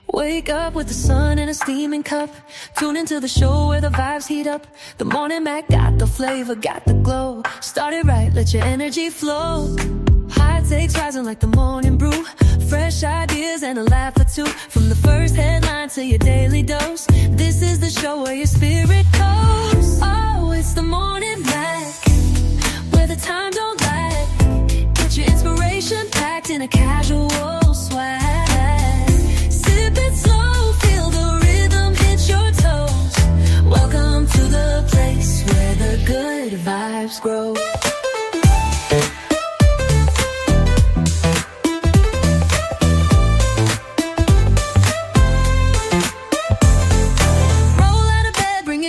Wake up with the sun in a steaming cup. Tune into the show where the vibes heat up. The Morning Mac got the flavor, got the glow. Start it right, let your energy flow. High takes rising like the morning brew. Fresh ideas and a laugh or two. From the first headline to your daily dose. This is the show where your spirit goes. Oh, it's the Morning Mac, where the time don't lag. Get your inspiration packed in a casual swag. Sip it slow, feel the rhythm hit your toes. Welcome to the place where the good vibes grow.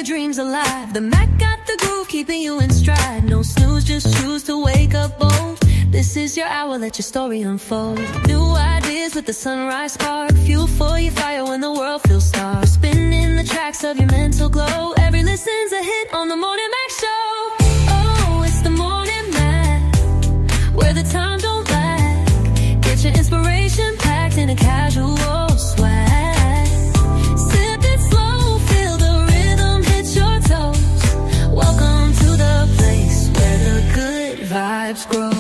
Dreams alive. The Mac got the groove, keeping you in stride. No snooze, just choose to wake up bold. This is your hour, let your story unfold. New ideas with the sunrise spark. Fuel for your fire when the world feels stark. Spinning the tracks of your mental glow. Every listen's a hit on the Morning Mac Show. Oh, it's the Morning Mac, where the time don't lag. Get your inspiration packed in a casual swag. Welcome to the place where the good vibes grow.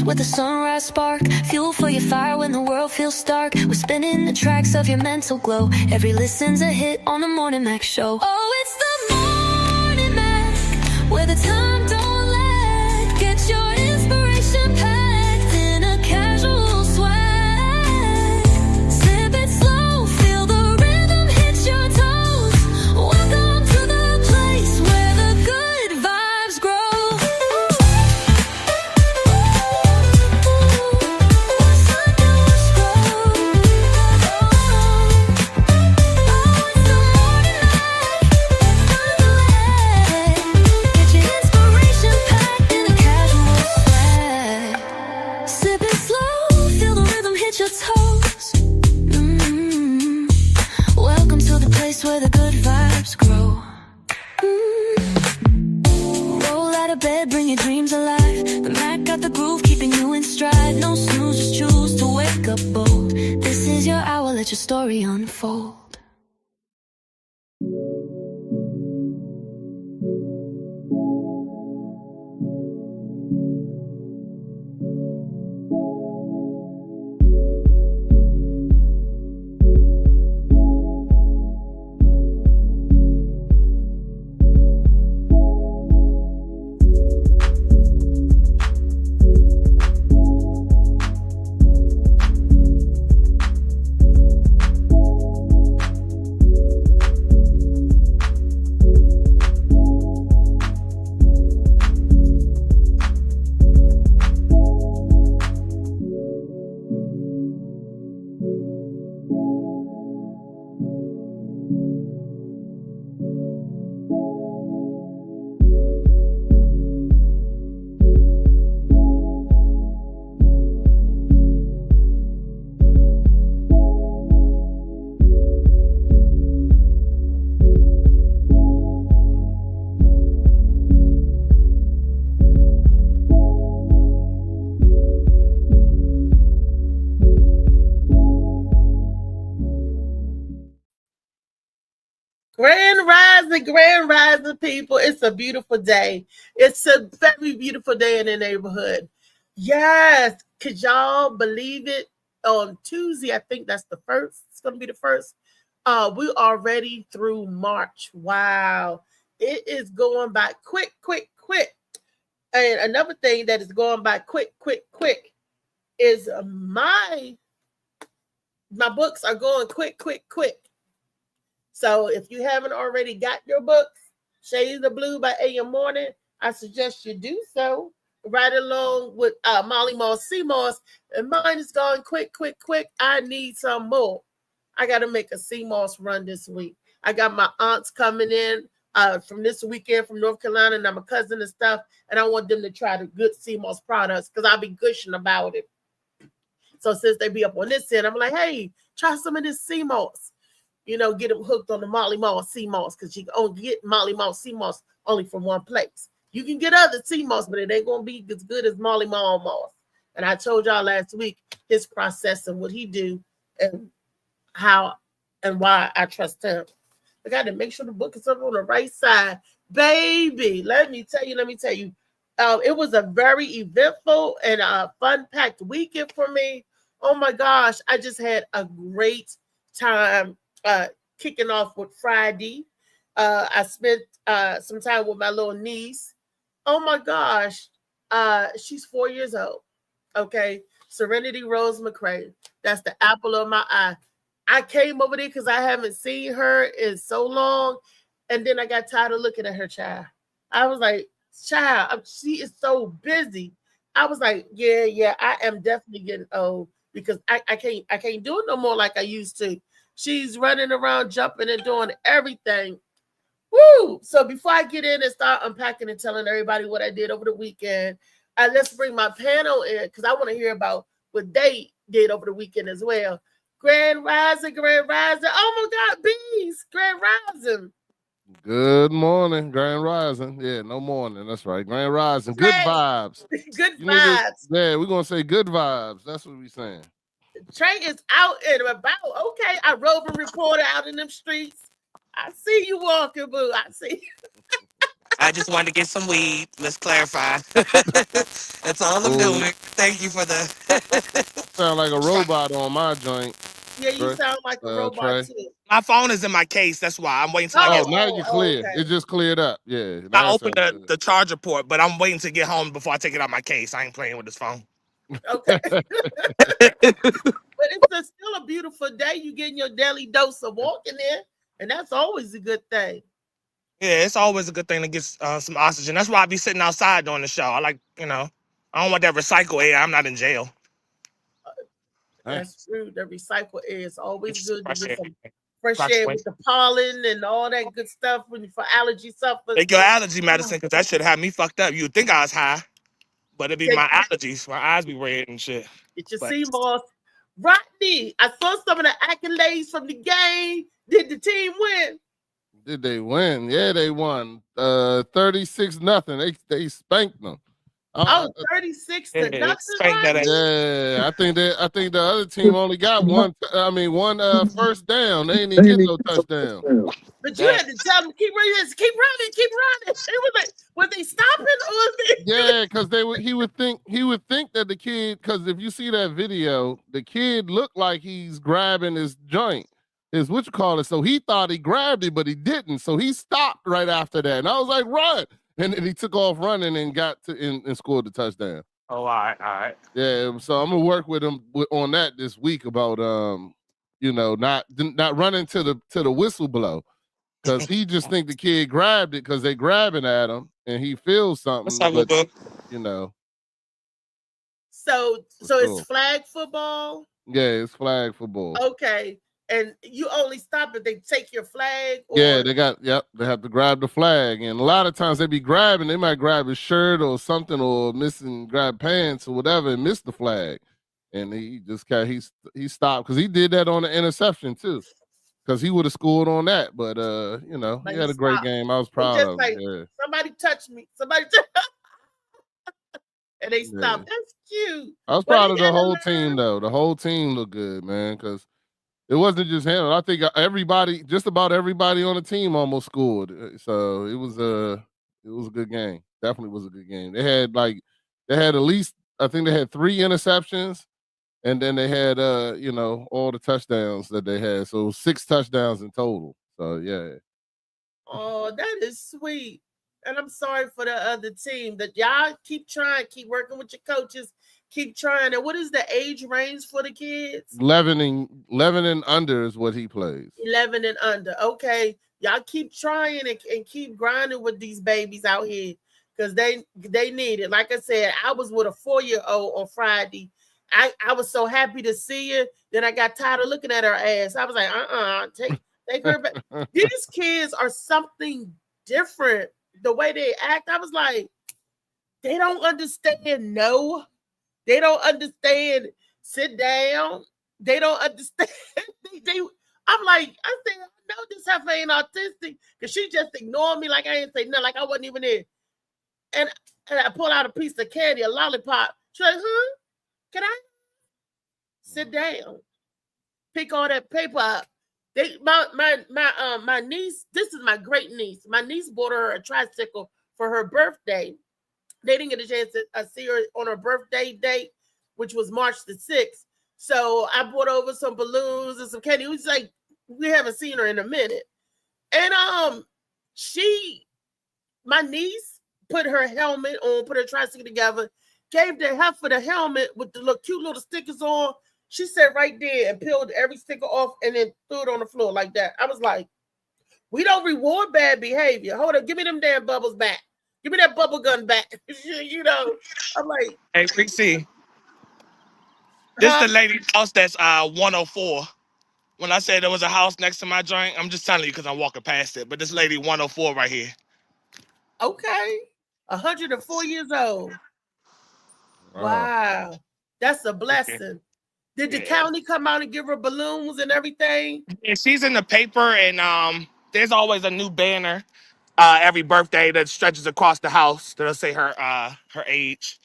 With a sunrise spark, fuel for your fire when the world feels stark. We're spinning the tracks of your mental glow. Every listen's a hit on the Morning Mac Show. Oh, it's the Morning Mac, where the time don't lag. Get your inspiration packed in a casual swag. Sip it slow, feel the rhythm hit your toes. Welcome to the place where the good vibes grow. Welcome to the place where the good vibes grow. Roll out of bed, bring your dreams alive. The Mac got the groove, keeping you in stride. No snooze, just choose to wake up bold. This is your hour, let your story unfold. Grand rising, people. It's a beautiful day. It's a very beautiful day in the neighborhood. Yes. Could y'all believe it? On Tuesday, I think that's the first. It's going to be the first. We are already through March. Wow. It is going by quick. And another thing that is going by quick is my books are going quick. So if you haven't already got your books, Shades of Blue by A.M. Morning, I suggest you do so. Right along with Molly Moss C. Moss. And mine is going quick. I need some more. I got to make a C. Moss run this week. I got my aunts coming in from this weekend from North Carolina, and I'm a cousin and stuff. And I want them to try the good C. Moss products because I'll be gushing about it. So since they be up on this end, I'm like, hey, try some of this sea moss. You know, get them hooked on the Molly Moss sea moss because you can only get Molly Moss sea moss only from one place. You can get other sea moss, but it ain't gonna be as good as Molly Moss. And I told y'all last week his process and what he do and how and why I trust him. I got to make sure the book is up on the right side, baby. Let me tell you. It was a very eventful and fun-packed weekend for me. Oh my gosh, I just had a great time kicking off with Friday. I spent some time with my little niece. Oh my gosh, she's 4 years old. Okay, Serenity Rose McCray. That's the apple of my eye. I came over there because I haven't seen her in so long, and then I got tired of looking at her, child. I was like, child, she is so busy. I was like, yeah, I am definitely getting old because I can't do it no more like I used to. She's running around, jumping and doing everything. Woo! So before I get in and start unpacking and telling everybody what I did over the weekend, let's bring my panel in because I want to hear about what they did over the weekend as well. Grand Rising. Oh my God, bees! Grand Rising. Good morning, Grand Rising. Yeah, no morning. That's right. Grand Rising. Good vibes. Good vibes. We're gonna say good vibes. That's what we're saying. Trey is out and about. Okay, I roving reporter out in them streets. I see you walking, boo. I see. I just wanted to get some weed. Let's clarify. That's all I'm doing. Thank you for the. Sound like a robot on my joint. Yeah, you sound like a robot Trey. too. My phone is in my case. That's why I'm waiting till I get. Now you're clear. Okay. It just cleared up. Yeah. I opened the charger port, but I'm waiting to get home before I take it out my case. I ain't playing with this phone. Okay. But it's still a beautiful day. You getting your daily dose of walking in, and that's always a good thing. Yeah, it's always a good thing to get some oxygen. That's why I be sitting outside doing the show. I like, I don't want that recycle air. I'm not in jail. That's true. The recycle air is always good to get some fresh air with the pollen and all that good stuff for allergy sufferers. Take your allergy medicine because that shit have me fucked up. You'd think I was high, but it be my allergies. My eyes be red and shit. Get your sea moss. Rodney, I saw some of the accolades from the game. Did the team win? Did they win? Yeah, they won. 36-0. They spanked them. 36 to nothing. Yeah, I think the other team only got one first down. They didn't even get no touchdown. But you had to tell them keep running. It was like, were they stopping or Yeah, because he would think that the kid, because if you see that video, the kid looked like he's grabbing his joint. So he thought he grabbed it, but he didn't. So he stopped right after that. And I was like, run. And he took off running and got and scored the touchdown. Oh, all right. Yeah, so I'm gonna work with him on that this week about not running to the whistle blow, because he just think the kid grabbed it because they grabbing at him and he feels something. So it's flag football. Yeah, it's flag football. Okay. And you only stop if they take your flag? Yeah, they have to grab the flag. And a lot of times they might grab his shirt or something or grab pants or whatever and miss the flag. And he just he stopped because he did that on the interception too. Because he would have scored on that. But he had a great game. I was proud of him. Yeah. Somebody touched me. And they stopped. That's cute. I was proud of the whole team though. The whole team looked good, man, because it wasn't just him. I think just about everybody on the team almost scored. So it was a good game. Definitely was a good game. They had at least, I think they had 3 interceptions, and then they had all the touchdowns that they had. So 6 touchdowns in total. So yeah. Oh, that is sweet. And I'm sorry for the other team that y'all keep trying, keep working with your coaches. Keep trying. And what is the age range for the kids? 11 and under is what he plays. 11 and under. Okay. Y'all keep trying and keep grinding with these babies out here because they need it. Like I said, I was with a 4-year-old on Friday. I was so happy to see her. Then I got tired of looking at her ass. I was like, take her back. These kids are something different. The way they act, I was like, they don't understand no. They don't understand sit down. They don't understand. they I'm like, I said, I know this heifer ain't autistic because she just ignored me like I ain't say nothing, like I wasn't even there. And I pull out a piece of candy, a lollipop. She's like, huh? Can I sit down? Pick all that paper up. My niece, this is my great niece. My niece bought her a tricycle for her birthday. They didn't get a chance to see her on her birthday date, which was March the 6th. So I brought over some balloons and some candy. It was like, we haven't seen her in a minute. And my niece put her helmet on, put her tricycle together, gave the heifer the helmet with the cute little stickers on. She sat right there and peeled every sticker off and then threw it on the floor like that. I was like, we don't reward bad behavior. Hold on, give me them damn bubbles back. Give me that bubble gun back. You know, I'm like, Hey, Reese, this the lady house that's 104. When I said there was a house next to my joint, I'm just telling you because I'm walking past it. But this lady 104 right here. Okay. 104 years old. Wow. That's a blessing. Did the county come out and give her balloons and everything? Yeah, she's in the paper, and there's always a new banner every birthday that stretches across the house that'll say her age.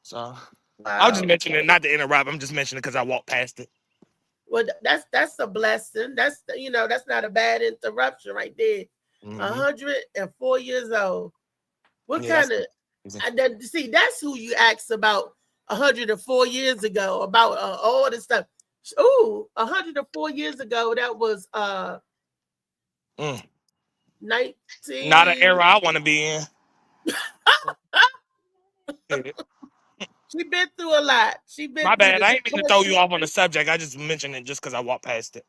So I'll just mention it, not to interrupt. I'm just mentioning it because I walked past it. Well, that's a blessing. That's that's not a bad interruption right there. 104 years old. What kind of see? That's who you asked about 104 years ago about all this stuff. Ooh, 104 years ago. That was 19. Not an era I want to be in. She been through a lot. My bad. I ain't mean to throw you off on the subject. I just mentioned it just because I walked past it.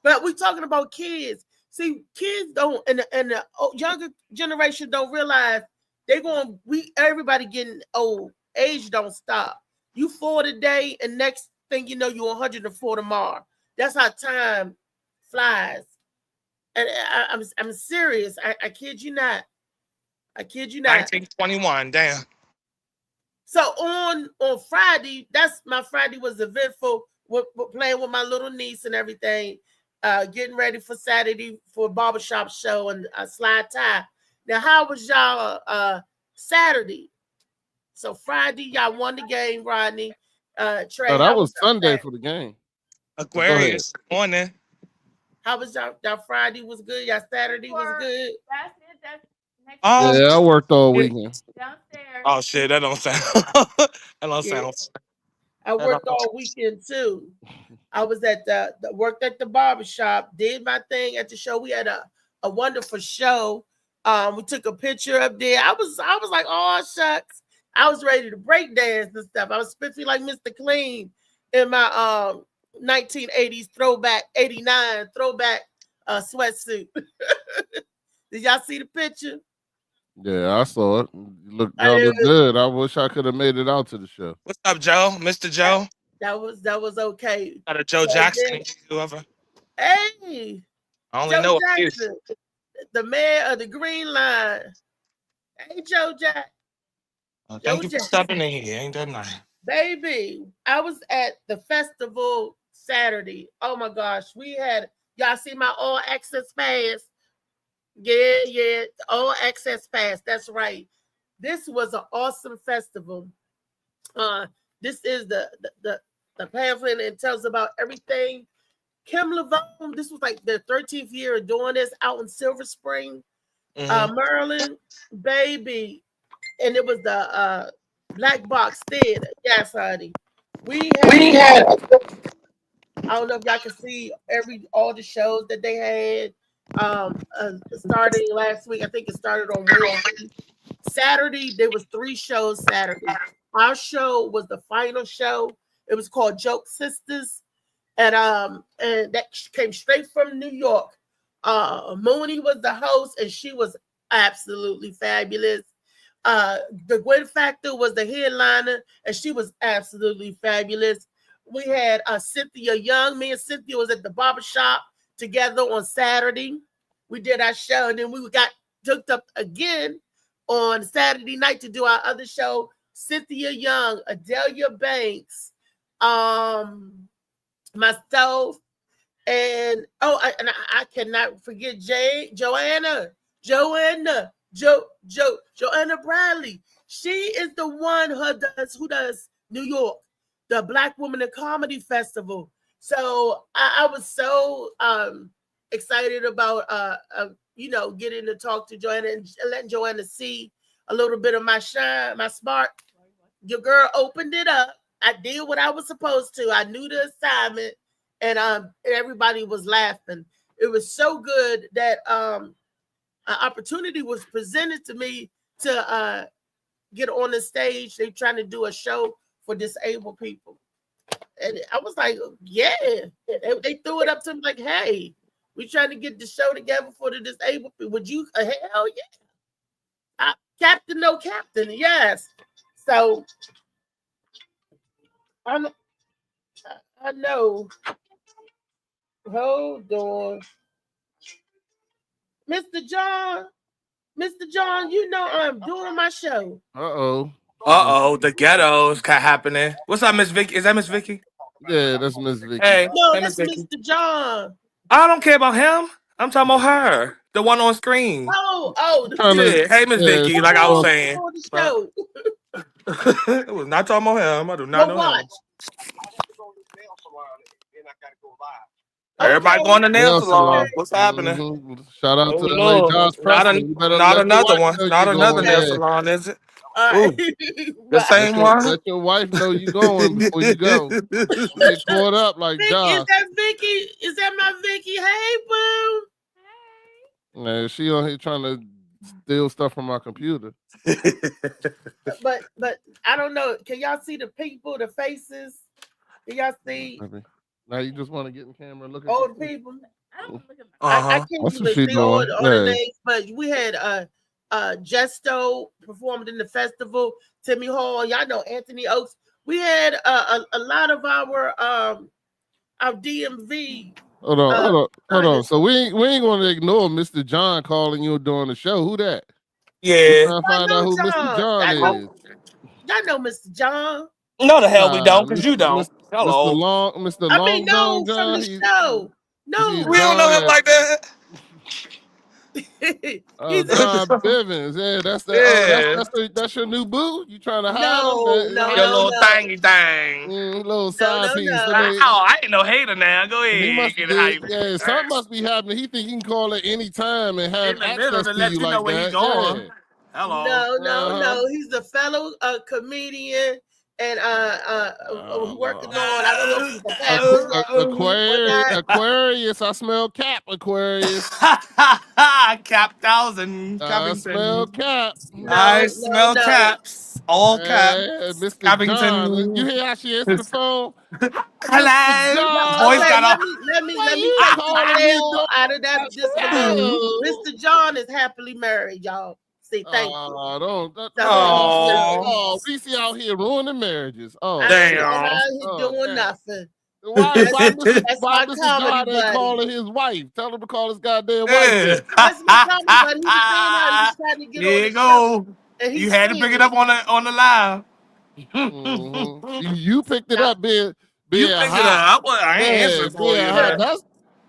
But we talking about kids. See, kids don't, and the younger generation don't realize everybody getting old. Age don't stop. You 4 today, and next thing you know, you're 104 tomorrow. That's how time flies. And I'm serious. I kid you not. I kid you not. 1921. Damn. So on Friday, my Friday was eventful. We're playing with my little niece and everything. Getting ready for Saturday for a barbershop show and a slide tie. Now, how was y'all Saturday? So Friday, y'all won the game, Rodney. Trey, that was Sunday for the game. Aquarius morning. How was y'all Friday was good? Y'all Saturday was good? Yeah, I worked all weekend. Downstairs. Oh shit, that don't sound that don't sound. I worked all weekend too. I was at worked at the barbershop, did my thing at the show. We had a wonderful show. We took a picture up there. I was like, oh shucks. I was ready to break dance and stuff. I was spiffy like Mr. Clean in my 1980s throwback, 89 throwback sweatsuit. Did y'all see the picture? Yeah, I saw it. Looked good. I wish I could have made it out to the show. What's up, Joe? Mr. Joe? That was okay. Got a Joe Jackson, whoever. Hey, I only know Jackson, the mayor of the Green Line. Hey, Joe Jack. Thank you for stepping in here. Ain't that nice? Baby, I was at the festival Saturday. Oh my gosh, y'all see my all access pass? Yeah, all access pass. That's right. This was an awesome festival. This is the pamphlet, and it tells about everything. Kim Lavone, this was like their 13th year of doing this out in Silver Spring, Maryland, baby. And it was the Black Box Theater. Yes, honey. We had I don't know if y'all can see all the shows that they had. Starting last week, I think it started on Wednesday. Saturday, there was 3 shows Saturday. Our show was the final show. It was called Joke Sisters. And that came straight from New York. Mooney was the host, and she was absolutely fabulous. The Gwen Factor was the headliner, and she was absolutely fabulous. We had Cynthia Young. Me and Cynthia was at the barbershop together on Saturday. We did our show, and then we got hooked up again on Saturday night to do our other show. Cynthia Young, Adelia Banks, myself, and I cannot forget Joanna Bradley. She is the one who does New York, the Black Women in Comedy Festival. So I was so excited about getting to talk to Joanna and letting Joanna see a little bit of my shine, my smart. Your girl opened it up. I did what I was supposed to. I knew the assignment, and everybody was laughing. It was so good that an opportunity was presented to me to get on the stage. They're trying to do a show for disabled people. And I was like, yeah. They threw it up to me like, hey, we're trying to get the show together for the disabled people. Would you? Hell yeah. Captain, no captain. Yes. So I know. Hold on. Mr. John, you know I'm doing my show. The ghettos happening. What's up, Miss Vicky? Is that Miss Vicky? Yeah, that's Miss Vicky. Hey, no, hey, that's Mr. John. I don't care about him. I'm talking about her, the one on screen. Oh, yeah. Hey, Miss Vicky, like I was saying. On the show. It was not talking about him. I do not know him. Everybody going to nail salon. What's happening? Mm-hmm. Shout out to LA Josh Preston. Not another one. Not another nail salon, is it? The same one. Let your wife know you going before you go. Get caught up like Josh. Is that Vicky? Is that my Vicky? Hey, boo. Man, she on here trying to steal stuff from my computer. but I don't know. Can y'all see the people, the faces? Can y'all see? Now you just want to get in camera and look at old people. I can't even see all the names, but we had Jesto performed in the festival. Timmy Hall, y'all know Anthony Oaks. We had a lot of our DMV. Hold on. So we ain't going to ignore Mr. John calling you during the show. Who that? Yeah. Trying to find out who Mr. John is. Y'all know Mr. John. No, the hell we don't, because you don't. Hello. Mr. Long no, John. From the show. No, we don't know him like that. John Bivens. Yeah, that's your new boo. You trying to hide him? No, your little thingy thing. Little side piece. I ain't no hater now. Go ahead. Something must be happening. He think he can call at any time and have access to you like that. Going. Hello. No. He's a fellow comedian. And working on, I don't know if he's Aquarius. I smell Cap. Aquarius. Cap 1000. I smell Cap. I smell caps. All caps. Mr. John, you hear how she answered the phone? Hello. Voice got off. Let me out of that disbelief. Mr. John is happily married, y'all. Thank you. BC out here ruining marriages. Oh, damn! I'm out here doing nothing. Why Mr. John ain't calling his wife? Tell him to call his goddamn wife. That's my comedy buddy. He was saying how he's trying to get on the show. And you had to pick it up on the live. You picked it up, you picked it up. I ain't answering for you.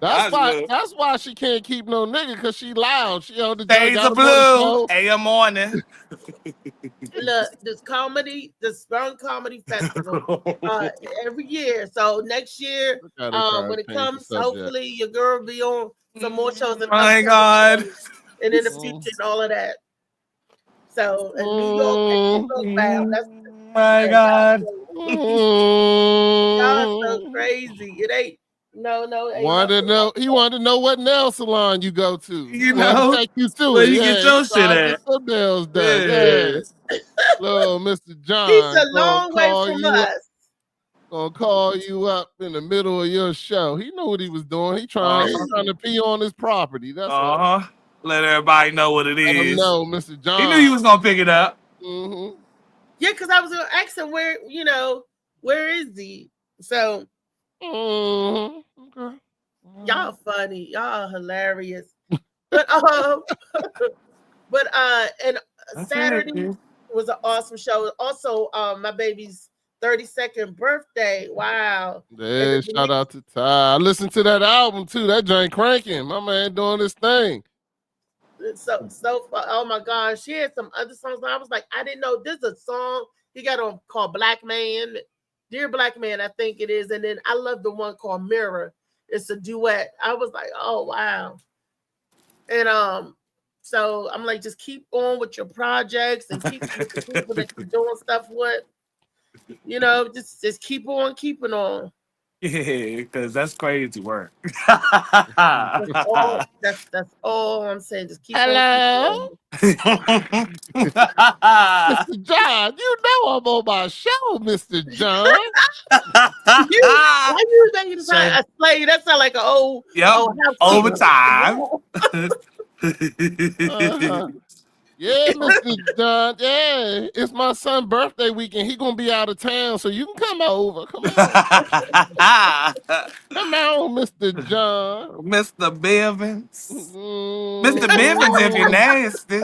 That's why she can't keep no nigga, because she loud. She on the Days of Blue, AM morning. Look, the Sprung Comedy Festival every year. So next year, when it comes, hopefully your girl will be on some more shows. Oh my God. And in the future and all of that. So in New York bound. That's my God. Y'all so crazy. It ain't. No. He wanted to know what nail salon you go to. You know, take you to where it. you get your shit at. Some nails done. Yeah. Little Mr. John. He's a long way from us. Gonna call you up in the middle of your show. He knew what he was doing. He trying to pee on his property. That's all. Let everybody know what it is. Let him know, Mr. John. He knew he was gonna pick it up. Mm-hmm. Yeah, because I was gonna ask him where is he? So. Okay. Y'all funny, y'all hilarious. But and Saturday was an awesome show. Also, my baby's 32nd birthday. Wow. Yeah, shout out to Ty. I listened to that album too. That joint cranking. My man doing this thing. So oh my gosh, she had some other songs. I was like, I didn't know this is a song he got on called Black Man, Dear Black Man, I think it is. And then I love the one called Mirror. It's a duet. I was like, oh wow. And so I'm like, just keep on with your projects and keep with the people that you're doing stuff with. You know, just keep on keeping on. Yeah, because that's crazy work. That's all I'm saying. Just keep Hello? on. Mr. John, you know I'm on my show, Mr. John. Why you making it sound a slave? That sound like an old, overtime. Yeah, Mr. John. Yeah, it's my son's birthday weekend. He gonna be out of town, so you can come over. Come on, come on, Mr. John. Mr. Bivens. Mr. Bivens, if you're nasty.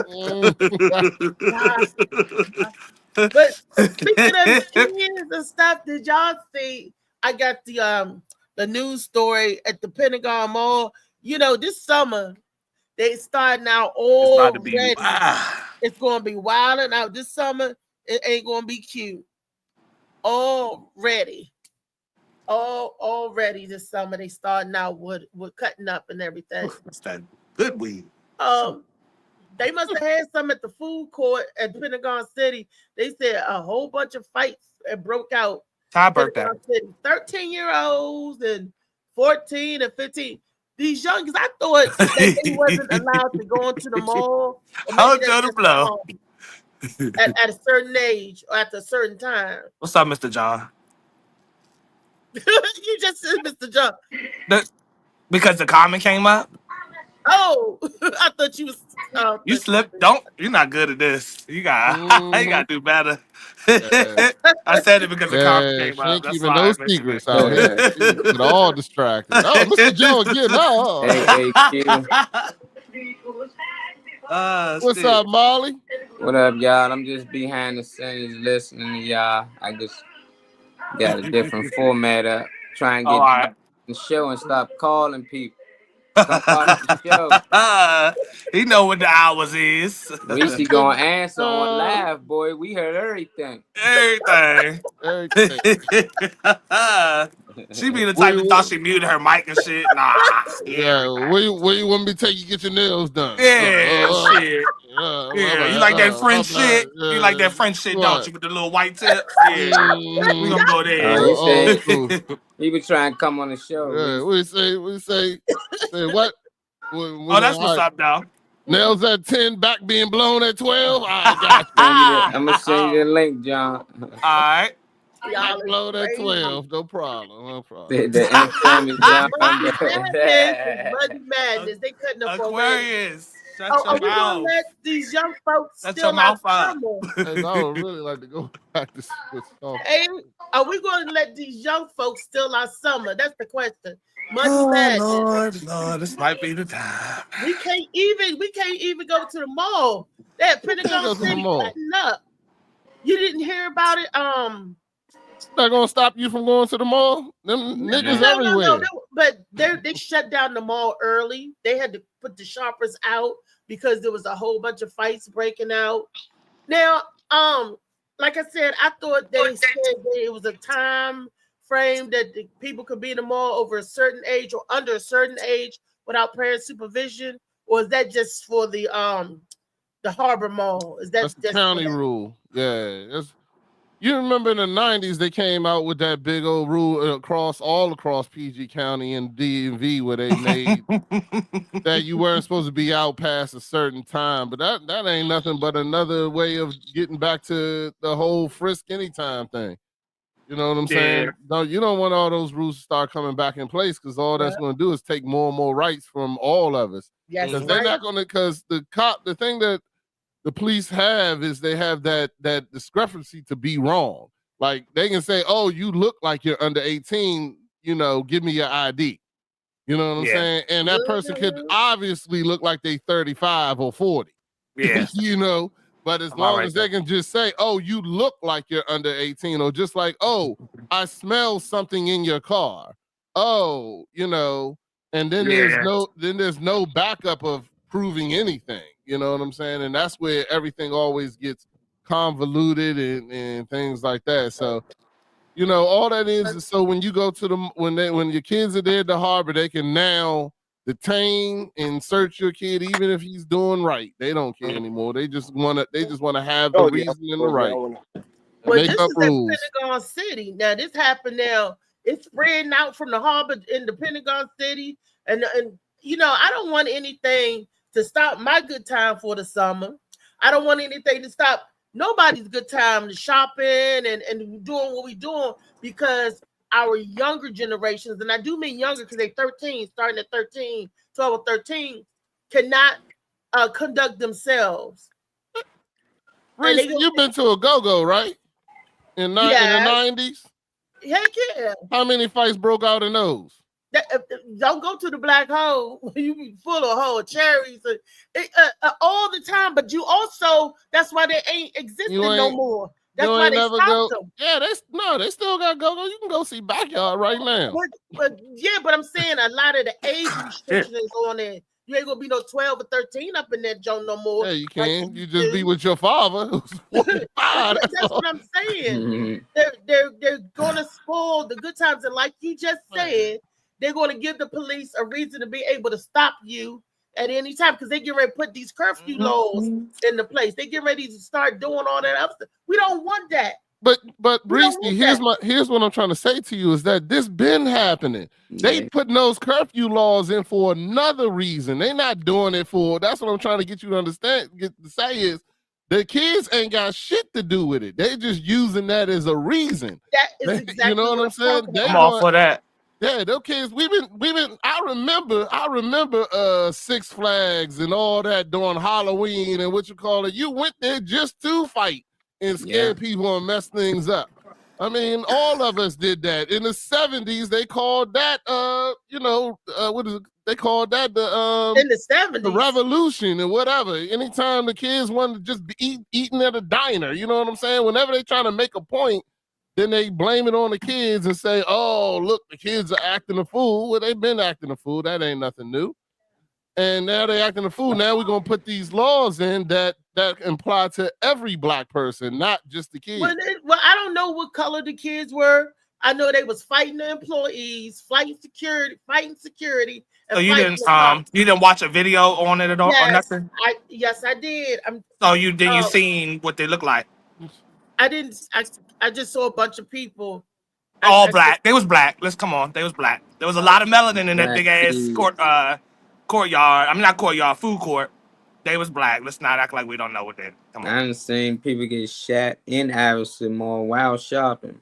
But speaking of kids and stuff, did y'all see? I got the news story at the Pentagon Mall. You know, this summer they starting out already. It's gonna be wilding out this summer. It ain't gonna be cute. Already this summer they starting out with cutting up and everything. That's that good weed. They must have had some at the food court at Pentagon City. They said a whole bunch of fights broke out. Ty birthday. 13-year-olds and 14 and 15. These youngins, I thought that they wasn't allowed to go into the mall. Hold on the floor. At a certain age or at a certain time. What's up, Mr. John? You just said Mr. John. Because the comment came up? Oh, I thought you was. You slipped. You're not good at this. You got to do better. I said it because the comment came up. She ain't keeping no secrets out here. She's all distracted. Oh, Mr. Joe again. No. Hey, What's up, Molly? What up, y'all? I'm just behind the scenes listening to y'all. I just got a different format up. Try and get the show and stop calling people. He know what the hours is. We gonna answer on live, boy. We heard everything. Everything. She be the type that thought she muted her mic and shit. Nah. Yeah. Where you want me to take you get your nails done? Yeah, shit. Yeah, you like that French shit? You like that French shit, don't you? With the little white tip? Yeah. We gonna go there. He was trying to come on the show. Yeah, we say what? That's what's up, though. Nails at 10, back being blown at 12. I got I'm gonna send you the link, John. All right. Y'all blown at 12. No problem. The infamous John. Bloody Madness. They couldn't afford Aquarius. Are we gonna let these young folks still out summer? I would really like to go back to school. Hey, are we going to let these young folks still out summer? That's the question. Lord, this might be the time. We can't even go to the mall. That Pentagon City cutting up. You didn't hear about it? It's not gonna stop you from going to the mall. Them niggas everywhere. No. But they shut down the mall early. They had to put the shoppers out because there was a whole bunch of fights breaking out. Now, like I said, I thought they said that it was a time frame that the people could be in the mall over a certain age or under a certain age without parent supervision, or is that just for the Harbor Mall? That's the county rule? Yeah. You remember in the 90s, they came out with that big old rule all across PG County and DMV where they made that you weren't supposed to be out past a certain time. But that ain't nothing but another way of getting back to the whole frisk anytime thing. You know what I'm saying? No, you don't want all those rules to start coming back in place because all that's going to do is take more and more rights from all of us. Yes, because they're not going to, because the thing that the police have is they have that discrepancy to be wrong. Like they can say, "Oh, you look like you're under 18. You know, give me your ID." You know what I'm saying? And that person could obviously look like they 35 or 40. Yeah. You know, But as I'm all long right as they can just say, "Oh, you look like you're under 18," or just like, "Oh, I smell something in your car." Oh, and then Yeah. there's no backup of proving anything. You know what I'm saying? And that's where everything always gets convoluted and things like that. So, all that is so when you go to when your kids are there at the harbor, they can now detain and search your kid, even if he's doing right. They don't care anymore. They just wanna have the reason and the right. Well, Make this up is rules. at Pentagon City. Now, this happened now. It's spreading out from the harbor into Pentagon City. And I don't want anything to stop my good time for the summer. I don't want anything to stop nobody's good time to shopping and doing what we're doing, because our younger generations, and I do mean younger because they're 13, starting at 13, 12 or 13, cannot conduct themselves. Reese, you've been to a go-go, right? In the 90s? Heck yeah. How many fights broke out in those? Don't go to the black hole. You be full of whole cherries all the time. But you also, that's why they ain't existing no more. That's why they stopped them. Yeah, they still got go-go. You can go see Backyard right now. But I'm saying a lot of the age restriction is on it. You ain't gonna be no 12 or 13 up in that joint no more. Yeah, you can. Like you just be with your father. That's what I'm saying. They're gonna spoil the good times, and like you just said, they're gonna give the police a reason to be able to stop you at any time, because they get ready to put these curfew laws into place. They get ready to start doing all that other stuff. We don't want that. But Reese, here's what I'm trying to say to you is that this been happening. They putting those curfew laws in for another reason. They not doing it for. That's what I'm trying to get you to understand. Get to say is the kids ain't got shit to do with it. They just using that as a reason. That is exactly you know what I'm saying. I'm all for that. Yeah, those kids. We've been. I remember Six Flags and all that during Halloween and what you call it. You went there just to fight and scare people and mess things up. I mean, all of us did that. In the 70s, they called that what is it? They called that in the 70s, the revolution and whatever. Anytime the kids wanted to just be eating at a diner, you know what I'm saying? Whenever they trying to make a point, then they blame it on the kids and say, "Oh, look, the kids are acting a fool." Well, they've been acting a fool. That ain't nothing new. And now they acting a fool. Now we're gonna put these laws in that apply to every black person, not just the kids. Well, I don't know what color the kids were. I know they was fighting the employees, fighting security. So you didn't watch a video on it at all or nothing? Yes, I did. So you seen what they look like? I didn't. I just saw a bunch of people. All black. They was black. Come on. They was black. There was a lot of melanin in that big ass courtyard. I mean, not courtyard, food court. They was black. Let's not act like we don't know what they. Come on. I done seen people get shot in Iverson Mall while shopping.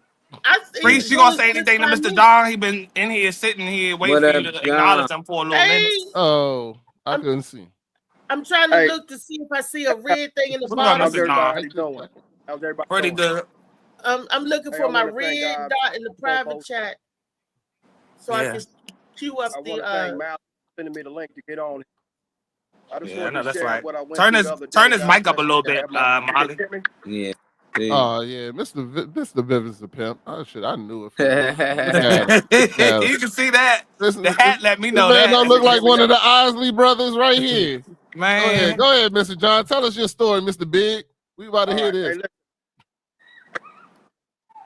Reese, you gonna say anything to Mr. Don? He been in here sitting here waiting for you to acknowledge him for a little minute. Oh, I couldn't see. I'm trying to look to see if I see a red thing in the bottom. How's everybody doing? Pretty good. I'm looking for my red dot in the private chat, so I can queue up I want to thank Mal for sending me the link to get on. I just want to share what I went turn his mic up a little bit, Molly. Yeah. Oh yeah, Mr. Vivens the pimp. Oh shit, I knew it. You can see that. The hat let me know that. Man don't look like one of the Isley brothers right here. Man, go ahead, Mr. John. Tell us your story, Mr. Big. We about to hear this. Hey,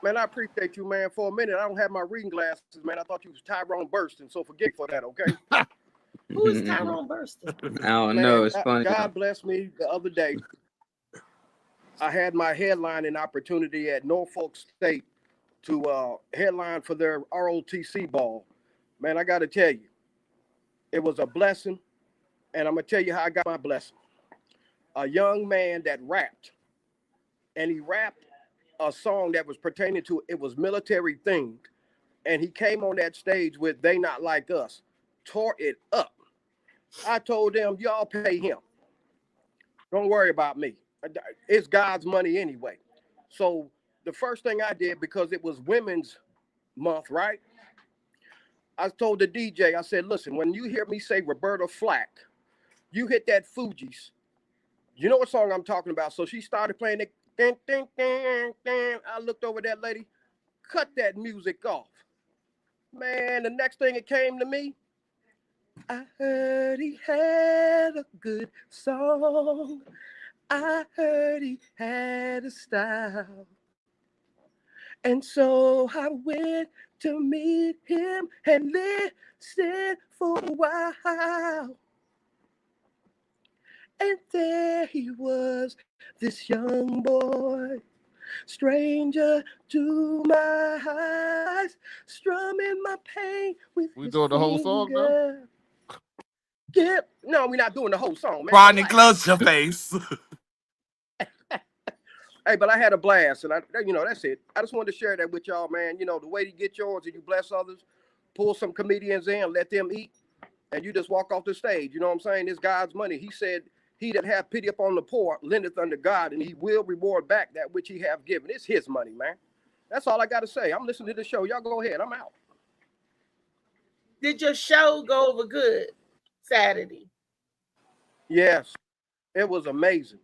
man, I appreciate you, man. For a minute, I don't have my reading glasses, man. I thought you was Tyrone Burston, so forget for that, okay? Who is Tyrone Burston? I don't know. It's funny. God blessed me the other day. I had my headlining opportunity at Norfolk State to headline for their ROTC ball. Man, I got to tell you, it was a blessing, and I'm going to tell you how I got my blessing. A young man that rapped, and he rapped a song that was pertaining to, it was military themed, and he came on that stage with They Not Like Us, tore it up. I told them, y'all pay him. Don't worry about me. It's God's money anyway. So the first thing I did, because it was Women's Month, right? I told the DJ, I said, listen, when you hear me say Roberta Flack, you hit that Fugees You know what song I'm talking about? So she started playing it. Ding, ding, ding, ding. I looked over at that lady, cut that music off. Man, the next thing it came to me, I heard he had a good song. I heard he had a style. And so I went to meet him and listen for a while. And there he was, this young boy, stranger to my eyes, strumming my pain with We his doing the whole song now? finger. Yeah, no, we're not doing the whole song, man. Rodney, close your face. Hey, but I had a blast, and that's it. I just wanted to share that with y'all, man. You know, the way you get yours is you bless others, pull some comedians in, let them eat, and you just walk off the stage. You know what I'm saying? It's God's money. He said, "He that hath pity upon the poor lendeth unto God, and he will reward back that which he hath given." It's his money, man. That's all I got to say. I'm listening to the show. Y'all go ahead. I'm out. Did your show go over good Saturday? Yes, it was amazing.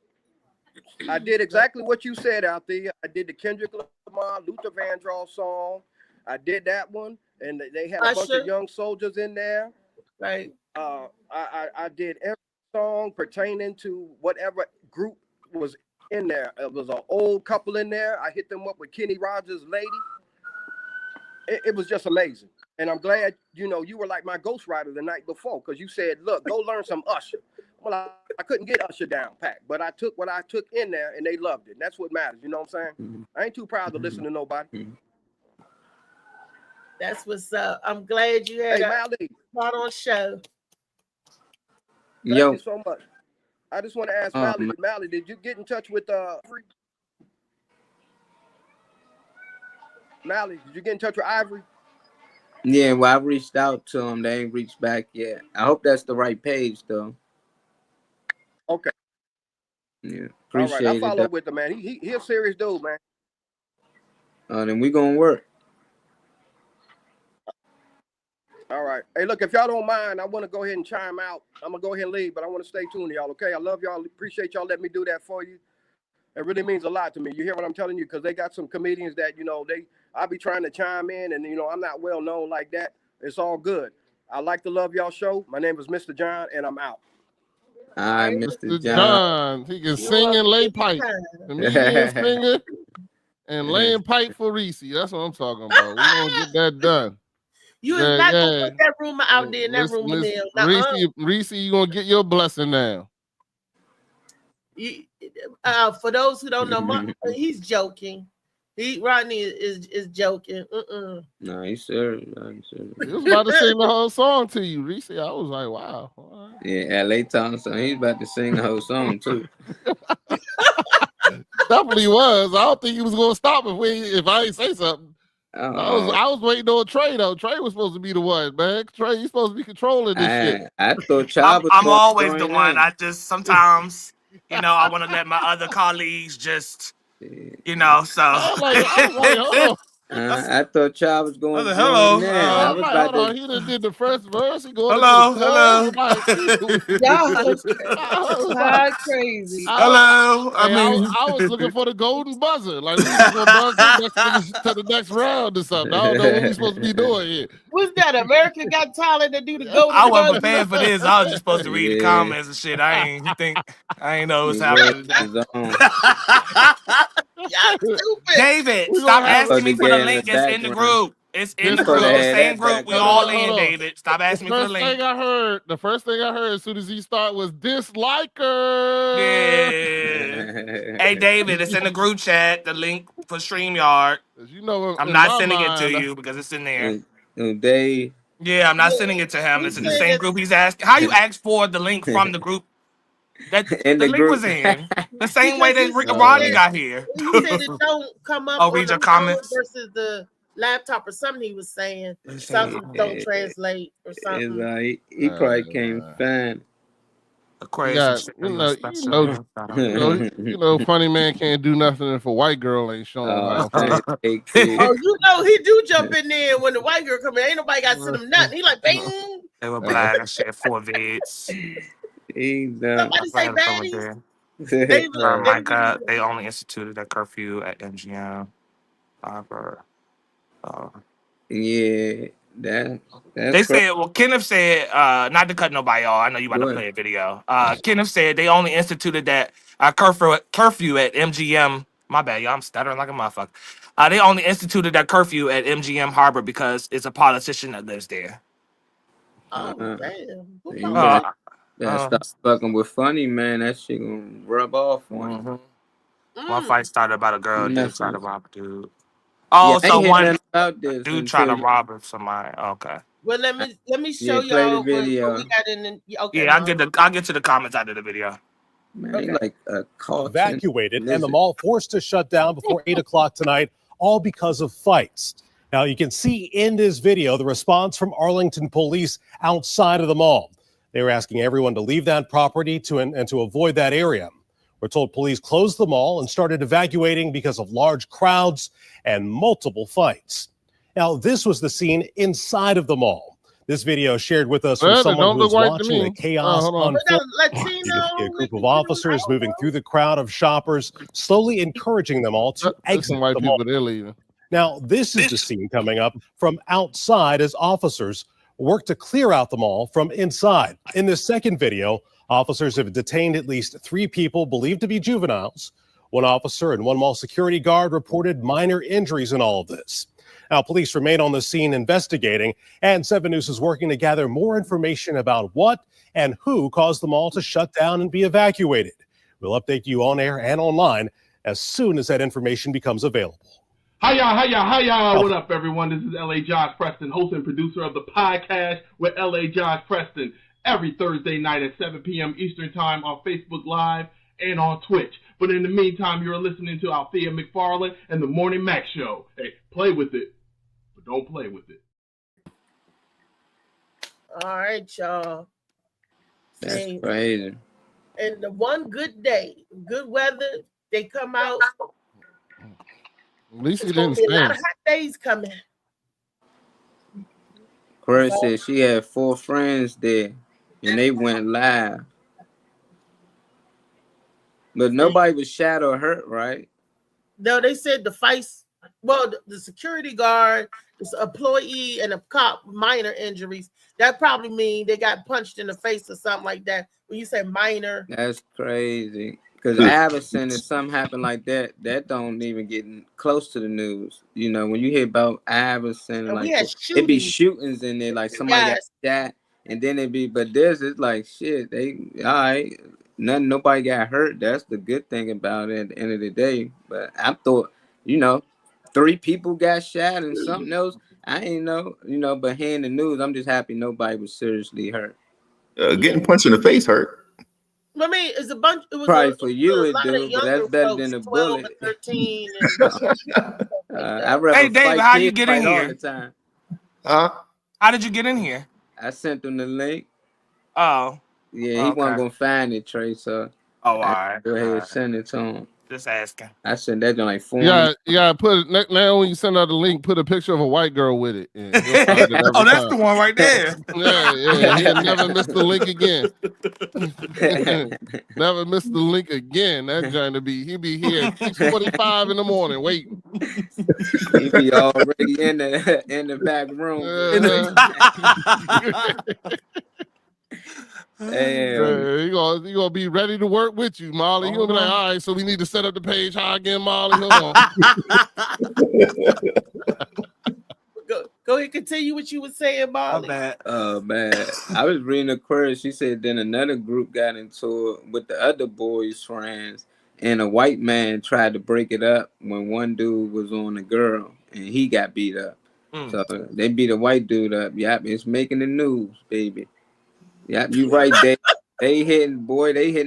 I did exactly what you said out there. I did the Kendrick Lamar, Luther Vandross song. I did that one, and they had a bunch of young soldiers in there. Right. I did every song pertaining to whatever group was in there. It was an old couple in there. I hit them up with Kenny Rogers' Lady. It was just amazing. And I'm glad, you were like my ghostwriter the night before, because you said, look, go learn some Usher. Well, I couldn't get Usher down pat, but I took what I took in there, and they loved it. And that's what matters. You know what I'm saying? Mm-hmm. I ain't too proud to listen to nobody. Mm-hmm. That's what's up. I'm glad you had Mally, spot on show. Thank you so much. I just want to ask Mally, did you get in touch with Ivory? Mally, did you get in touch with Ivory? Yeah, well, I've reached out to him. They ain't reached back yet. I hope that's the right page, though. Okay. Yeah, appreciate it. I follow with him, man. He a serious dude, man. Then we gonna work. All right. Hey, look, if y'all don't mind, I want to go ahead and chime out. I'm gonna go ahead and leave, but I want to stay tuned to y'all. Okay, I love y'all. Appreciate y'all letting me do that for you. It really means a lot to me. You hear what I'm telling you? Because they got some comedians that I be trying to chime in, and I'm not well known like that. It's all good. I like to love y'all show. My name is Mr. John, and I'm out. All right, Mr. John. He can sing and lay pipe. Comedian, singer, and laying pipe for Reese. That's what I'm talking about. We're gonna get that done. You is not gonna put that rumor out there in that rumor mill. Reese, you gonna get your blessing now. For those who don't know, he's joking. Rodney is joking. No, he's serious. He was about to sing the whole song to you, Reese. I was like, wow. Right. Yeah, LA Thompson. He's about to sing the whole song too. Definitely was. I don't think he was gonna stop if I ain't say something. I was waiting on Trey though. Trey was supposed to be the one, man. Trey, you supposed to be controlling this shit. I thought Chop was I'm always the one. I just sometimes, I want to let my other colleagues just, so. I thought Chop was going to hello. I was about to... He done did the first verse. He going hello. Y'all crazy. Hello. I was looking for the golden buzzer. Like we was gonna buzz to the next round or something. I don't know what we supposed to be doing here. What's that? American Got Talent to do the golden buzzer? I wasn't prepared for this. I was just supposed to read the comments and shit. I ain't know what's happening. Y'all stupid. David, stop asking me for the link. It's in the group. It's in the group. Same group. We all in, David. Stop asking me for the link. The first thing I heard as soon as he started was dislike her. Yeah. Hey, David, it's in the group chat. The link for StreamYard. I'm not sending it to you because it's in there. Yeah, I'm not sending it to him. It's in the same group he's asking. How you ask for the link from the group that the link was in? The same way that Rodney got here. He said it don't come up read your comments versus the laptop or something. He was saying something don't translate or something. He probably can't find. Crazy. Funny man can't do nothing if a white girl ain't showing. He do jump in there when the white girl come in. Ain't nobody got to send him nothing. He like, bang. They were black. I shared 4 vids. Somebody say baddies. They, Oh they my God, they only instituted a curfew at MGM. Yeah, that's They crazy. said, well, Kenneth said, not to cut nobody off. I know you about Go to ahead. play a video. Kenneth said they only instituted that curfew at MGM. My bad, y'all. I'm stuttering like a motherfucker. They only instituted that curfew at MGM Harbor because it's a politician that lives there. oh Uh, damn. Who you Uh, better stop fucking with Funny, man. That shit gonna rub off on you. mhm. One Mm. fight started about a girl, You dude messing tried to with. rob a dude. Yeah, Oh, I ain't so hear one nothing about this dude tried until to rob somebody. Okay. Well, let me show yeah, play the y'all what we video. got in. Okay, Yeah, mom. I'll get to the comments after the video. Man, they Okay. like a cartoon Evacuated and the lizard. mall forced to shut down before 8 o'clock tonight, all because of fights. Now, you can see in this video the response from Arlington police outside of the mall. They were asking everyone to leave that property and to avoid that area. We're told police closed the mall and started evacuating because of large crowds and multiple fights. Now, this was the scene inside of the mall. This video shared with us from Well, it someone don't who look was white to watching the me. chaos Hold on. We got unfold. a You can see a Latino. group of I officers don't moving know. through the crowd of shoppers, slowly encouraging them all to There's exit some white the mall. people there leaving. Now, this is the scene coming up from outside as officers work to clear out the mall from inside. In this second video, officers have detained at least 3 people believed to be juveniles. One officer and one mall security guard reported minor injuries in all of this. Now, police remain on the scene investigating, and 7 News is working to gather more information about what and who caused the mall to shut down and be evacuated. We'll update you on air and online as soon as that information becomes available. Hiya. What up, everyone? This is L.A. Josh Preston, host and producer of the podcast with L.A. Josh Preston, every Thursday night at 7 p.m. Eastern Time on Facebook Live and on Twitch. But in the meantime, you're listening to Althea McFarland and the Morning Mac Show. Hey, play with it, but don't play with it. All right, y'all. That's See, crazy. and the one good day, good weather, they come out. At least he It's gonna didn't be a lot sing. of hot days coming. Chris said she had 4 friends there, and they went live. But nobody was shot or hurt, right? No, they said the fights. Well, the security guard, this employee, and a cop minor injuries. That probably mean they got punched in the face or something like that. When you say minor, That's crazy. Because Iverson, if something happened like that, that don't even get close to the news. You know, when you hear about Iverson, and like we had it be shootings. shootings in there, like somebody Yes. got shot, and then it be, but this is like shit. They all right, nobody got hurt. That's the good thing about it at the end of the day. But I thought, you know, 3 people got shot and something else. I ain't know, but hearing the news, I'm just happy nobody was seriously hurt. Getting punched in the face hurt. I mean, it's a bunch. It was Probably a for you lot it of do, but younger that's better folks, than a 12 bullet. and 13. And stuff like I'd that. rather Hey, David, fight how you kids get in fight all the here? time. Huh? How did you get in here? I sent him the link. Oh, Yeah, he wasn't okay. gonna find it, Trey. So Oh, all I right. go ahead All and right. send it to him. Just asking. I sent that to like 4 You gotta put it now when you send out the link, put a picture of a white girl with it. And he'll find it Oh, every that's time. the one right there. Yeah. He'll never miss the link again. Never miss the link again. That joint he'll be here at 6:45 in the morning waiting. He be already in the back room. He gonna be ready to work with you, Molly. He'll be like, all right, so we need to set up the page. How again, Molly? Hold on. Go ahead, continue what you were saying, Molly. Oh man, I was reading a query. She said then another group got into it with the other boys' friends, and a white man tried to break it up when one dude was on a girl and he got beat up. So they beat a white dude up. Yep, it's making the news, baby. Yep, you right. They hitting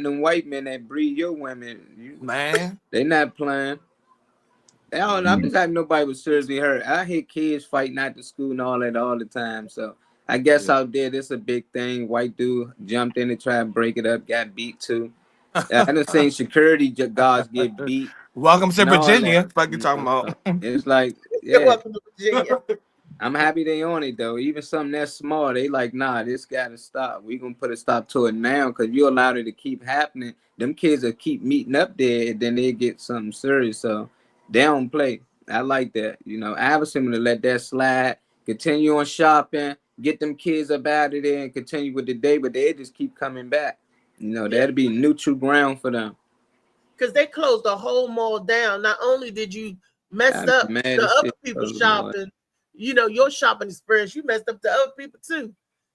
them white men that breed your women. Man, they not playing. I'm just happy nobody was seriously hurt. I hear kids fighting out the school and all that all the time. So I guess out there, this a big thing. White dude jumped in and tried to break it up, got beat too. I done seen security guards get beat. Welcome to Virginia. Fuck you talking about? It's like, Welcome to Virginia. I'm happy they on it though. Even something that's small, they like, nah, this gotta stop. We gonna put a stop to it now, because you allow it to keep happening. Them kids will keep meeting up there, and then they get something serious. So they don't play. I like that. You know, Iverson to let that slide, continue on shopping, get them kids up out of there, and continue with the day. But they just keep coming back. You know, that'll be neutral ground for them. Because they closed the whole mall down. Not only did you mess up the other people shopping, you know, your shopping experience, you messed up the other people too.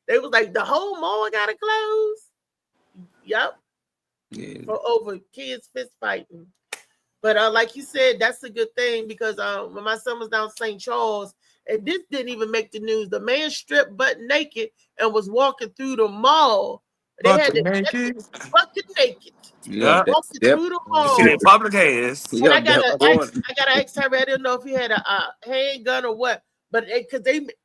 They was like, the whole mall gotta close. Yep. Yeah. For over kids fist fighting. But like you said, that's a good thing, because when my son was down St. Charles, and this didn't even make the news, the man stripped butt naked and was walking through the mall. They had to fucking naked. Yeah, walking through the mall. Public hands. And I gotta ask her. I didn't know if he had a handgun or what, but because it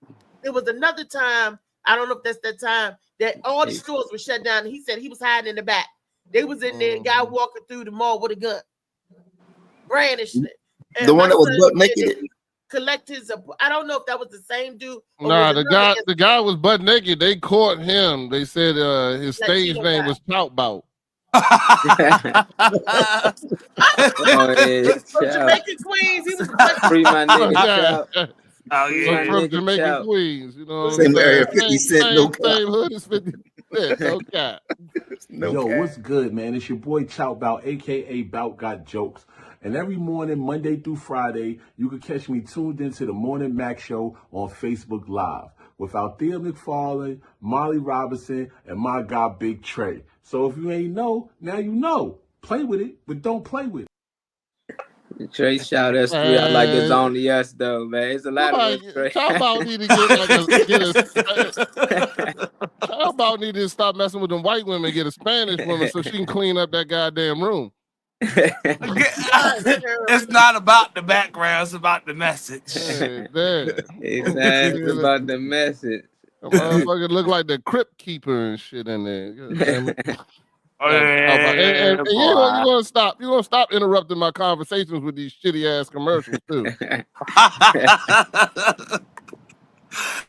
was another time. I don't know if that's that time that all the stores were shut down. And he said he was hiding in the back. They was in there, guy walking through the mall with a gun, brandishing it. And the one that was butt naked. Collect his. I don't know if that was the same dude. Nah, the guy was butt naked. They caught him. They said his stage name was Chout Bout. From Jamaican Queens, he was free my nigga. From Jamaican Queens, you know. Same area, 50 Cent, no cap. Same hood is 50 Cent, no cap. Yo, what's good, man? It's your boy Chout Bout, aka Bout Got Jokes. And every morning, Monday through Friday, you can catch me tuned into the Morning Mac Show on Facebook Live with Althea McFarlane, Molly Robinson, and my guy Big Trey. So if you ain't know, now you know. Play with it, but don't play with it. Trey shout us through. I like it's only us though, man. It's a lot of us. Chout Bout need to Chout Bout need to stop messing with them white women, get a Spanish woman so she can clean up that goddamn room. It's not about the background, it's about the message. Hey, it's about the message. A motherfucker look like the crypt keeper and shit in there. And you're gonna stop interrupting my conversations with these shitty ass commercials too.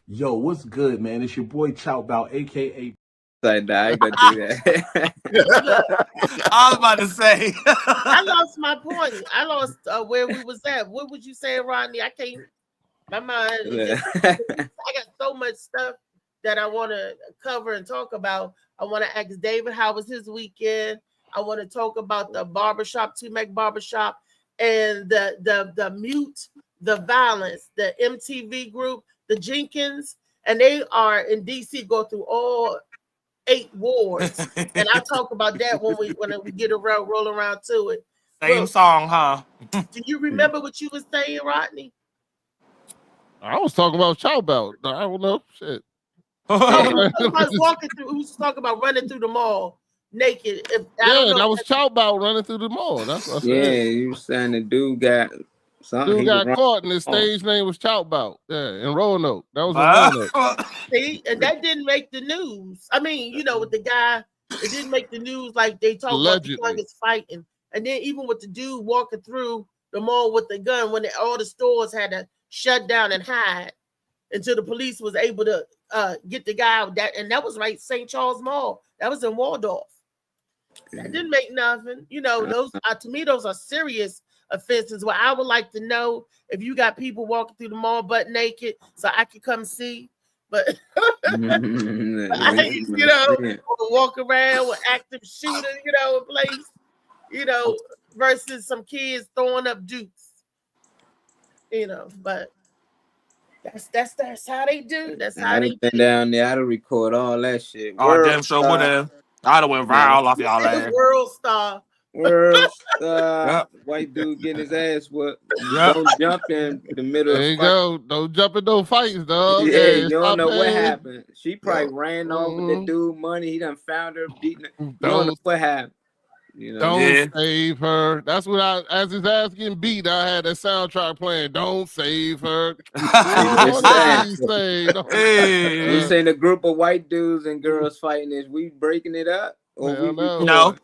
Yo, what's good, man? It's your boy Chout Bout, aka I ain't gonna do that. I was about to say. I lost my point. I lost where we was at. What would you say, Rodney? I can't. My mind. I got so much stuff that I want to cover and talk about. I want to ask David how was his weekend. I want to talk about the barbershop, T-Mac Barbershop, and the mute, the violence, the MTV group, the Jenkins, and they are in DC. Go through all 8 wards, and I'll talk about that when we get around, roll around to it. Same song, huh? Do you remember what you was saying, Rodney? I was talking about Chout Bout. I don't know. Shit. Walking through. Who's talking about running through the mall naked? That was Chout Bout running through the mall. That's what I said. You were saying the dude got something. Dude got caught, and his stage name was Chout Bout. Yeah, in Roanoke. That was in Roanoke. See, and that didn't make the news. I mean, you know, with the guy, it didn't make the news. Like they talked about the youngest fighting, and then even with the dude walking through the mall with the gun, when all the stores had to shut down and hide until the police was able to get the guy out. And that was right, St. Charles Mall. That was in Waldorf. That didn't make nothing. You know, those to me, those are serious offenses. Well, I would like to know if you got people walking through the mall butt naked so I can come see. But you know, walk around with active shooter, you know, in place, you know, versus some kids throwing up dukes. You know, but that's how they do. That's how they do. Down there, I'd record all that shit. Oh, damn sure would have. I'd have went viral off y'all ass. World star. White dude getting his ass whooped. Don't jump in the middle. There you go. Don't jump in no fights, dog. Yeah, you don't know what happened. She probably ran off with the dude money. He done found her beating her. You don't know what happened. You know? Don't save her. That's what as his ass getting beat, I had that soundtrack playing. Don't save her. You saying a group of white dudes and girls fighting is we breaking it up? Or no.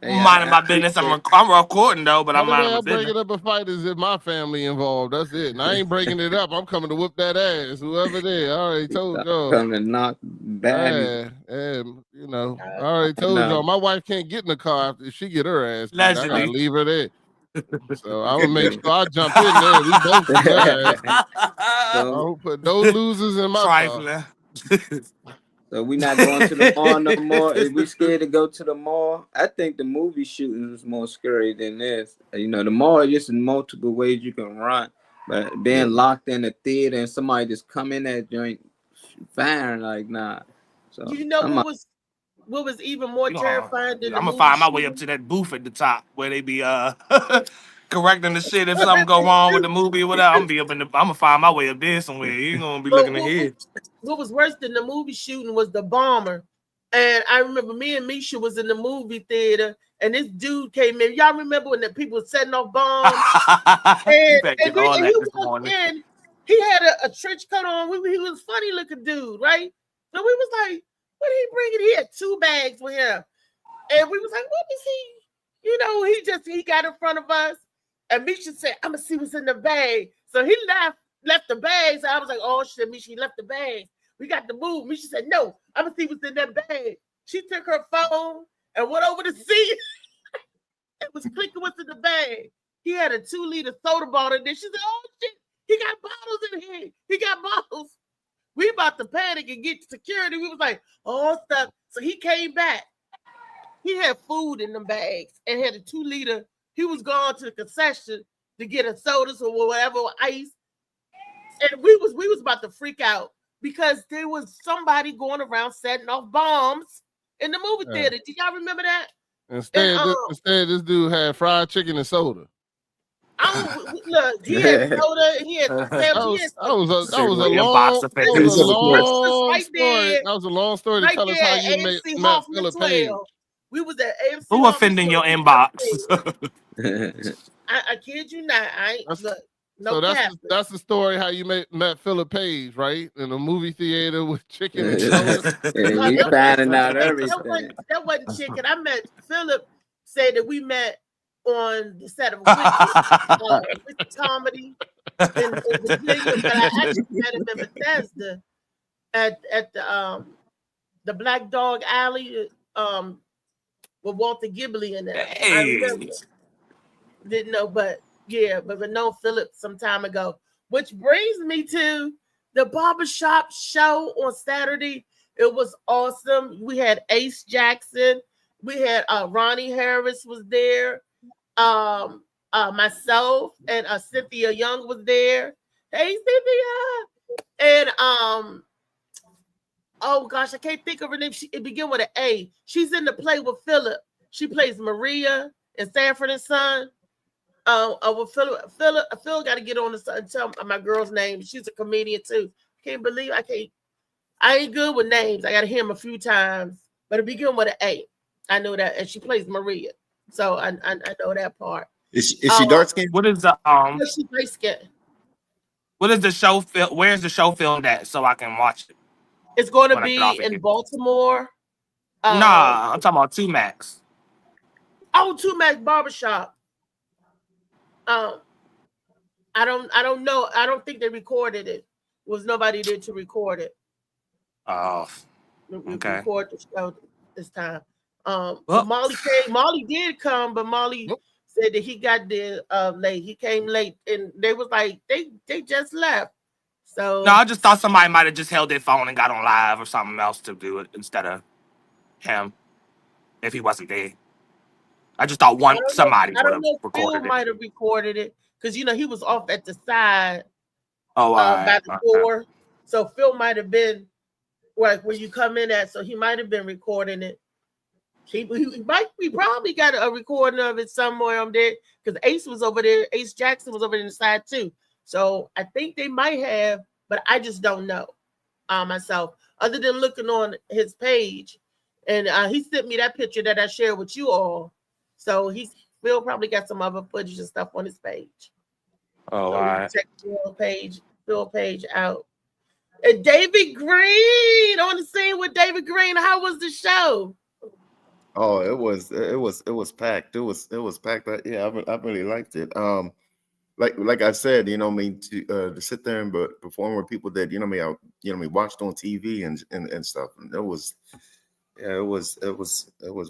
Hey, minding I my business. I'm appreciate recording though, but I'm Only way minding my I'm business. bringing up a fight is if my family involved. That's it. And I ain't breaking it up. I'm coming to whoop that ass. Whoever there. I already told y'all. come and knock baddies. You know, I already told y'all. My wife can't get in the car after she get her ass beat. I gotta Allegedly. leave her there. So I'm gonna make sure I jump in there. We both get her ass beat. I So, don't put no losers in my car. Trifling. so we not going to the mall no more. Is we scared to go to the mall? I think the movie shooting is more scary than this. You know, the mall is just multiple ways you can run, but being locked in a theater and somebody just come in that joint firing like nah. So You know I'm what was even more I'm terrifying than the gonna movie find my way up shooting? to that booth at the top where they be correcting the shit if something go wrong with the movie or whatever. I'm gonna find my way up there somewhere. You gonna be But looking ahead. what was worse than the movie shooting was the bomber. And I remember me and Misha was in the movie theater, and this dude came in. Y'all remember when the people were setting off bombs? You And, better and, get then, all and that he this walked morning. in. He had a trench coat on. He was a funny looking dude, right? So we was like, what did he bring in? He had 2 bags with him. And we was like, what is he? You know, he got in front of us. And Misha said, I'm gonna see what's in the bag. So he left the bags. I was like, oh shit, Misha left the bags. We got to move. Misha said, no, I'm gonna see what's in that bag. She took her phone and went over to see. It was clicking what's in the bag. He had a 2-liter soda bottle in there. She said, oh shit, he got bottles in here. He got bottles. We about to panic and get security. We was like, oh stuff. So he came back. He had food in them bags and had a 2-liter. He was going to the concession to get a sodas or whatever, or ice. And we was about to freak out because there was somebody going around setting off bombs in the movie theater. Do y'all remember that? Instead, this dude had fried chicken and soda. Look, he had soda. He had That was a long story to right tell us there how at you AMC met Hoffman Philip 12. Page. We was at AMC Who offending your inbox? I kid you not. I ain't look. No That's the story how you met Philip Page, right? In a movie theater with chicken and soda. we finding out everything. That wasn't chicken. I met Philip. Said that we met on the set of Wicked Comedy in Virginia, but I actually met him in Bethesda at the Black Dog Alley with Walter Ghibli in there. Hey. I remember. Didn't know, but known Philip some time ago. Which brings me to the barbershop show on Saturday. It was awesome. We had Ace Jackson. We had Ronnie Harris was there. Myself and Cynthia Young was there. Hey Cynthia. And oh gosh, I can't think of her name. It began with an A. She's in the play with Philip. She plays Maria in Sanford and Son. Phil got to get on and tell my girl's name. She's a comedian too. I ain't good with names. I got to hear them a few times, but it began with an A. I know that, and she plays Maria, so I know that part. Is she dark skinned? What is the She's light skinned. What is the show? Where's the show filmed at so I can watch it? It's going to be in Baltimore. Nah, I'm talking about 2 Max. Oh, 2 Max Barbershop. I don't know. I don't think they recorded it. There was nobody there to record it. Oh, okay. Record the show this time. Molly came. Molly did come, but Molly said that he got there late. He came late, and they was like they just left. So no, I just thought somebody might have just held their phone and got on live or something else to do it instead of him if he wasn't there. I just thought somebody would have recorded Phil might have recorded it because he was off at the side by the door. So Phil might have been like where you come in at. So he might have been recording it. We probably got a recording of it somewhere on there because Ace was over there. Ace Jackson was over there in the side too. So I think they might have, but I just don't know myself. Other than looking on his page, and he sent me that picture that I shared with you all. So Phil probably got some other footage and stuff on his page. Oh, so all right. Check Phil page out. And David Green on the scene with David Green. How was the show? Oh, it was packed. It was packed. Yeah, I really liked it. Like I said, I mean, to sit there and perform with people that watched on TV and stuff. And it was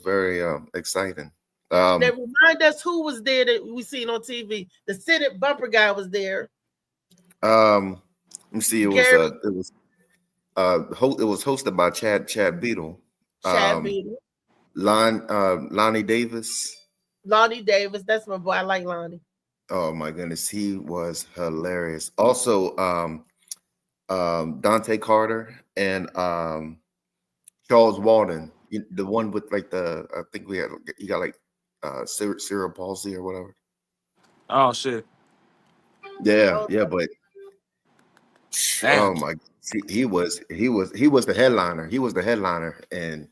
very exciting. Now Um, remind us who was there that we seen on TV. The Senate bumper guy was there. let me see. Gary It was hosted by Chad Beadle, Chad Beadle, Lonnie Davis. Lonnie Davis. That's my boy. I like Lonnie. Oh my goodness, he was hilarious. Also, Dante Carter and Charles Walden, the one with like I think he got like cerebral palsy or whatever. Oh shit. Yeah, but Damn. oh my, he was the headliner. He was the headliner, and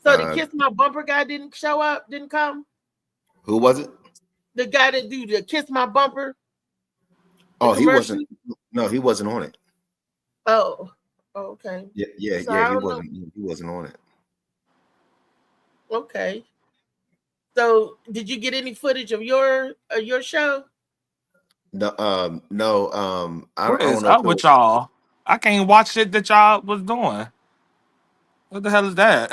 So the Kiss My Bumper guy didn't show up, didn't come. who was it? The guy that do the Kiss My Bumper. Oh, he wasn't. No, he wasn't on it. Oh, okay. Yeah, So he wasn't. He wasn't on it. Okay. So, did you get any footage of your show? No, I What don't is know up with y'all? I can't watch shit that y'all was doing. What the hell is that?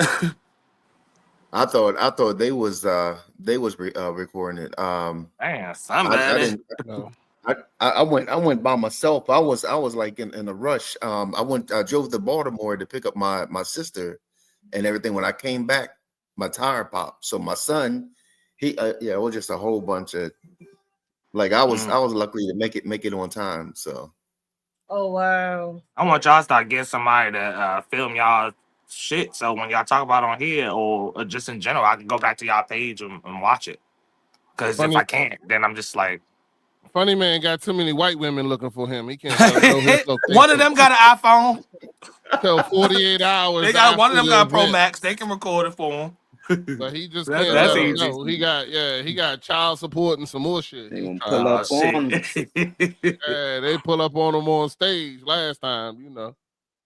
I thought they was recording it. Man, somebody. I didn't. I went by myself. I was like in a rush. I drove to Baltimore to pick up my sister and everything. When I came back, my tire popped. So my son, it was just a whole bunch of like I was lucky to make it on time. So Oh wow. I want y'all to start getting somebody to film y'all shit. So when y'all talk about it on here or just in general, I can go back to y'all page and watch it. Because if I can't, then I'm just like, Funny man got too many white women looking for him. He can't let them know his location. one of them got an iPhone. Till 48 hours. They got one of them got a Pro event. Max. They can record it for him. But he just That's can't let them easy. know. He got child support and some more shit. They gonna pull up on him. Yeah, they pull up on him on stage last time, you know.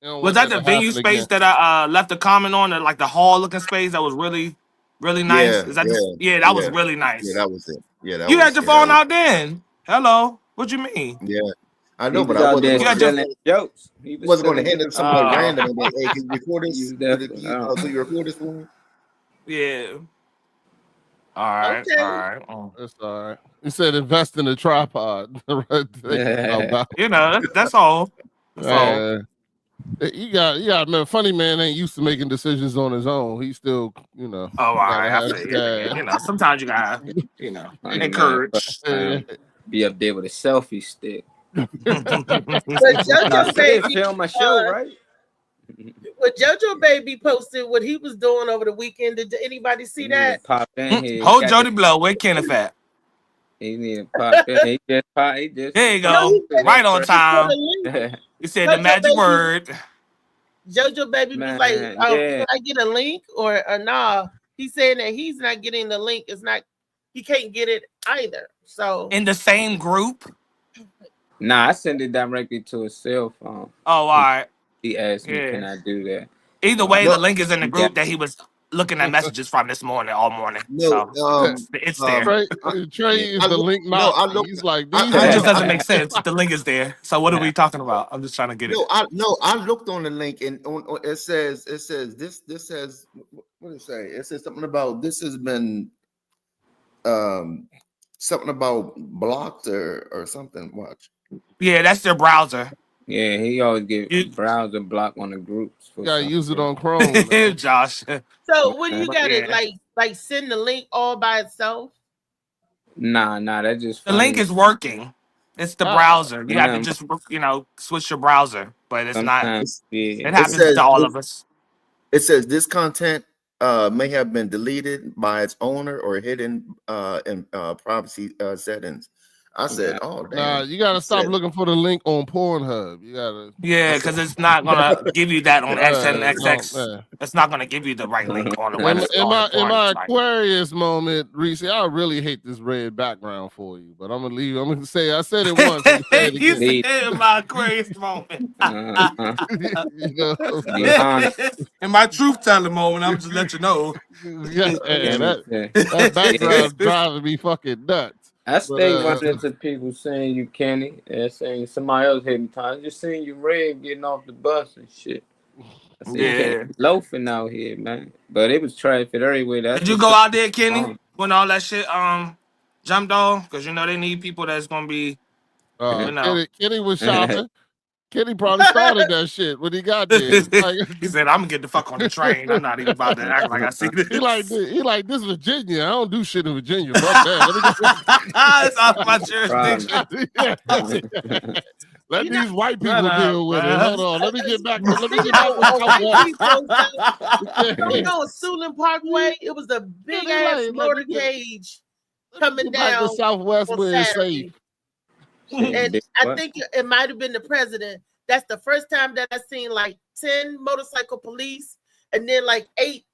They don't Was want that the to venue happen space again. that I left a comment on? Like the hall looking space that was really, really nice? Is that that was really nice. Yeah, that was it. Yeah, that you was, had your yeah, that phone was- out then. Hello. What you mean? Yeah, I He know, was but I out wasn't there gonna selling jokes. He was wasn't going to selling hand him jokes. somebody random and like, hey, can you record this? He was definitely Do you record this for me? Yeah. All right. Okay. All right. Oh. That's all right. He said invest in a tripod. You know, that's all. That's all. You got remember, funny man ain't used to making decisions on his own. He still, you know. Oh, all gotta right. have- I feel you. You know, sometimes you gotta, you know, Funny encourage. man, be up there with a selfie stick. But JoJo Baby film my show, right? What JoJo Baby posted what he was doing over the weekend. Did anybody see that? Pop in here. Hold Jody Blow. Where Kenneth at? He need to pop in. He just There you go. Right on time. You said the JoJo magic Baby- word. JoJo Baby was like, can I get a link or nah? He's saying that he's not getting the link. It's not, he can't get it either. So in the same group? Nah, I send it directly to a cell phone. Oh, all right. He asked me, Yeah. can I do that? Either way, the link is in the group that he was looking at messages from this morning, all morning. So it's there. Trey is the link. He's like, it just doesn't make sense. The link is there. So what are we talking about? I'm just trying to get it. I looked on the link and on it says this says what did it say? It says something about this has been something about blocked or something. Watch. Yeah, that's their browser. Yeah, he always get browser block on the groups. You gotta use it on Chrome. Josh. So what do you got it like send the link all by itself? Nah, that just the link is working. It's the browser. You have to just switch your browser, but it's not. It happens to all of us. It says this content may have been deleted by its owner or hidden in privacy settings. I said, oh damn. Nah, you gotta stop looking for the link on Pornhub. You gotta. Yeah, because it's not gonna give you that on XNXX. Man. It's not gonna give you the right link on the In website. my Aquarius moment, Reese, I really hate this red background for you, but I'm gonna leave. I'm gonna say I said it once. I'm gonna say it You again. said in my Aquarius moment. You know? In my truth telling moment, I'm just let you know. Yeah, that background driving me fucking nuts. I stay running into people saying you Kenny, and saying somebody else hypnotized. Just seeing you red getting off the bus and shit. I said, you can't be loafing out here, man. But it was traffic everywhere. Did you go out there, Kenny, when all that shit jumped off? Because you know they need people that's gonna be. Kenny was shopping. Kenny probably started that shit when he got there. Like, he said, "I'm gonna get the fuck on the train. I'm not even about to act like I see this." He like this Virginia. I don't do shit in Virginia. Fuck that. It's off my jurisdiction. Let these white people deal with it. Hold on. Let me get back. You know, Suitland Parkway, it was a big ass motorcade coming down the Southwest where it's safe. And I think it might have been the president. That's the first time that I seen like 10 motorcycle police, and then like 8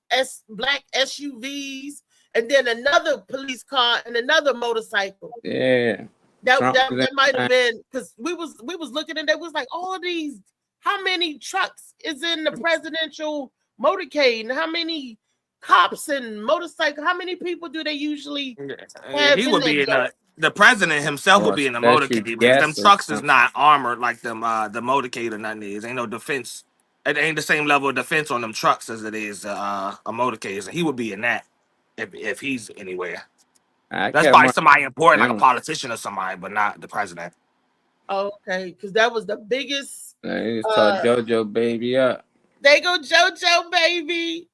black SUVs, and then another police car and another motorcycle. Yeah. That might have been because we was looking and it was like all these. How many trucks is in the presidential motorcade, and how many cops and motorcycle? How many people do they usually have? He would be in the president himself would be in the motorcade because them trucks is not armored like them the motorcade or nothing is. Ain't no defense. It ain't the same level of defense on them trucks as it is a motorcade. So he would be in that if he's anywhere. That's probably somebody important, like a politician or somebody, but not the president. Okay, because that was the biggest. He called JoJo baby up. They go JoJo baby.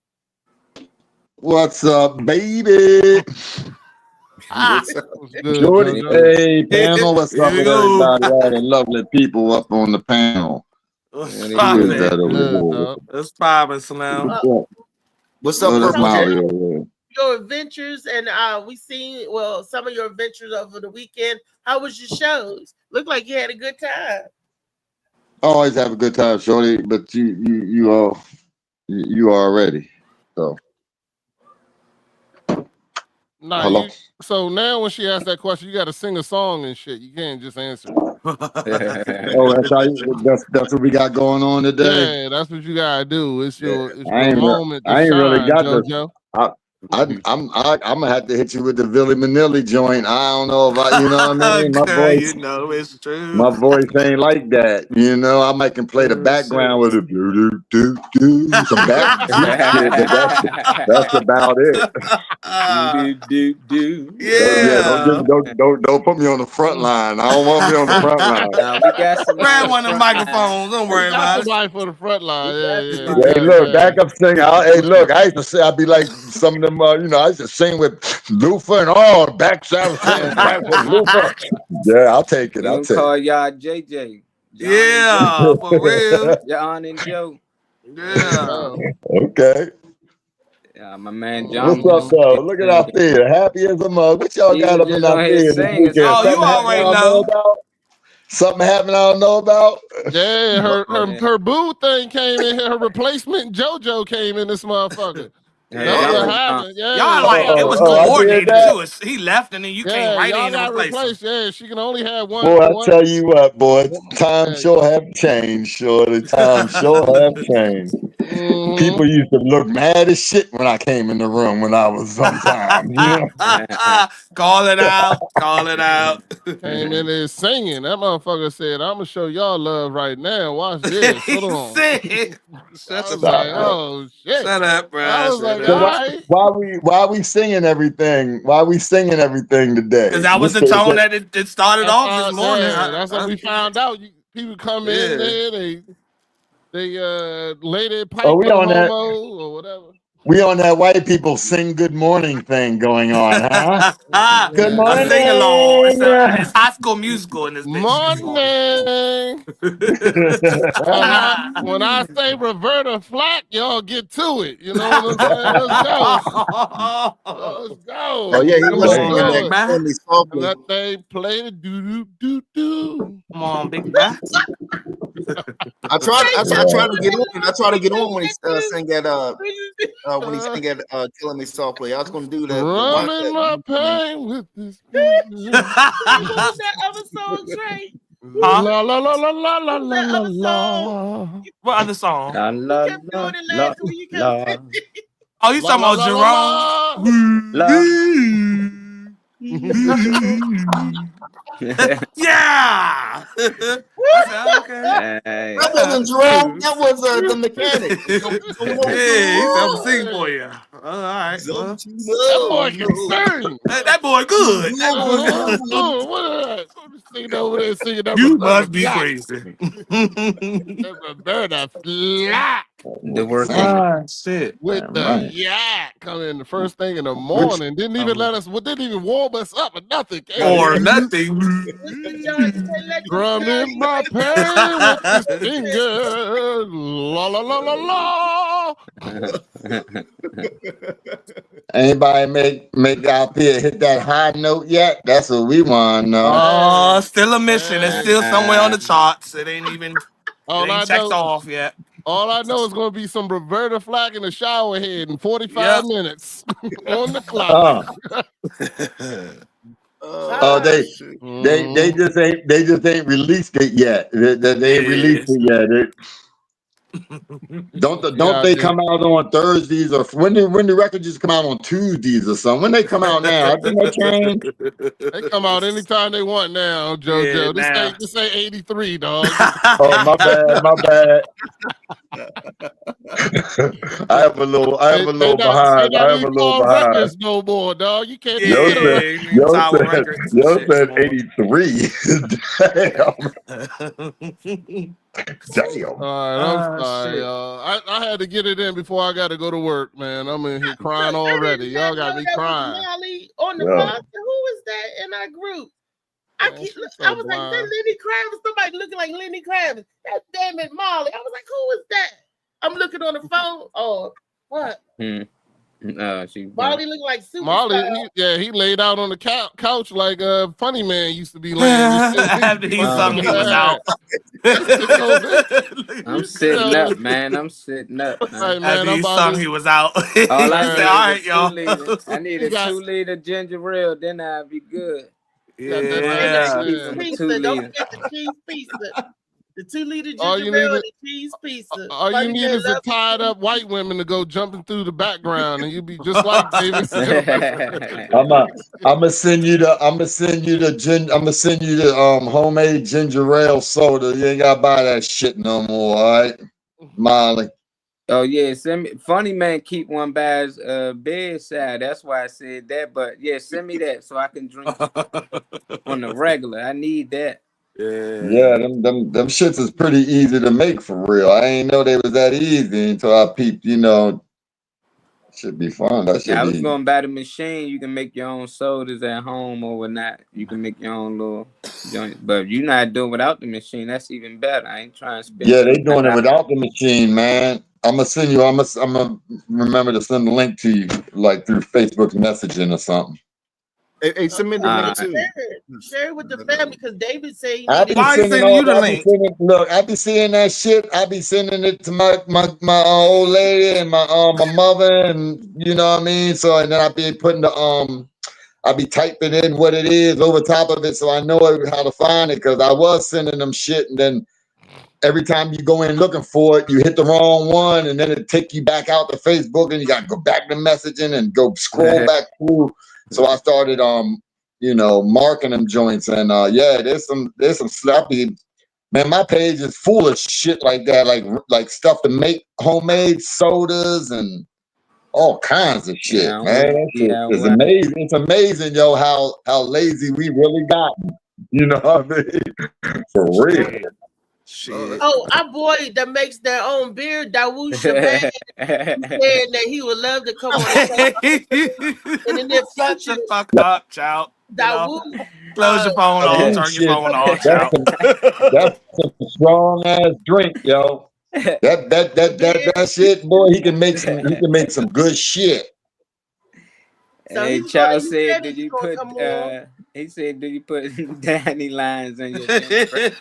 What's up, baby? Jordy, hey, panel. What's up with everybody? All the lovely people up on the panel. It's popping, Slam. What's up, your adventures, and we seen some of your adventures over the weekend. How was your shows? Looked like you had a good time. Always have a good time, Shorty. But you already so. Nah, hello. So now when she asks that question, you got to sing a song and shit. You can't just answer. That's what we got going on today. Yeah, that's what you gotta do. It's your moment. I ain't really got JoJo. I'm gonna have to hit you with the Billy Manilli joint. I don't know if you know what I mean. My voice, it's true. My voice ain't like that. You know, I might can play the background with a do some back shit, but that's about it. Don't put me on the front line. I don't want to be on the front line. We got some. Grab one of the microphones. Don't worry about it. Somebody for the front line. Yeah. Hey, look, backup singer. Hey, look, I used to say I'd be like some of them. I used to sing with Lufa and all backside singing back with Lufa. Yeah, I'll take it. I'll take call it. y'all JJ. Yeah, for real. John and Joe. Yeah. Okay. Yeah, my man John. What's up, though? Look at our theater. Happy as a mug. What y'all got up in our theater? Oh, you already know. Something happened I don't know about? Yeah, her boo thing came in here. Her replacement JoJo came in this motherfucker. That's what happened. Yeah. Y'all it was coordinated too. He left and then you came right in and replaced him. Yeah, she can only have one. Boy, I tell you what, boy, time sure have changed, shorty. Time sure have changed. People used to look mad as shit when I came in the room when I was sometimes. You know? Call it out. Call it out. Came in there singing. That motherfucker said, I'm gonna show y'all love right now. Watch this. Hold on. Shut up, oh shit. Shut up, bro. I was like, why we singing everything? Why we singing everything today? Because that was the tone that it started off this morning. That's what we found out. People come in there, they lay their pipe we on that. or whatever. We on that white people sing good morning thing going on, huh? Good A morning. sing along. It's High School Musical in this bitch. Morning. When I say Roberta Flack, y'all get to it. You know what I'm saying? Let's go. Let's go. Oh yeah, he Come was Let's singing on, do that big it. man. Kill Me Softly. Let they play the doo doo doo doo. Come on, big man. I tried to get on. I tried to get on when he sang that when he sang that Killing Me Softly. I was gonna do that. Watch Running my that. pain with this. that other song, Trey? Huh? La la la la la la la That la other la. What other song? La, You la, kept la, doing it la, last week. You kept la. Oh, you La talking la about la la la. La. Yeah. I said, okay. Hey. That wasn't Jerome. That was the mechanic. Hey, he said, I'm sing for you. All right. Well, That boy can sing. that boy good. That boy good. What is that? Singing over there, singing that You Roberta must be Flack. crazy. That Roberta Flack. The working. Shit. With the Right. yak coming the first thing in the morning. Didn't even didn't even warm us up or nothing. Or nothing. Drum in my pain with his fingers. La la la la la. Anybody make out there hit that high note yet? That's what we want to know. Oh, still a mission. It's still somewhere on the charts. It ain't even All I checked know, off yet. all I know is going to be some Roberta Flack in the shower head in 45 minutes on the clock. They just ain't released it yet. They ain't released it yet. Don't they come out on Thursdays or when the records just come out on Tuesdays or something? When they come out now, I think they changed. They come out anytime they want now, JoJo. Yeah, this ain't 83, dog. Oh, my bad. I have a little behind. I have a little behind. Records no more, dog. You can't Yo said 83. Damn. All right, I'm sorry, y'all. I had to get it in before I got to go to work, man. I'm in here crying already. Y'all got me crying. Molly on the phone. Who is that in our group? I was like, is that Lenny Kravitz? Somebody looking like Lenny Kravitz. That damn it, Molly. I was like, who is that? I'm looking on the phone. Oh, what? Molly looked like Superstar. Molly, he laid out on the couch like a funny man used to be laying. After he sung, he was out. I'm sitting up, man. I'm sitting up. Right, man, After he sung, he was out. All I said, all right, y'all. I need a 2-liter ginger ale, then I'll be good. Yeah. Don't forget the cheese pizza. The 2-liter ginger ale and the cheese pizza. All you need is a tied up white women to go jumping through the background, and you'll be just like David. I'm gonna send you the homemade ginger ale soda. You ain't gotta buy that shit no more, all right, Molly. Oh yeah, send me. Funny man keep one by his bedside. That's why I said that. But yeah, send me that so I can drink on the regular. I need that. Yeah, them shits is pretty easy to make for real. I ain't know they was that easy until I peeped. Should be fun. That should I was be. going to buy the machine. You can make your own sodas at home or whatnot. You can make your own little joint. But if you're not doing without the machine, that's even better. I ain't trying to spend. Yeah, they doing it without the machine, man. I'm gonna send you. I'm gonna remember to send the link to you, like through Facebook messaging or something. Hey, send me the link too. Share it with the family because David said he I be sending you the link. Look, I be seeing that shit. I be sending it to my old lady and my mother, and you know what I mean. So and then I be putting the I be typing in what it is over top of it, so I know how to find it. Because I was sending them shit, and then every time you go in looking for it, you hit the wrong one, and then it take you back out to Facebook, and you got to go back to messaging and go scroll back through. So I started, marking them joints, and there's some slappy. Man, my page is full of shit like that, like stuff to make homemade sodas and all kinds of shit, man. That shit is amazing. It's amazing, yo, how lazy we really gotten. You know what I mean? For real. Shit. Oh, our boy that makes their own beer, Dawood Shaban, said that he would love to come on the show. And in the Shut future, the fuck up, child. You know? Dawood, Close your phone off. Ooh, Turn your shit. phone off, That's child. that's some strong ass drink, yo. That shit, boy. He can make some good shit. So Hey, he's Chow gonna, he said, said "Did he's you gonna put?" come on. He said, "Did you put dandelions on your bench press?"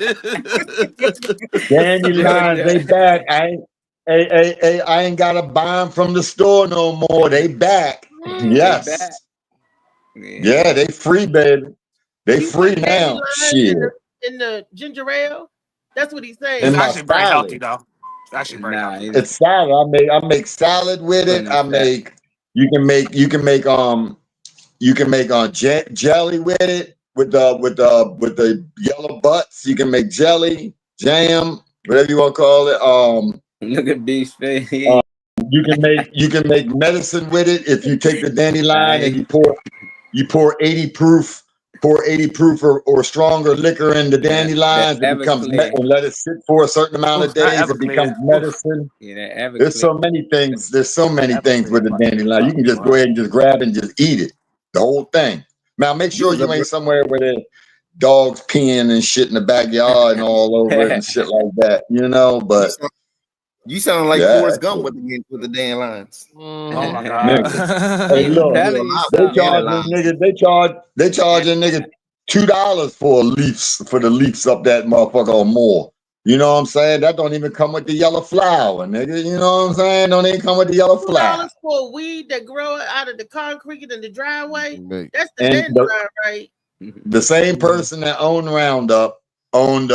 Dandelions, they back. I ain't gotta buy them from the store no more. They back. They back. Yes. Yeah, they free, baby. They You free put now. dandelions Shit. in the ginger ale. That's what he's saying. It's In my actually very healthy, salad. though. It's actually very Nah, healthy. It's salad. I make salad with it. putting I fat. make you can make jelly with it with the yellow butts. You can make jelly, jam, whatever you want to call it. Look at Beef's face. You can make medicine with it if you take the dandelion and you pour 80 proof or stronger liquor in the dandelions. It becomes Everclear. and let it sit for a certain amount of Oof, that days. It becomes Everclear. medicine. Yeah, that There's so Everclear. many things. There's so many things with the Everclear. dandelion. You can just go ahead and just grab and just eat it, the whole thing. Now make sure you ain't somewhere where the dogs peeing and shit in the backyard and all over it and shit like that, you know. But You sound like yeah, Forrest Gump with the dandelions. Oh my nigga. god. Hey, I'm look, telling you they something. charge a nigga $2 for the leaves up that motherfucker or more. You know what I'm saying? That don't even come with the yellow flower, nigga. You know what I'm saying? Don't even come with the yellow flower. $2 for a weed that grow out of the concrete in the driveway. That's the And dandelion, right? the same person that owned Roundup owned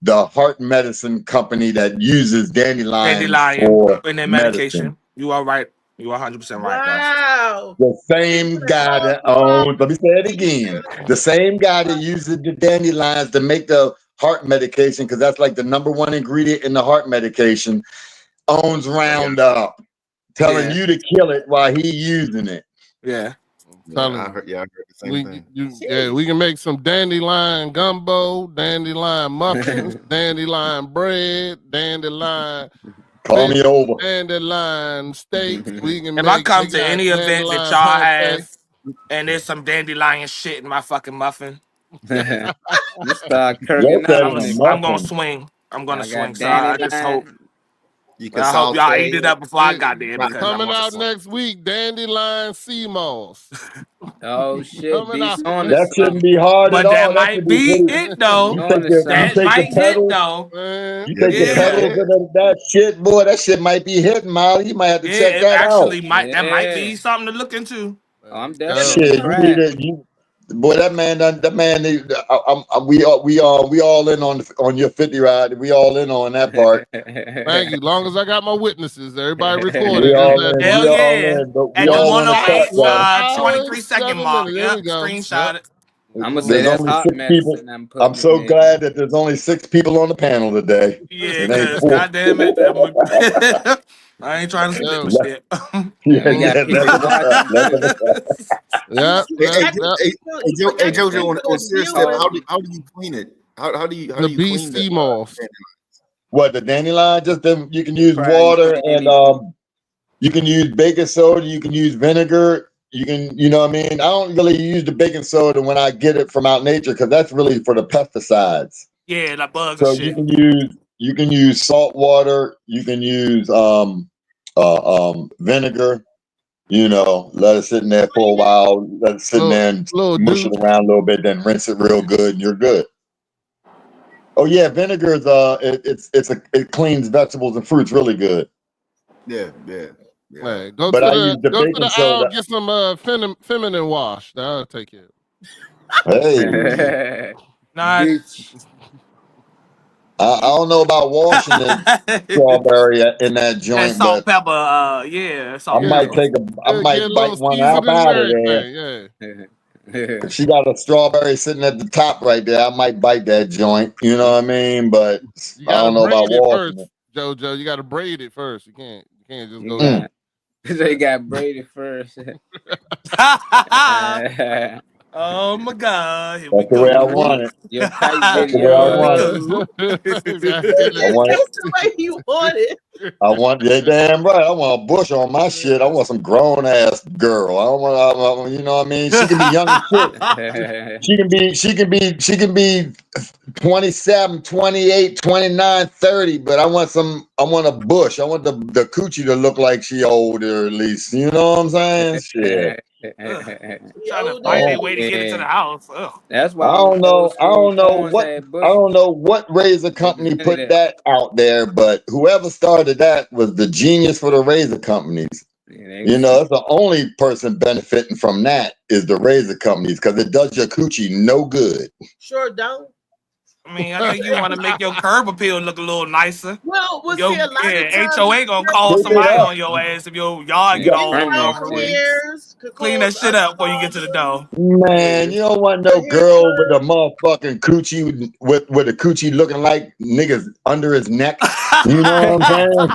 the heart medicine company that uses dandelions Dandelion for in their medicine. medication. You are right. You are 100% right, guys. Wow. The same guy that owns, let me say it again, the same guy that uses the dandelions to make the heart medication, because that's like the #1 ingredient in the heart medication, owns Roundup, telling you to kill it while he using it. Yeah. I heard the same thing. We can make some dandelion gumbo, dandelion muffins, dandelion bread, dandelion. Call me over. Dandelion steak. We can If I come to any event that y'all have and there's some dandelion shit in my fucking muffin, You start kirking up on it. I'm gonna swing. I'm gonna swing. So I just hope. You can I hope y'all saute eat it up before I got there because I coming want out to next week, dandelion sea moss. Oh shit, Coming Beast out. on That shouldn't be hard but at that all. That might should be pretty, it though. That might hit though. You take the pedals of that shit, boy. That shit might be hitting, Molly. You might have to check It that actually out. might. That might be something to look into. Oh, I'm Shit, you need it. Boy, that man, we all in on your 50 ride. We all in on that part. Thank you. Long as I got my witnesses, everybody recorded. We all in. Hell We all yeah. in. But At we the all on the 108, cut, 23-second mark. There we Yep, go. screenshot it. I'm gonna say There's that's only hot 6 people. medicine. I'm so glad that there's only 6 people on the panel today. Yeah, It ain't because 4. goddamn it, I ain't trying to slip and shit. We got people watching. Yeah. Hey, Jojo, on a serious step, how do you clean it? How do you clean sea moss? What, the dandelion? Just them. You can use Probably water use and you can use baking soda. You can use vinegar. You can, you know what I mean? I don't really use the baking soda when I get it from out nature because that's really for the pesticides. Yeah, the bugs So and shit. you can use salt water. You can use vinegar. You know, let it sit in there for a while. Let it sit in there and mush it around a little bit, then rinse it real good, and you're good. Oh yeah, vinegar is it cleans vegetables and fruits really good. Yeah. Hey, go But to I use the go to baking the soda. aisle, get some feminine wash. That'll take care. Hey, Nice. I don't know about washing the strawberry in that And joint, salt, but pepper. Yeah, I salt, might pepper. bite one out of there. If she got a strawberry sitting at the top right there, I might bite that joint. You know what I mean? But You I gotta don't know about braid it washing first, it. JoJo. You gotta braid it first. You can't just go. They got braided first. Oh my God! Here That's we the way I go. want it. Your kite That's the way I Here we want video. it. go. I want it. That's the way you want it. I want that damn right. I want a bush on my shit. I want some grown ass girl. I don't want, you know what I mean? She can be young as shit. She can be 27, 28, 29, 30, but I want a bush. I want the coochie to look like she older at least. You know what I'm saying? Shit. Trying to find a way to get into the house. Ugh. That's I why all don't the old know. I school don't know phones what had I bushes. don't know what razor company Presented put that out there, but whoever started that was the genius for the razor companies. You know, that's the only person benefiting from that is the razor companies because it does your coochie no good. Sure don't. I mean, I think you want to make your curb appeal look a little nicer. Well, we'll Yo, see. A lot of yeah, times, HOA gonna call Take it somebody up. on your ass if your yard Yeah, get all permanent ingrown ruined. fix. hairs could Clean that cause shit other up before you get to the door. Man, you don't want no girl with a motherfucking coochie with a coochie looking like niggas under his neck. You know what I'm saying?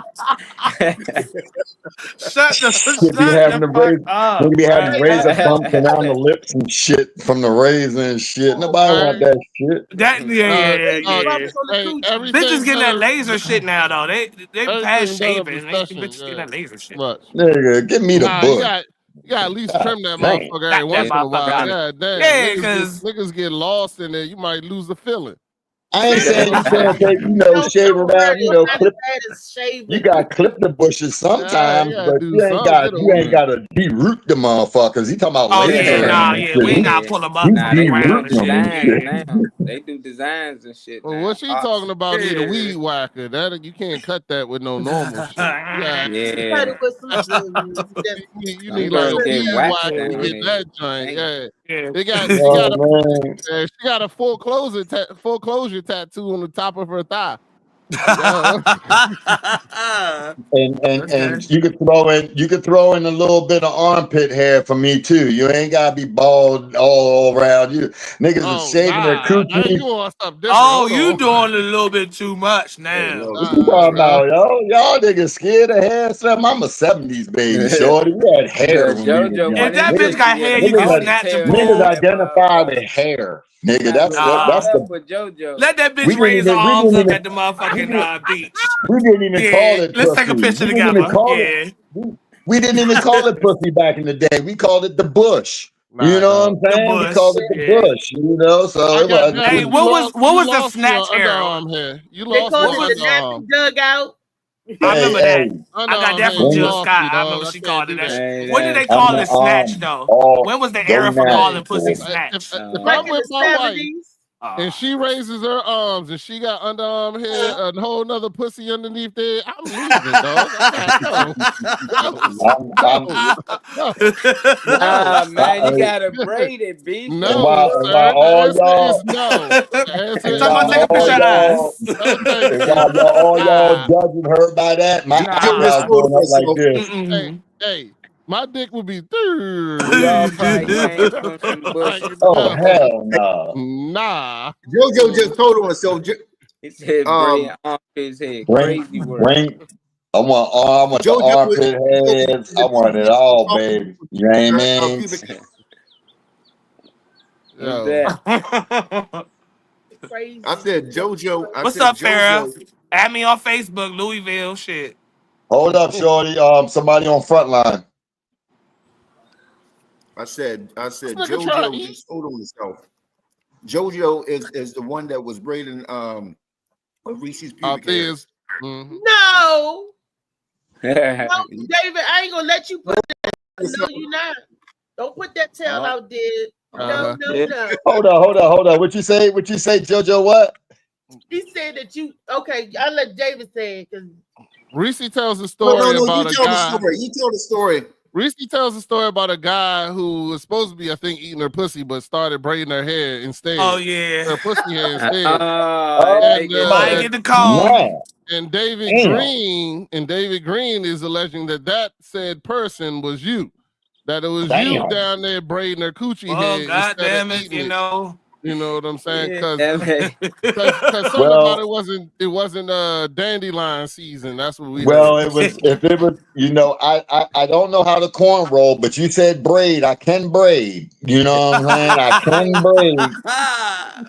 Shut the Should be having the fuck razor, up, should be having man. razor bumps around the lips and shit from the razor and shit. Nobody want that shit. That yeah. Hey, Bitches getting that laser shit now though. They past everything but a shaving. They discussion. bitches getting that laser shit. Much. Nigga, give me the Nah, bush. you got at least trim that Dang. motherfucker every That once in a while. motherfucker. God damn. Yeah, Niggas get lost in there. You might lose the feeling. I ain't saying you can't take, shave around, clip. You gotta clip the bushes sometimes, gotta but do you ain't something. gotta de-root the motherfuckers. He talking about Oh laser. yeah, and yeah. shit. We ain't gotta pull them up Nah, on the they ground do and shit. designs Yeah. now. They do designs and shit Well, now. what she talking about need a Yeah. weed whacker. That you can't cut that with no normal shit. Yeah. cut Yeah. it with some scissors. You Some need like a girls get weed waxed whacker to down get there. that joint. Damn. Yeah. Yeah. She got a foreclosure tattoo on the top of her thigh. Yeah. And you could throw in a little bit of armpit hair for me too. You ain't gotta be bald all around. You niggas is shaving their Now coochies. you want something different. Oh, Hold you on. doing a little bit too much now. What you talking about, yo? Y'all niggas scared of hair? Something? I'm a 70s baby, shorty. We had hair when we was JoJo, young. If that bitch got hair, you Niggas, can snatch and niggas pull. identify with hair, nigga. That's the. for JoJo. Let that bitch We didn't raise her even. arms up at the motherfucking beach. We didn't even call Yeah, it let's pussy. take a picture We didn't even together. call Yeah. it. We didn't even call it pussy back in the day. We called it the bush. Nah, you know what I'm The saying? We bush. called it the Yeah. bush. You know, so I it got was. Hey, what was the snatch your hair? underarm hair. You They lost called your it the underarm. nappy dugout. I remember that. I got that from Underarm Jill hair Scott. lost me, I remember dog. she I called can't it do that. that. When did they call it snatch though? When was the era for calling pussy snatch? If Back I'm in with the my wife 70s. and she raises her arms and she got underarm hair, a whole nother pussy underneath there, I'm leaving, dog. Nah, man, you gotta braid it, B. No, sir. The answer is no. The answer is Talking about take a picture of us. no, thank you. all y'all judging her by that. My eyebrows going up like this. Hey, my dick would be. We all probably came from some bushes. Oh hell no. Nah. JoJo just told on himself. He said braid armpits head. Crazy word. I want the armpit heads. I want it all, baby. You know what I mean? What's that? Crazy. I said JoJo. What's up, Farrah? Add me on Facebook, Louisville. Shit. Hold up, shorty. Somebody on Frontline. I said JoJo just told on himself. JoJo is the one that was braiding Reese's pubic hair. No. No, David, I ain't gonna let you put that. No, you not. Don't put that tail out there. No. Hold on. What you say, JoJo? What? He said that you. Okay, I'll let David say it because Reese tells a story about a guy. You tell the story. Reese tells a story about a guy who was supposed to be, I think, eating her pussy, but started braiding her hair instead. Oh yeah, her pussy hair instead. Might get the call. And David Green is alleging that said person was you. That it was you down there braiding her coochie hair. Oh, God damn it, you know. You know what I'm saying? Because LA. something about it wasn't dandelion season. That's what we Well, heard. it was if it was, I don't know how to corn roll, but you said braid. I can braid. You know what I'm saying? I can braid.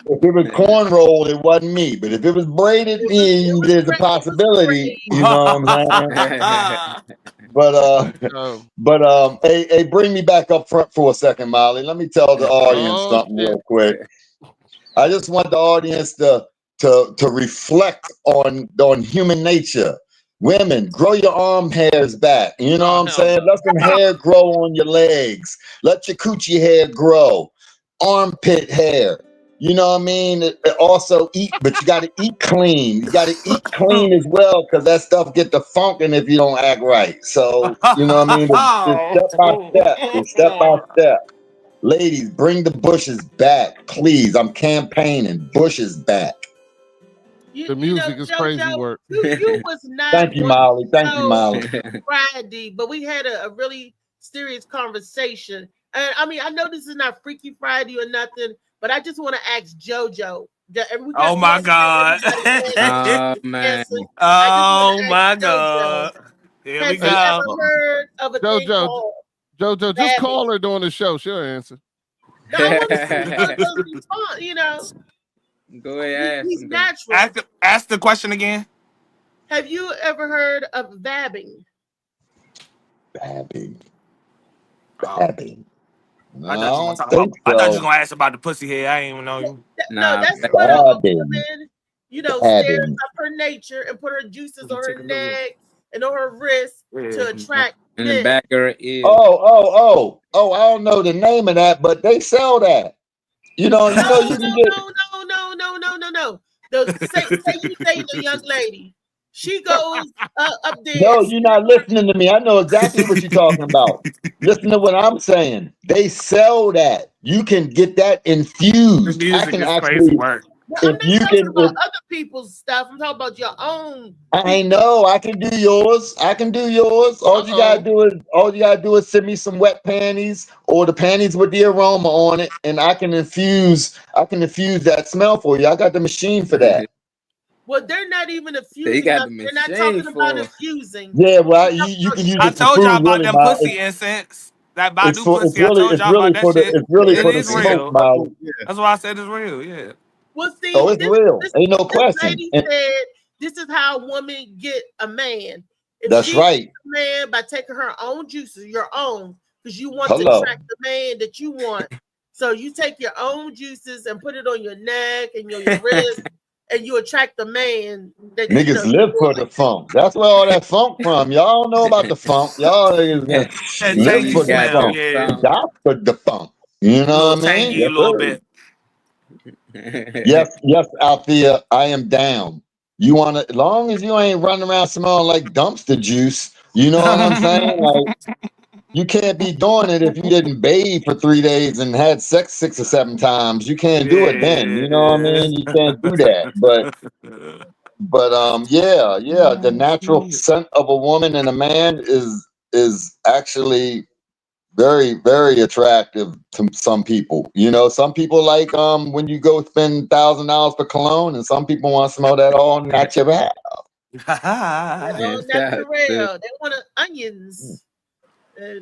If it was corn roll, it wasn't me. But if it was braided, there's a possibility. You know what I'm saying? But hey, bring me back up front for a second, Molly. Let me tell the audience something real quick. I just want the audience to reflect on human nature. Women, grow your arm hairs back. You know what I'm saying? Let some hair grow on your legs. Let your coochie hair grow. Armpit hair. You know what I mean? Also eat, but you got to eat clean. You got to eat clean as well, because that stuff get the funkin' if you don't act right. So, you know what I mean? It's step by step. It's step by step. Ladies, bring the bushes back, please. I'm campaigning. Bushes back. The music is crazy work. You was not. Thank you, Molly. Thank you, Molly. Friday, but we had a really serious conversation. And I mean, I know this is not Freaky Friday or nothing, but I just want to ask JoJo. Oh my God. Oh man. Oh my God. Here we go. Have you ever heard of a thing called JoJo, just call her during the show. She'll answer. No, I want to see JoJo's response, you know. Go ahead. He's natural. Ask the question again. Have you ever heard of vabbing? Vabbing. I thought you were gonna ask about the pussy hair. I ain't even know you. No, that's what a woman, stares up her nature and put her juices on her neck and on her wrist to attract in the back of her ear. Oh! I don't know the name of that, but they sell that. You can get. No. Say you dating a young lady. She goes up there. No, you're not listening to me. I know exactly what you're talking about. Listen to what I'm saying. They sell that. You can get that infused. I can actually work. I'm not talking about other people's stuff. I'm talking about your own. I know. I can do yours. All you gotta do is send me some wet panties or the panties with the aroma on it, and I can infuse that smell for you. I got the machine for that. Well, they're not even infusing. They're not talking about infusing. Yeah, well, you can use it. I told y'all about them pussy incense. That Badu pussy. I told y'all about that shit. It's really for the It is real. smoke. That's why I said it's real. Yeah. Well, see, it's real. Ain't no question. Lady said this is how a woman get a man. That's right. A man by taking her own juices, your own, because you want to attract the man that you want. So you take your own juices and put it on your neck and your wrist, and you attract the man. That niggas live for the funk. That's where all that funk from. Y'all don't know about the funk. Y'all niggas live for the funk. Y'all for the funk. You know what I mean? A little bit. Yes, Althea, I am down. You want to, as long as you ain't running around smelling like dumpster juice, you know what I'm saying? Like, you can't be doing it if you didn't bathe for 3 days and had sex 6 or 7 times. You can't do it then. You know what I mean? You can't do that. But yeah, the natural scent of a woman and a man is actually very, very attractive to some people. Some people like when you go spend $1,000 for cologne, and some people want to smell that all natural. Natural. They want onions. Hey,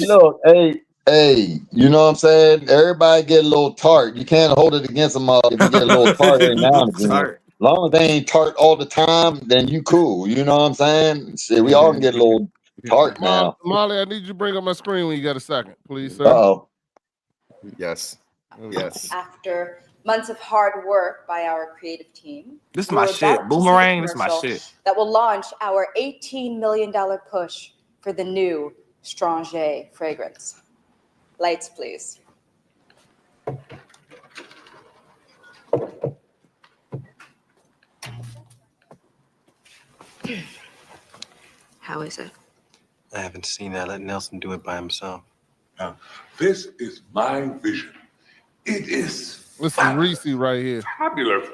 look, hey, you know what I'm saying? Everybody get a little tart. You can't hold it against them all if you get a little tart every now and again. As long as they ain't tart all the time, then you cool. You know what I'm saying? Shit, we all can get a little tart now. Molly, I need you to bring up my screen when you got a second, please, sir. Uh-oh. Yes. After months of hard work by our creative team, this is my shit. Boomerang, this is my shit. That will launch our $18 million push for the new Stranger fragrance. Lights, please. How is it? I haven't seen that. Let Nelson do it by himself. Now, this is my vision. It is. This is Reese right here. Fabulous.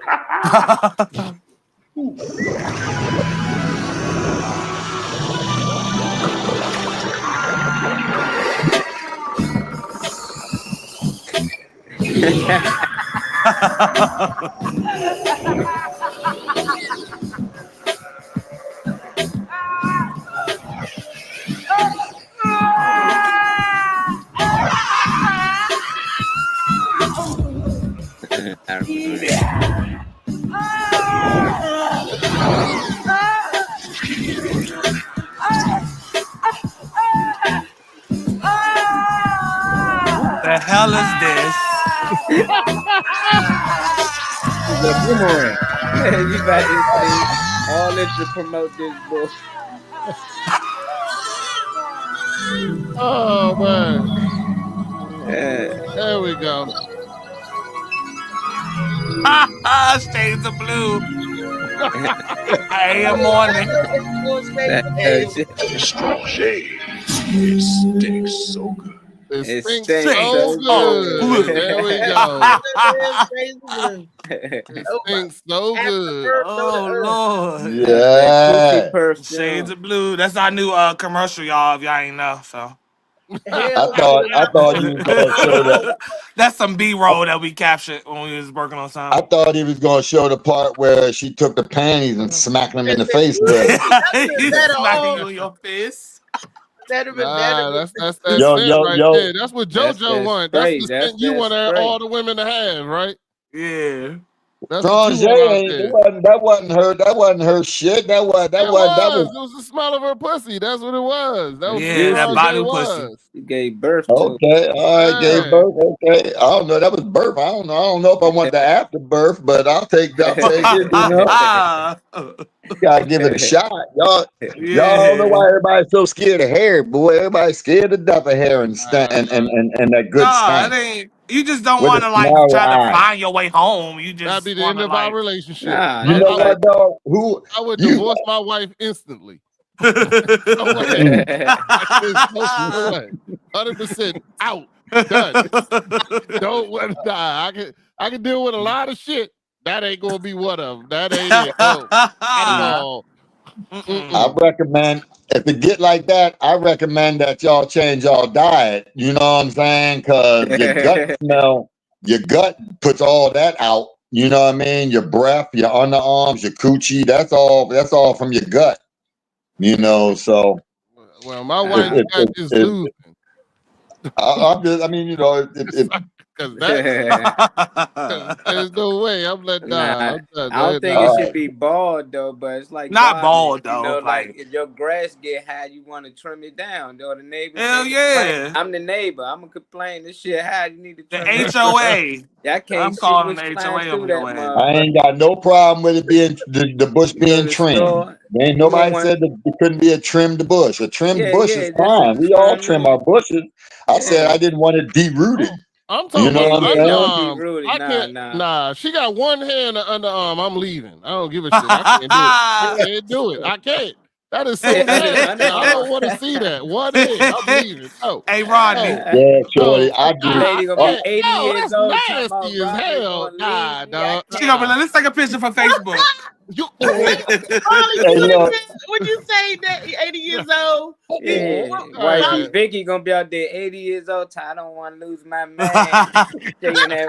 The hell is this? Boomerang. You about to say all this to promote this book. Oh man. Yeah. There we go. Shades of blue. AM morning. Strong J. It stinks so good. It stinks stinks so so good. good. There we go. It stinks so good. Oh Lord. Yeah. Shades of blue. That's our new commercial, y'all. If y'all ain't know, so. I thought he was gonna show that. That's some B-roll that we captured when we was working on I something. thought he was gonna show the part where she took the panties and smacked him in the face with it. He's smacking you in your face. Nah, that's that Yo, scent yo, right yo. there. That's what JoJo want. That's the That's scent you that want spray. all the women to have, right? Yeah. That's what Strong you want out J, there. that wasn't her shit. That was It was the smell of her pussy. That's what it was. That was Yeah, what that Strong J Badu pussy. was. You gave birth to. okay. All right, gave Yeah. birth. Okay, I don't know. That was birth. I don't know if I want the afterbirth, but I'll take it. You know, gotta give it a shot. Y'all don't know why everybody's so scared of hair, boy. Everybody's scared to death of hair and stank and that good Nah, stank. it ain't. You just don't With want a to like small try to eye. find your way home. You That'd just be the want end to of our like. relationship. Nah, You know what, dog? Who I would you? divorce my wife instantly. No way. There's no way. 100% out. Done. Don't want to die. I can deal with a lot of shit. That ain't gonna be one of them. That ain't it. No, not at all. I recommend if it get like that, I recommend that y'all change y'all diet. You know what I'm saying? Because your gut puts all that out. You know what I mean? Your breath, your underarms, your coochie. That's all from your gut. You know, so Well, my wife's got this losing. I mean, you know, Because there's no way. I'm letting Nah, I'm done. I don't think it should be bald though, but it's like Not balding, bald, though, You know, like- like if your grass get high, you want to trim it down. Though the neighbors, Hell can't yeah. complain. I'm the neighbor. I'm gonna complain. This shit high. You need to trim it HOA. down. I can't I'm see calling what's the flying HOA through on that your ass. I motherfucker. ain't got no problem with it being the bush being the trimmed. store, There ain't you nobody want- said that it couldn't be a trimmed bush. A trimmed Yeah, bush yeah, is this fine. is We all fine trim with our bushes. I said I didn't want it derooted. I'm talking You know about what I'm the saying? underarm. Rudy, I nah, can't. nah. Nah, she got one hand in the underarm. I'm leaving. I don't give a shit. I can't do it. I can't do it. I can't. That is so Yeah, nasty. I don't underarm. want to see that. One hand. I'm leaving. No. Hey, Rodney. No. Yeah, Shorty, No. I do. Lady gonna be 80 No, years that's old talking about nasty as Rodney hell. gonna Nah, leave me. I dog. She gonna be like, let's take a picture for Facebook. You, Molly, Hey, you look. would you say that 80 years old? Yeah, wifey Vicky gonna be out there 80 years old. I don't want to lose my man. Shaking that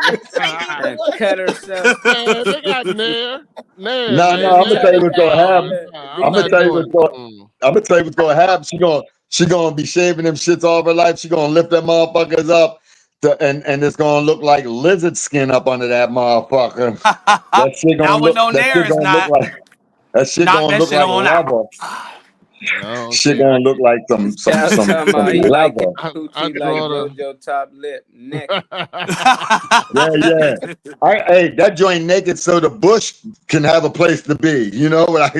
and cut herself. Man, they got Nair. Nair, No, man. I'm gonna tell you what's gonna happen. I'm I'm gonna not tell you doing what's gonna happen. She gonna be shaving them shits all her life. She gonna lift them motherfuckers up, and it's gonna look like lizard skin up under that motherfucker. That shit Now gonna with look. no That nair, shit it's gonna not. look like. That shit Knock gonna that look shit like on leather. No, Shit gonna look like some Talking about he like leather. his coochie I like draw the- JoJo top lip neck. Yeah. Hey, that joint naked so the bush can have a place to be. You know what I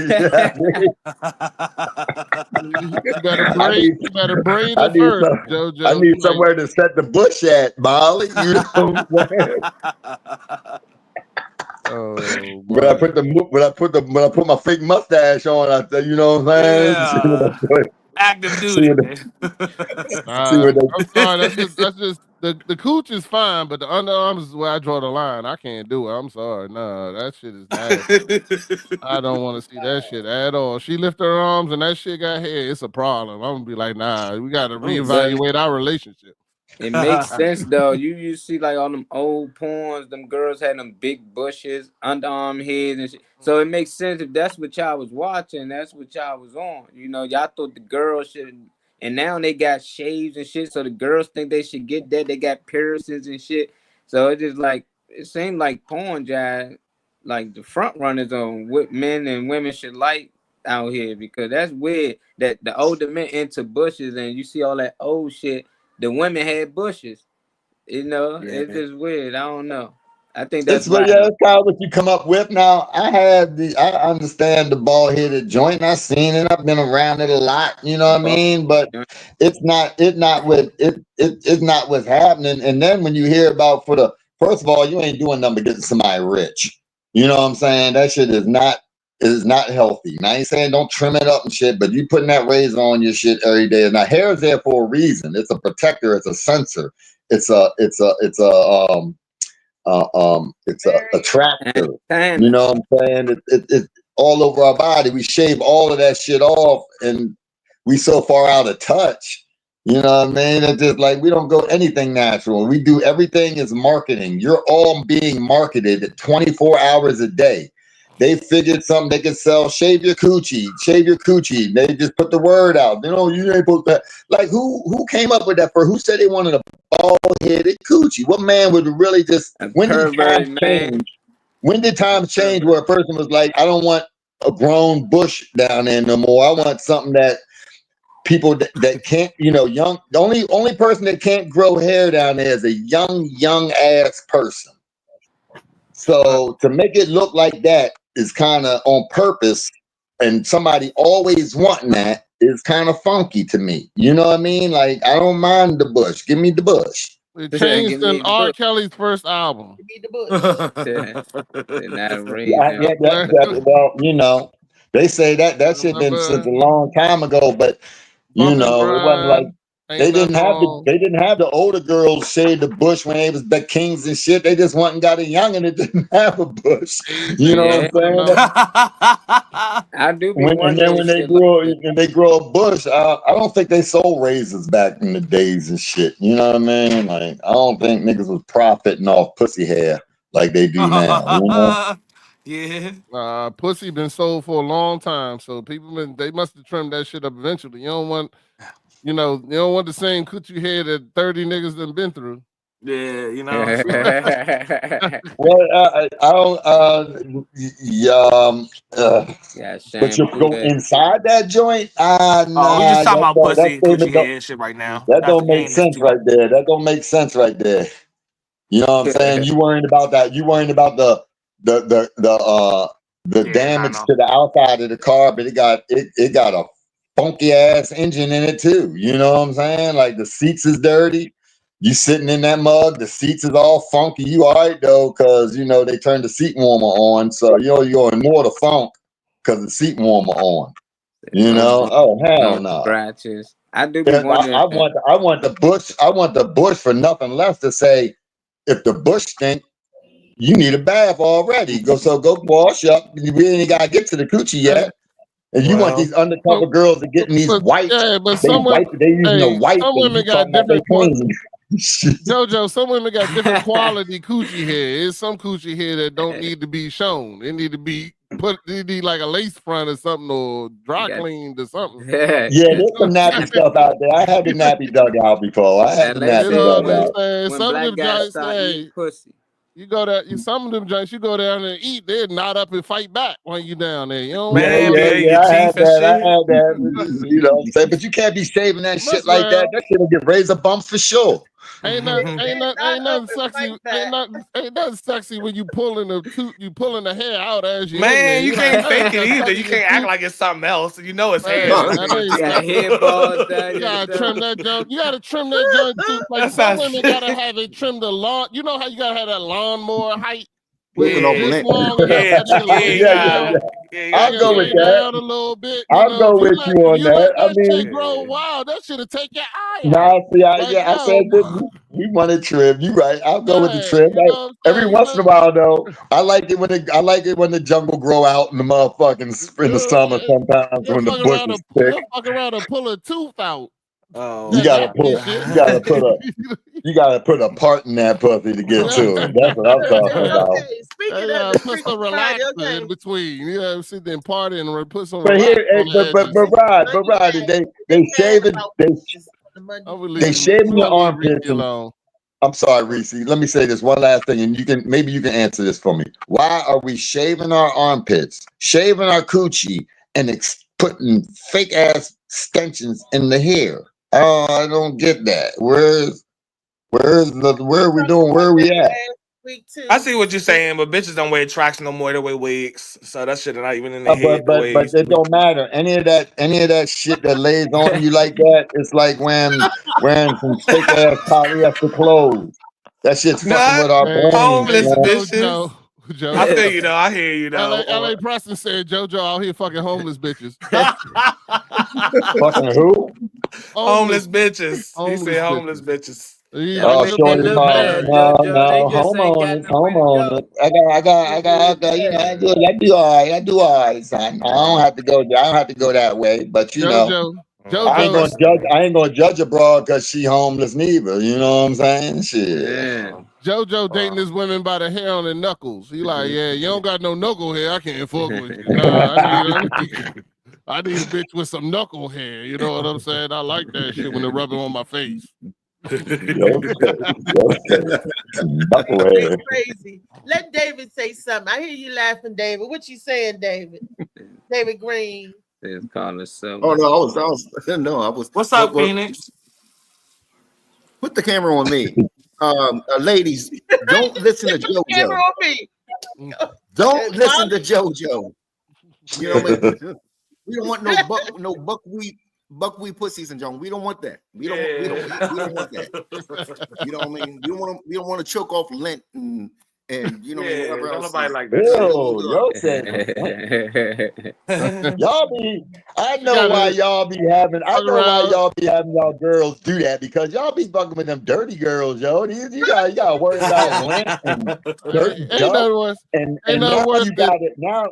You better braid I it need first, some- JoJo. I You need might- somewhere to set the bush at, Molly. You know what I'm saying? Oh, When I put my fake mustache on, I say, you know what I'm saying? Yeah. Active See duty. what they- see what they- I'm sorry. That's just the cooch is fine, but the underarms is where I draw the line. I can't do it. I'm sorry. No, that shit is nasty. I don't want to see that shit at all. She lift her arms and that shit got hair. It's a problem. I'm gonna be like, nah, we got to reevaluate our relationship. It makes sense though. You see like on them old porns, them girls had them big bushes, underarm heads and shit. So it makes sense if that's what y'all was watching, that's what y'all was on. You know, y'all thought the girls should, and now they got shaves and shit. So the girls think they should get that. They got piercings and shit. So it just like it seemed like porn jive, like the front runners on what men and women should like out here, because that's weird that the older men into bushes and you see all that old shit. The women had bushes, you know. Yeah. It's just weird. I don't know. I think that's That's what, yeah, that's kind of what you come up with. Now, I understand the bald headed joint. I've seen it. I've been around it a lot. You know what I mean? But it's not what's happening. And then when you hear about first of all, you ain't doing nothing but getting somebody rich. You know what I'm saying? That shit is not healthy. Now I ain't saying don't trim it up and shit, but you putting that razor on your shit every day. Now hair is there for a reason. It's a protector. It's a sensor. It's a attractor. You know what I'm saying? It's all over our body. We shave all of that shit off, and we so far out of touch. You know what I mean? It's just like we don't go anything natural. We do everything is marketing. You're all being marketed 24 hours a day. They figured something they could sell. Shave your coochie. They just put the word out. You know, you ain't supposed to. Like, who came up with that? Who said they wanted a bald-headed coochie? What man would really just? When did times change? When did times change where a person was like, I don't want a grown bush down there no more. I want something that people that can't, you know, young. The only person that can't grow hair down there is a young ass person. So to make it look like that is kind of on purpose, and somebody always wanting that is kind of funky to me. You know what I mean? Like, I don't mind the bush. Give me the bush. It changed in R. Kelly's first album. Give me the bush. Well, you know, they say that shit been since a long time ago, but you know, it wasn't like they didn't have the older girls shave the bush when they was the kings and shit. They just went and got a young and it didn't have a bush. You know what I'm saying? I do. And then when they grow a bush, I don't think they sold razors back in the days and shit. You know what I mean? Like, I don't think niggas was profiting off pussy hair like they do now. You know? Yeah. Pussy been sold for a long time, so they must have trimmed that shit up eventually. You don't want the same coochie head that 30 niggas done been through. Yeah, you know. Well, but you go inside that joint? Nah, we just talking about pussy, coochie head and shit right now. That don't make sense right there. That don't make sense right there. You know what I'm saying? You worrying about that? You worrying about the damage to the outside of the car, but it got a funky ass engine in it too. You know what I'm saying? Like, the seats is dirty. You sitting in that mug, the seats is all funky. You all right though, because you know they turned the seat warmer on, so you know you're gonna ignore the funk because the seat warmer on. You know? Oh hell no! Scratches. I do. I want the bush. I want the bush for nothing less to say. If the bush stink, you need a bath already. Go wash up. We ain't gotta get to the coochie yet. And you want these undercover girls to get in these whites. Yeah, but they using the white. Some women got different JoJo, some women got different quality coochie hair. There's some coochie hair that don't need to be shown. It need to be they need like a lace front or something, or dry cleaned or something. Yeah, there's some nappy stuff out there. I had the nappy dug out before. Some of them joints say, you go there, some of them joints you go down there and eat, they're not up and fight back when you down there. You know, I had that. You know what I'm saying? But you can't be shaving that shit like that. That shit'll get razor bumps for sure. Ain't nothing sexy. Ain't nothing sexy when you pulling the hair out as you. Man, you can't fake it either. You can't act like it's something else. You know it's hair. Hair balls. You gotta trim that joint. You gotta trim that joint too. Like, some women gotta have it trimmed the lawn. You know how you gotta have that lawnmower height. I'll go with that. A little bit. I'll go with you on that. I mean, grow wild. That should have taken your eye. Nah, see, I said this. We want to trim. You right. I'll go with the trim. Like, every once in a while, though, I like it when the jungle grow out in the motherfucking in the summer. Sometimes when the bush is thick. Fuck around and pull a tooth out. You gotta put a part in that pussy to get to it. That's what I'm talking about. Okay, speaking of the put some Freaky Friday, relaxer in between. You know, sit there and party and put some But here, relaxer on the but Rod, they shaving your armpits. I'm sorry, Reese. Let me say this one last thing, and maybe you can answer this for me. Why are we shaving our armpits, shaving our coochie, and putting fake ass extensions in the hair? Oh, I don't get that. Where are we doing? Where are we at? I see what you're saying, but bitches don't wear tracks no more. They wear wigs, so that shit not even in the head. But it don't matter. Any of that shit that lays on you like that, it's like wearing some fake ass polyester clothes. That shit's fucking with our brains. Homeless man. bitches. Joe. I feel you though. I hear you though. LA Preston said JoJo out here fucking homeless bitches. Fucking who? Homeless bitches. He said homeless bitches. Oh, shorty, no, home on it. I got, you know, I do all right, son. I don't have to go that way, but you know, I ain't gonna judge a broad because she homeless neither. You know what I'm saying? Shit. Yeah. JoJo dating his women by the hair on their knuckles. He like, yeah, you don't got no knuckle hair. I can't fuck with you. Nah, I need a bitch with some knuckle hair. You know what I'm saying? I like that shit when they rub it on my face. It's crazy. Let David say something. I hear you laughing, David. What you saying, David? David Green. It's called itself. Oh no, I was. What's up, Phoenix? Put the camera on me. Ladies, don't listen to JoJo. Camera on me. Don't listen to JoJo. You know what I mean? We don't want no buckwheat pussies and John. We don't want that. We don't want that. You know what I mean? We don't want to choke off lint and you know whatever else. Nobody like that. I know why y'all be having y'all girls do that, because y'all be fucking with them dirty girls, yo. You gotta worry about lint and dirty dust. And now you got it now.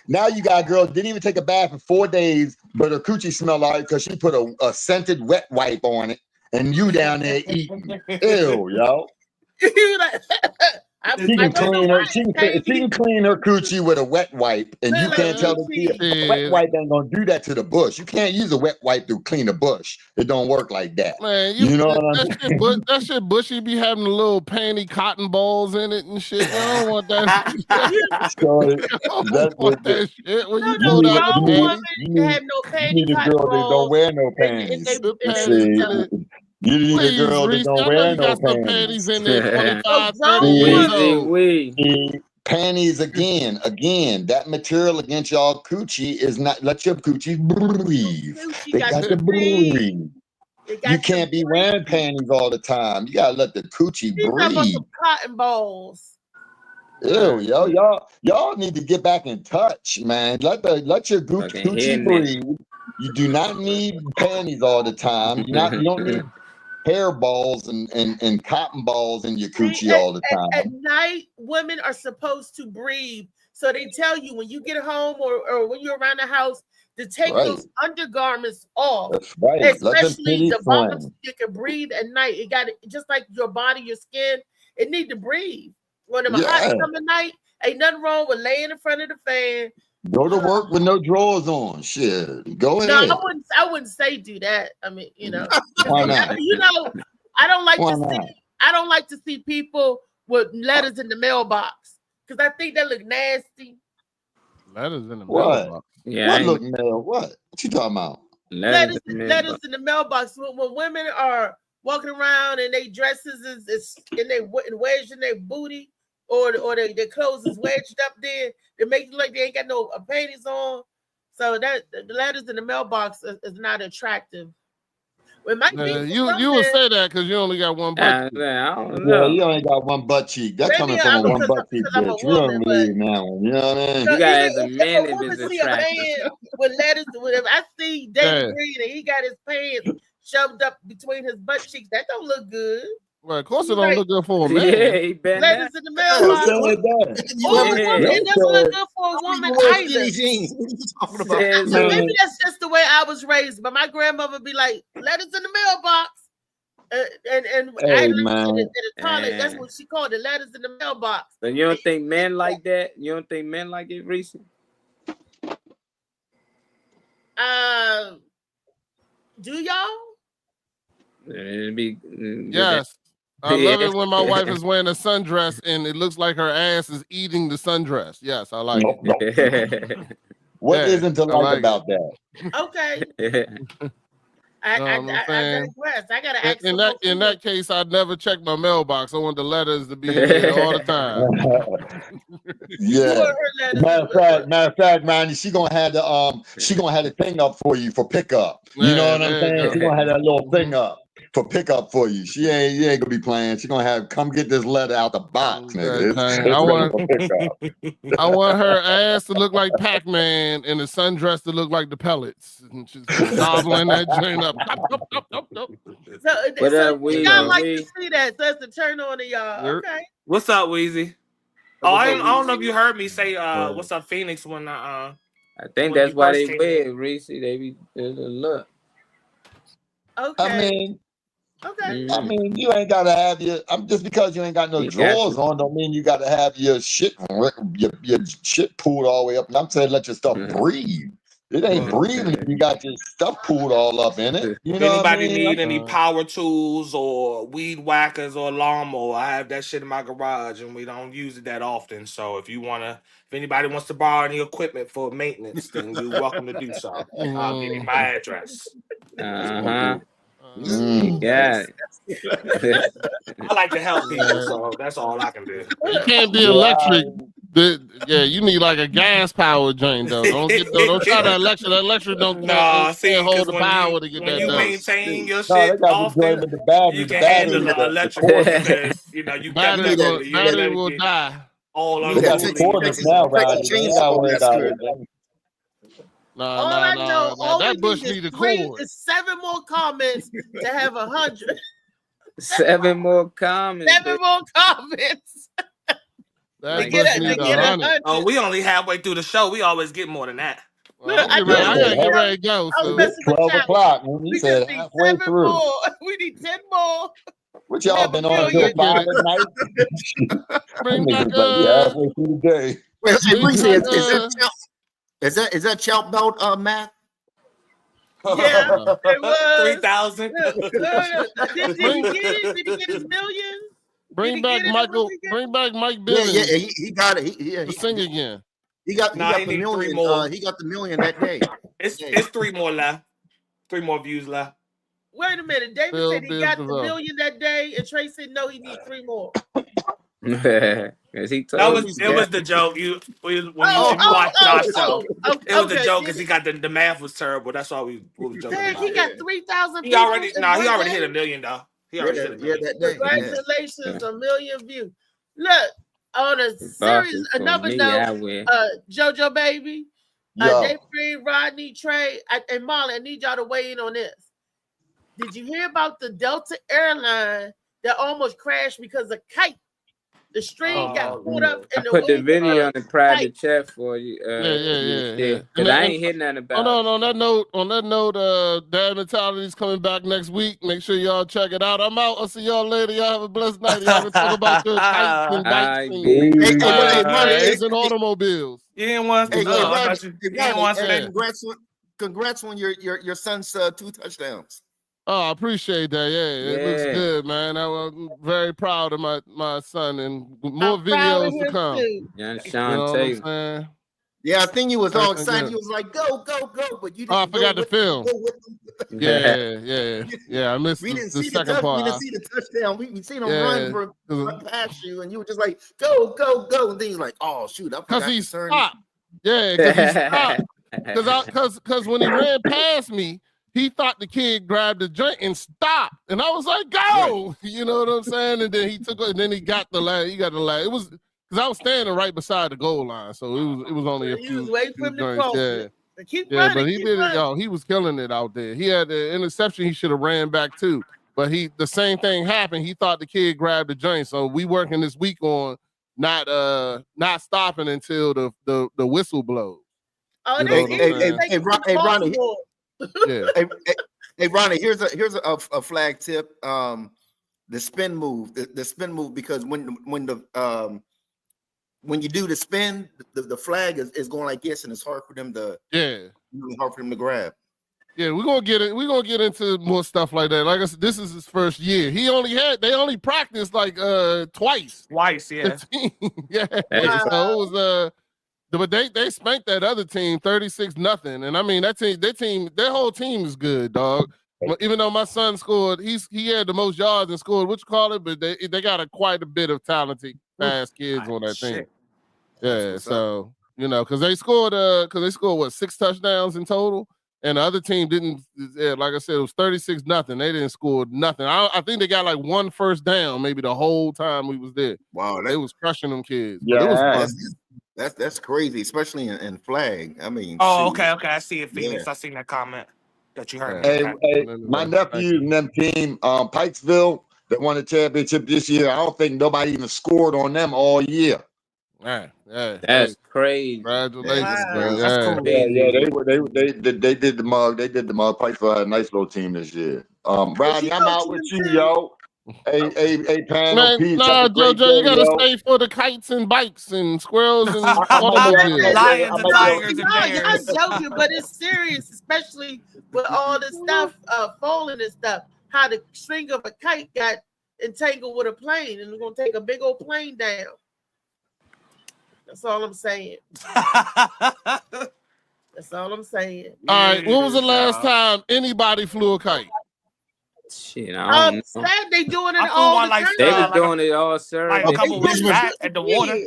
Now you got a girl didn't even take a bath for 4 days, but her coochie smelled like because she put a scented wet wipe on it, and you down there eating. Ew, yo. She can clean her coochie with a wet wipe, and you can't tell the wet wipe ain't gonna do that to the bush. You can't use a wet wipe to clean a bush. It don't work like that. Man, you know what I mean? That shit bushy be having the little panty cotton balls in it and shit. I don't want that. That shit. When you pull out the panties, you need a girl that don't wear no panties. You need a girl that don't wear no panties. In there, 25, 30 years old. Panties again. That material against y'all coochie is not. Let your coochie breathe. They got to breathe. You can't be wearing panties all the time. You gotta let the coochie breathe. Some cotton balls. Ew, y'all need to get back in touch, man. Let your coochie breathe. You do not need panties all the time. You don't need hair balls and cotton balls in your coochie all the time. At night, women are supposed to breathe. So they tell you when you get home or when you're around the house to take those undergarments off. That's right. Especially the bottoms, you can breathe at night. It got just like your body, your skin, it need to breathe. When it's a hot summer night, ain't nothing wrong with laying in front of the fan. Go to work with no drawers on. Shit. Go ahead. No, I wouldn't say do that. I mean, you know. Why not? You know, I don't like to see people with letters in the mailbox because I think that look nasty. Letters in the mailbox. Yeah. What What you talking about? Letters in the mailbox. When women are walking around and they dresses is and they wedged in their booty or their clothes is wedged up there, it makes it like they ain't got no panties on. So that the letters in the mailbox is not attractive. You would say that because you only got one butt cheek. I don't know. Yeah, you only got one butt cheek. That's coming from a one butt cheek bitch. We don't believe now. You know what I mean? You guys, a man if is see a man with letters, if I see David Green and he got his pants shoved up between his butt cheeks, that don't look good. Well, of course it don't look good for a man. Yeah, he been letters in the mailbox. It doesn't look good for a woman wear either. skinny jeans. What are you talking about? Says So maybe who? that's just the way I was raised. But my grandmother would be like, "Letters in the mailbox," and I Hey learned man, in the college. That's Eh. what she called it, letters in the mailbox. So you don't think men like that? You don't think men like it, Reese? Do y'all? It'd be Yes. I love it when my wife is wearing a sundress and it looks like her ass is eating the sundress. Yes, I like it. what Yeah, isn't to I like like about that? Okay. You know what I'm I saying? digress. I gotta ask In that case, I'd never check my mailbox. I want the letters to be in there all the time. Yeah. Matter of fact, man, she gonna have the thing up for you for pickup. You know Yeah, what I'm there you saying? go. She gonna have that little thing up for pickup for you. You ain't gonna be playing. She gonna have come get this letter out the box, nigga. It's I ready want for pickup. I want her ass to look like Pac-Man and the sundress to look like the pellets. And she's gobbling that joint up. So Weezy? y'all like to see that. So it's a turn on to y'all. Yep. Okay. What's up, Weezy? Oh, What's I up, don't know Weezy? if you heard me say what's up, Phoenix, when I think when that's you why first they came wear in. it, Reese. They be look. Okay. I mean, Okay. I mean, you ain't gotta have your. Just because you ain't got no You got drawers to. on, don't mean you gotta have your shit pulled all the way up. And I'm saying let your stuff breathe. It ain't breathing if you got your stuff pulled all up in it. You If know what I anybody mean? need any power tools or weed whackers or lawnmower, I have that shit in my garage and we don't use it that often. So if anybody wants to borrow any equipment for maintenance, then you're welcome to do so. I'll give you my address. You got it. I like to help people, so that's all I can do. It can't be electric. You need like a gas powered joint though. Don't try the electric. The electric Nah, see, can't hold because the when power to get when that you done. maintain your No, they shit got the joint often, with the battery. you The can battery, handle the electrical cordless. because you Battery definitely will get die. all They got the unruly. cordless now, Rod. You ain't gotta worry about it. Nah, All I know, all we that bush need need a is three, cord. is 7 more comments to have 100. 7 more comments. 7 more comments. That to bush get need 100. Oh, we only halfway through the show. We always get more than that. Well, I gotta get ready to go. I was So messing with 12 y'all. o'clock. When We you just said need halfway 7 through. more. We need 10 more. What y'all been on till 5 at night? Bring back halfway through the day. Well, hey, Bring Reese, back, is that Chow Belt math? Yeah, it was 3,000. Did he get it? Did he get his million? Bring back Michael. Bring back Mike Bivins. Yeah, he got it. He sing again. He got Nah, he the need 3 million. more. He got the million that day. It's 3 more left. 3 more views left. Wait a minute. David Bill said he got the Bizzle. million that day, and Trey said no, he needs 3 more. Because he It told was you. the joke. When you Oh, watch Josh show, oh, it was a okay. joke because he got the math was terrible. That's why we were joking Dang, about. he got 3,000 He people. already in one hit day? $1 million though. He already hit $1 million. that day. Congratulations, a million views. Look, on a serious, for another me, note, I win. JoJo baby, Dave Green, Rodney, Trey, and Molly, I need y'all to weigh in on this. Did you hear about the Delta airline that almost crashed because of kite? The string got caught up in I the put the wing video of in the private kite. chat for you. Yeah. Because I ain't hear nothing about it. On that note, Dad Mentality's coming back next week. Make sure y'all check it out. I'm out. I'll see y'all later. Y'all have a blessed night. Y'all can talk about your kites and bikes and trains and automobiles. You didn't want us to Congrats on your son's 2 touchdowns. Oh, I appreciate that. Yeah, it looks good, man. I'm very proud of my son, and more videos to come. Yeah, You know what I'm saying? Yeah, I think you was all excited. Good. You was like, go, but you didn't. I forgot to film. Yeah. I missed we didn't the see second part. We didn't see the touchdown. We seen him run past you, and you were just like, go, and then he's like, oh shoot, I forgot because he to turn. stopped. Yeah, because he stopped. Because when he ran past me, he thought the kid grabbed the joint and stopped, and I was like, "Go!" Right. You know what I'm saying? And then he took it, and then he got the lag. He got the lag. It was because I was standing right beside the goal line, so it was only a few. He was waiting for him to cross it. Keep running, but he did it, y'all. He was killing it out there. He had the interception. He should have ran back too, but the same thing happened. He thought the kid grabbed the joint. So we working this week on not stopping until the whistle blows. Oh, You know they what I'm did. saying? Hey, Ronnie. Yeah. Hey, Ronnie. Here's a flag tip. The spin move. The spin move, because when you do the spin, the flag is going like this, and it's hard for them to really hard for them to grab. Yeah, we're gonna get into more stuff like that. Like I said, this is his first year. They only practiced like twice. Twice, yeah. Yeah. So it was but they spanked that other team 36-0. And I mean their whole team is good, dog. Even though my son scored, he had the most yards and scored, what you call it, but they got quite a bit of talented fast kids on that team. Yeah, so because they scored what, 6 touchdowns in total. And the other team didn't, like I said, it was 36-0. They didn't score nothing. I think they got like 1 first down maybe the whole time we was there. Wow, they was crushing them kids. Yeah, But it was fun. that's crazy, especially in flag. I mean, Oh, shoot. okay. I see it, Phoenix. I seen that comment that you heard. Hey, my nephew and them team, Pikesville, that won the championship this year. I don't think nobody even scored on them all year. That's crazy. Congratulations, man. That's cool. They did the mug. They did the mug. Pikesville had a nice little team this year. Rodney, I'm out with you, yo. Hey, panel, peace. Nah, JoJo, you gotta stay for the kites and bikes and squirrels and automobiles. Lions and tigers and Y'all bears. joking, but it's serious, especially with all the stuff falling and stuff. How the string of a kite got entangled with a plane, and it's gonna take a big old plane down. That's all I'm saying. That's all I'm saying. All right, when was the last time anybody flew a kite? Shit, I don't know. Sad they doing it I flew all one the like time. They was doing it all Saturday. Like a couple weeks back at the water.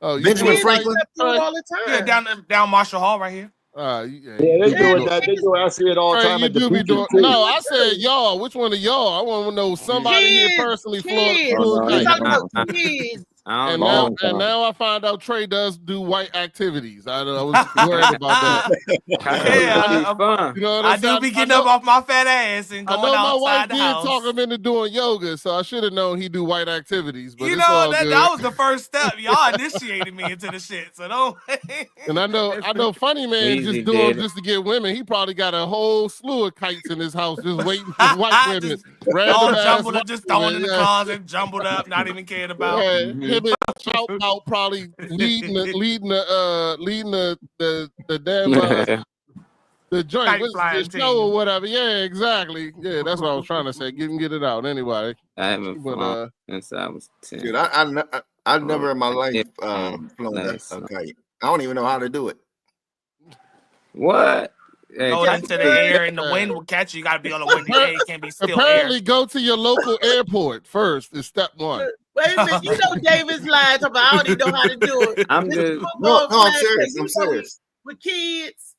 Oh, you Benjamin flew Franklin? all the time. Yeah, down Marshall Hall right here. Yeah, they do it. They do it. I see it all the time at the beach. No, I said y'all. Which one of y'all? I want to know somebody here personally flew a kite. And now I find out Trey does do white activities. I was worried about that. Yeah, you know what I I'm saying? do be getting up off my fat ass and I going know my wife outside the did house. talk him into doing yoga, so I should have known he do white activities. But You it's all know that, good. that was the first step. Y'all initiated me into the shit, so don't. And I know, Funny Man Easy just doing did it. just to get women. He probably got a whole slew of kites in his house just waiting for white women. All Random ass jumbled up, white just throwing in the women, closet, jumbled up, not even caring about. Yeah, him and Shout Out probably leading the damn the joint, Kite what's flying the show or whatever. Yeah, exactly. Yeah, that's what I was trying to say. Get it out anyway. I haven't But, flown since I was 10. Dude, I've never in my life flown a kite. I don't even know how to do it. What? Go into the air and the wind will catch you. You got to be on the windy air. It can't be still Apparently, air. go to your local airport first is step one. Wait a minute, you know David's lying. Talking about, I don't even know how to do it. I'm This just- is football I'm flag, serious. you I'm know serious. With kids,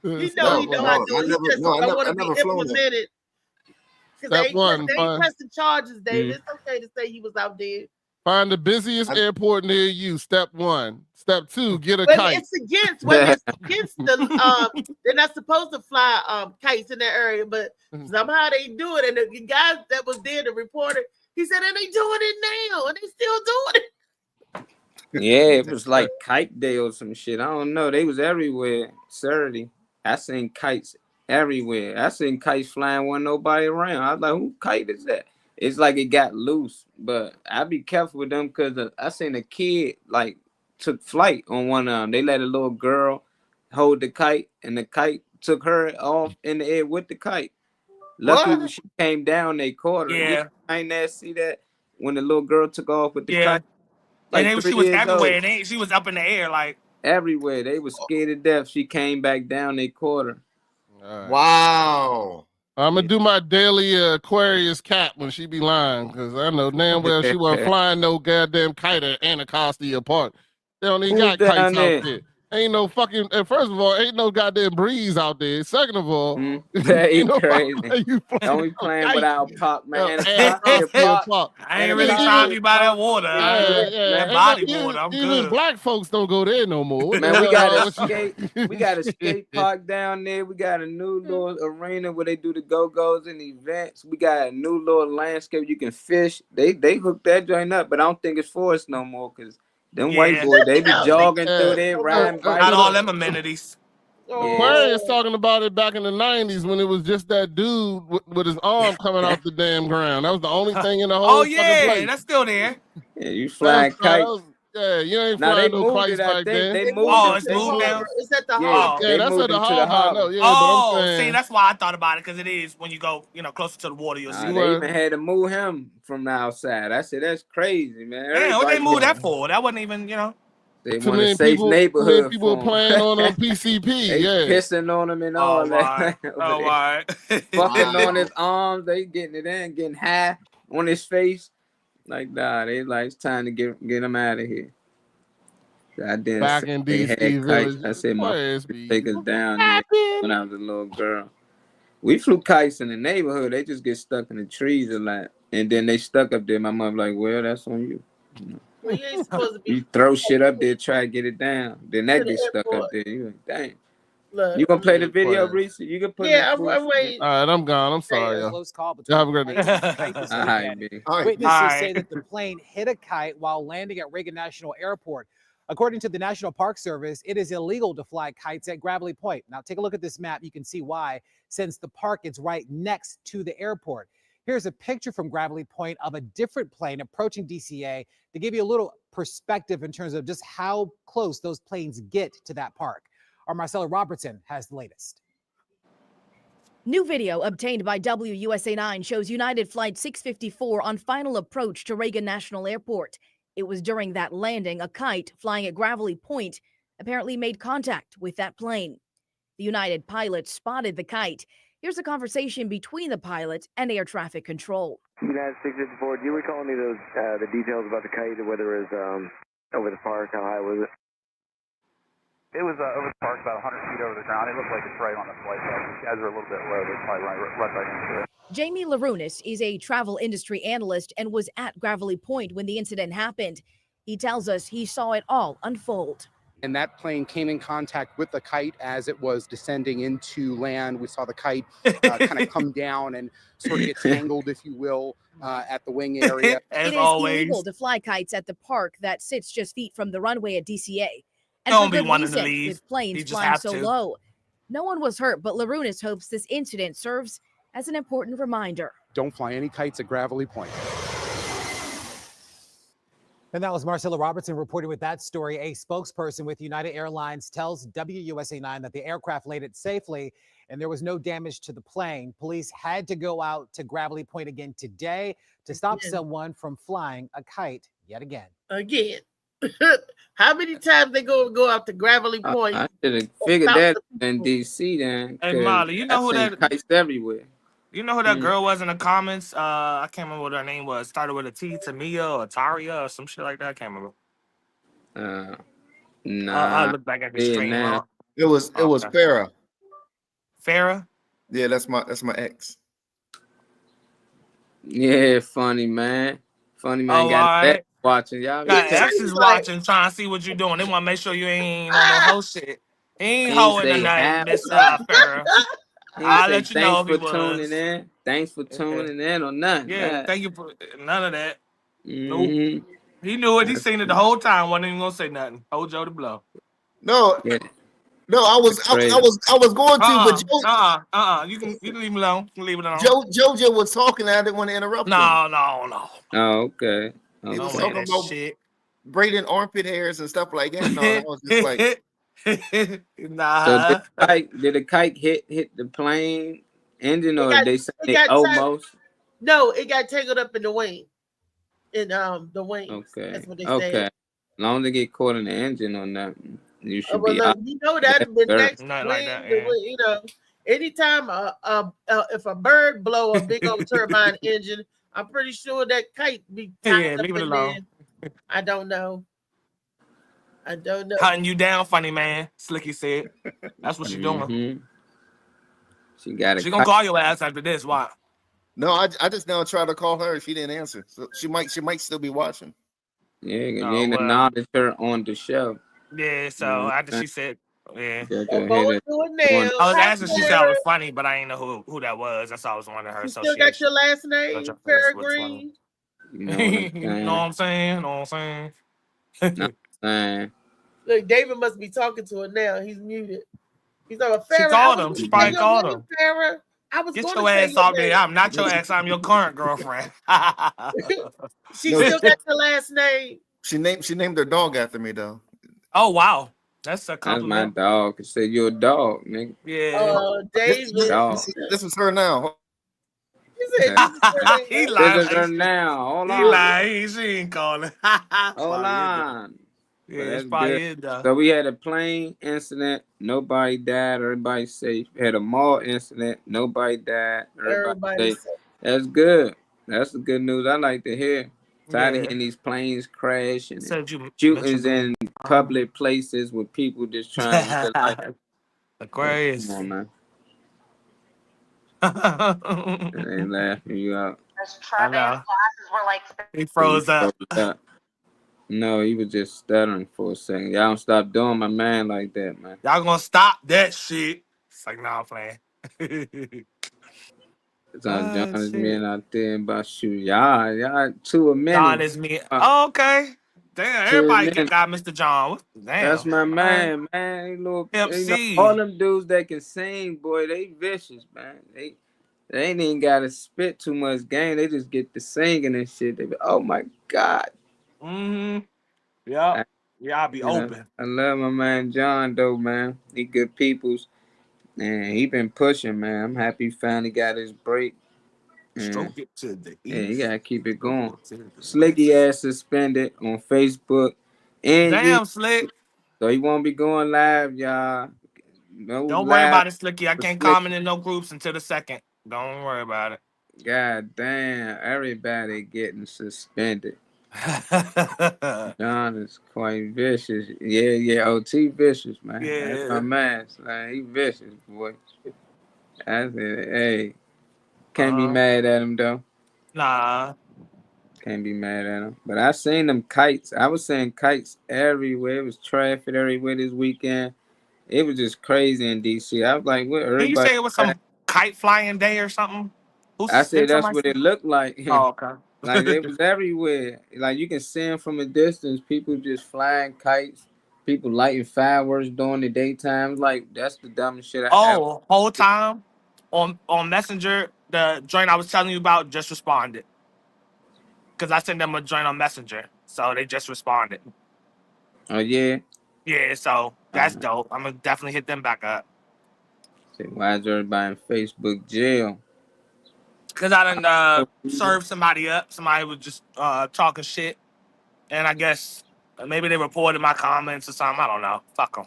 he know No, he know no, how to do I it. He never- just no, I don't never- want I to be never flown that. implemented. Because Step they one, ain't fine. pressing charges, David. Mm. It's okay to say he was out there. Find the busiest airport near you. Step one. Step two, get a But kite. it's against the they're not supposed to fly kites in that area, but somehow they do it. And the guy that was there, the reporter, he said, and they doing it now, and they still doing it. Yeah, it was like kite day or some shit. I don't know. They was everywhere Saturday. I seen kites everywhere. I seen kites flying when nobody around. I was like, who kite is that? It's like it got loose. But I be careful with them because I seen a kid like took flight on one of them. They let a little girl hold the kite, and the kite took her off in the air with the kite. Luckily, when she came down, they caught her. Yeah. I ain't there see that when the little girl took off with the Yeah. kite. Like And then 3 she was years everywhere, old. and she was up in the air like. Everywhere. They was scared to death. She came back down, they caught her. Wow. I'm gonna do my daily Aquarius cat when she be lying, because I know damn well she wasn't flying no goddamn kite at Anacostia Park. They don't even Who's got kites down there? out there. ain't no fucking. First of all, ain't no goddamn breeze out there. Second of all, That ain't ain't no crazy. fucking you Don't be playing playing kite. without Pac, man. And Park. I ain't really trying to be by that water. That body water, I'm Even good. black folks don't go there no more. What Man, the we hell, got dog? a What you- skate. We got a skate park down there. We got a new little arena where they do the go-go's and events. We got a new little landscape. You can fish. They hooked that joint up, but I don't think it's for us no more because them white Yeah. boys, they be jogging through there, riding bikes. Not all them amenities. Aquarius talking about it back in the 90s when it was just that dude with his arm coming off the damn ground. That was the only thing in the whole Oh fucking yeah, place. that's still there. Yeah, you flying kites. Yeah, you ain't Now they flying no moved kites it. I back think then. they moved Oh, it. it's They moved now. It's at the Yeah, harbor. Yeah, they that's moved at the it to the harbor. I know. harbor. Yeah, but I'm Oh, saying. see, that's why I thought about it because it is when you go, closer to the water, you'll see. They even had to move him from the outside. I said, that's crazy, man. Damn, what they Everybody moved that for? That wasn't even, They Too want a many safe people neighborhood people for playing him. on a PCP. They Yeah. pissing on him and all that. Oh, right. Fucking on his arms. They getting it in, getting high on his face. Like, nah, they like, it's time to get him out of here. I didn't Back say in they DC had kites. Village. I said, my Boys take us down there when I was a little girl. We flew kites in the neighborhood. They just get stuck in the trees a lot. And then they stuck up there. My mom like, well, that's on you. Well, you ain't supposed to be. You throw shit up there, try to get it down. Then that To the gets stuck up airport. there. You like, dang. Look, You gonna play the video, Players. Reese? You can put Yeah, it in I'm waiting. All right, I'm gone. I'm sorry, y'all. Close call Y'all have a between great day. plane and kite this All right, weekend. big. All right. Witnesses All say right. that the plane hit a kite while landing at Reagan National Airport. According to the National Park Service, it is illegal to fly kites at Gravelly Point. Now, take a look at this map. You can see why, since the park is right next to the airport. Here's a picture from Gravelly Point of a different plane approaching DCA to give you a little perspective in terms of just how close those planes get to that park. Our Marcella Robertson has the latest. New video obtained by WUSA 9 shows United Flight 654 on final approach to Reagan National Airport. It was during that landing a kite flying at Gravelly Point apparently made contact with that plane. The United pilot spotted the kite. Here's a conversation between the pilot and air traffic control. United 654, do you recall any of those, the details about the kite, whether it was over the park, how high was it? It was over the park, about 100 feet over the ground. It looked like it's right on the flight path. These guys are a little bit low. They probably run right into it. Jamie Larunas is a travel industry analyst and was at Gravelly Point when the incident happened. He tells us he saw it all unfold. And that plane came in contact with the kite as it was descending into land. We saw the kite kind of come down and sort of get tangled, if you will, at the wing area. It is illegal to fly kites at the park that sits just feet from the runway at DCA. And Don't for be good wanting to reason, leave. with You planes just flying have so to. low. No one was hurt, but Larunas hopes this incident serves as an important reminder. Don't fly any kites at Gravelly Point. And that was Marcella Robertson reporting with that story. A spokesperson with United Airlines tells WUSA 9 that the aircraft landed safely and there was no damage to the plane. Police had to go out to Gravelly Point again today to stop someone from flying a kite yet again. Again. How many times they go out to Gravelly Point? I should have figured that in DC then. Hey, Molly, you know who I seen that- kites everywhere. You know who that girl was in the comments? I can't remember what her name was. Started with a T, Tamia or Taria or some shit like that. I can't remember. Nah. I'll look back at the stream. nah. It was Farrah. Farrah? Yeah, that's my ex. Yeah, funny man. Funny man Oh, got alright. that watching. Y'all Got be exes watching, trying to see what you're doing. They want to make sure you ain't on no hoe shit. He ain't hoeing or nothing, Miss Farrah. I'll let you know if he Thanks for was. tuning in. Thanks for tuning in or nothing. Yeah, thank you for none of that. Nope. Mhm. He knew it. He seen it the whole time. Wasn't even gonna say nothing. Hold Joe to blow. No, Yeah. no, I was going to, but You can leave him alone. You can leave it alone. JoJo was talking. I didn't want to interrupt him. No. Oh, okay. He was Don't talking make that about shit. braiding armpit hairs and stuff like that. No, I was just like, Nah. So did the kite hit the plane engine or got- they it say got almost? No, it got tangled up in the wing. In the wings. Okay. That's what they Okay. said. As long as they get caught in the engine or nothing, you should Well, be look, out. you know that the Sure. next Not wing, like that, the yeah. wing, you know, anytime if a bird blow a big old turbine engine, I'm pretty sure that kite be tied Yeah, up leave it in alone. there. I don't know. I don't know. Hunting you down, funny man. Slicky said. That's what she doing. Mm-hmm. She got a She gonna kite. call your ass after this. Why? No, I just now tried to call her. She didn't answer. So she might still be watching. Yeah, you Oh, ain't well. acknowledged her on the show. Yeah, so after she said, yeah. Yeah, We're going to it now. I was Hi, asking, she said I Sarah. was funny, but I didn't know who that was. That's all I was wondering her You still got association. your last name, Peregrine? You know what I'm You saying? know what I'm saying? Know what I'm saying? saying. Look, David must be talking to her now. He's muted. He's like, She Farrah, called I him. was She going to say probably your called name, him. Farrah. I was Get going your to say ass your off there. name. I'm not your ex. I'm your current girlfriend. She still got your last name. She named her dog after me though. Oh wow, that's a That's my compliment. dog. I said you're a dog, nigga. Yeah. David. Dog. This is her now. You said this is her name. He This lied. is her now. Hold He on. lied. She ain't calling. Hold on. Yeah, But it's that's probably good. it though. So we had a plane incident. Nobody died. Everybody's safe. Had a mall incident. Nobody died. Everybody's safe. safe. That's good. That's the good news I like to hear. Tired of Yeah. hearing these planes crashing and Said you shootings mentioned in public places with people just trying to live their life. Aquarius. Come on, man. They ain't laughing you out. I know. He froze up. No, he was just stuttering for a second. Y'all don't stop doing my man like that, man. Y'all gonna stop that shit. It's like, nah, I'm playing. It's on John is shit. men out there about shoot. Y'all 2 a minute. John is me. Oh, okay. Damn, 2 a everybody minute. got Mr. John. Damn. That's my All right. man, man. They little, MC. all them dudes that can sing, boy, they vicious, man. They ain't even gotta spit too much game. They just get to singing and shit. They be, oh my God. Mm-hmm. Yep. Yeah, I'll be You know, open. I love my man John though, man. He good peoples. And he been pushing, man. I'm happy he finally got his break. Stroke it to the east. Yeah, you gotta keep it going. Slicky ass suspended on Facebook and Damn, Slick. so he won't be going live, y'all. No Don't worry live about it, Slicky. I for can't Slick. comment in no groups until the 2nd. Don't worry about it. God damn, everybody getting suspended. John is quite vicious. Yeah, OT vicious, man. That's my Yeah. man. Like, he vicious, boy. That's it. Hey, can't be mad at him though. Nah. Can't be mad at him. But I seen them kites. I was seeing kites everywhere. It was traffic everywhere this weekend. It was just crazy in DC. I was like, what Did you everybody? say it was some kite flying day or something? I said Did that's somebody what say- it looked like. Oh, okay. Like it was everywhere. Like you can see them from a distance. People just flying kites. People lighting fireworks during the daytime. Like that's the dumbest shit I ever. Oh, whole time on Messenger, the joint I was telling you about just responded. Because I sent them a joint on Messenger. So they just responded. Oh yeah. Yeah, so that's dope. I'm going to definitely hit them back up. Say, why is everybody in Facebook jail? Because I done served somebody up. Somebody was just talking shit. And I guess maybe they reported my comments or something. I don't know. Fuck them.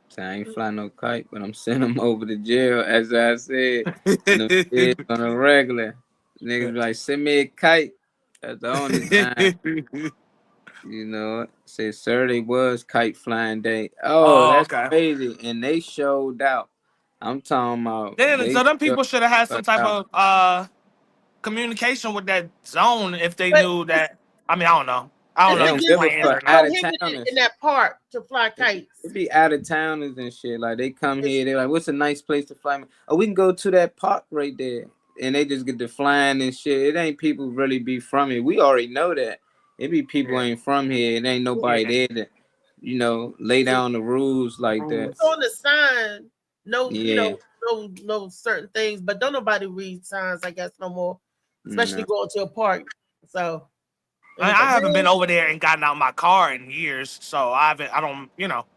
So I ain't fly no kite, but I'm sending them over to jail, as I said. And them kids on a regular. Niggas be like, send me a kite. That's the only time. You know, say Saturday was kite flying day. Oh, that's okay. crazy. And they showed out. I'm talking about. Then, so them people should have had some type out. of communication with that zone if they knew that. I mean, I don't know. I don't They know. don't If give a plans fuck. or not. Out of Prohibited towners. in that park to fly kites. It be out of towners and shit. Like they come here, they're like, "What's a nice place to fly?" Oh, we can go to that park right there, and they just get to flying and shit. It ain't people really be from here. We already know that. It be people ain't from here. It ain't nobody there to, you know, lay down the rules like that. It's on the sign. No, you Yeah. know, no certain things, but don't nobody read signs, I guess, no more. Especially No. going to a park. So I haven't been over there and gotten out my car in years, so I don't, you know.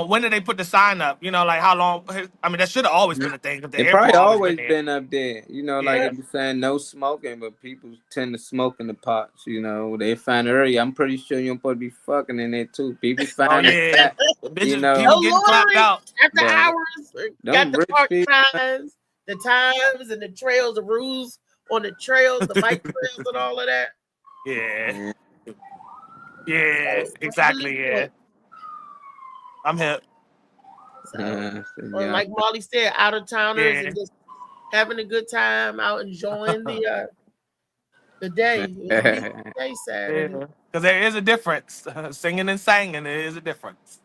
When did they put the sign up? You know, like how long? I mean, that should have always been a thing. 'Cause the It airport probably always always been there. been up there. You know, like Yeah. it be saying no smoking, but people tend to smoke in the pots. You know, they find it early. I'm pretty sure you're supposed to be fucking in there too. People find yeah. it. You know, People getting clapped out. After But hours, got them the rich park people, times, the times and the trails, the rules on the trails, the bike trails and all of that. Yeah. Yeah, So, exactly. Yeah, I'm hip. Or like Molly said, out of towners Yeah. and just having a good time out enjoying the day. It was a beautiful day Saturday. Yeah, because there is a difference. Singing and singing, there is a difference.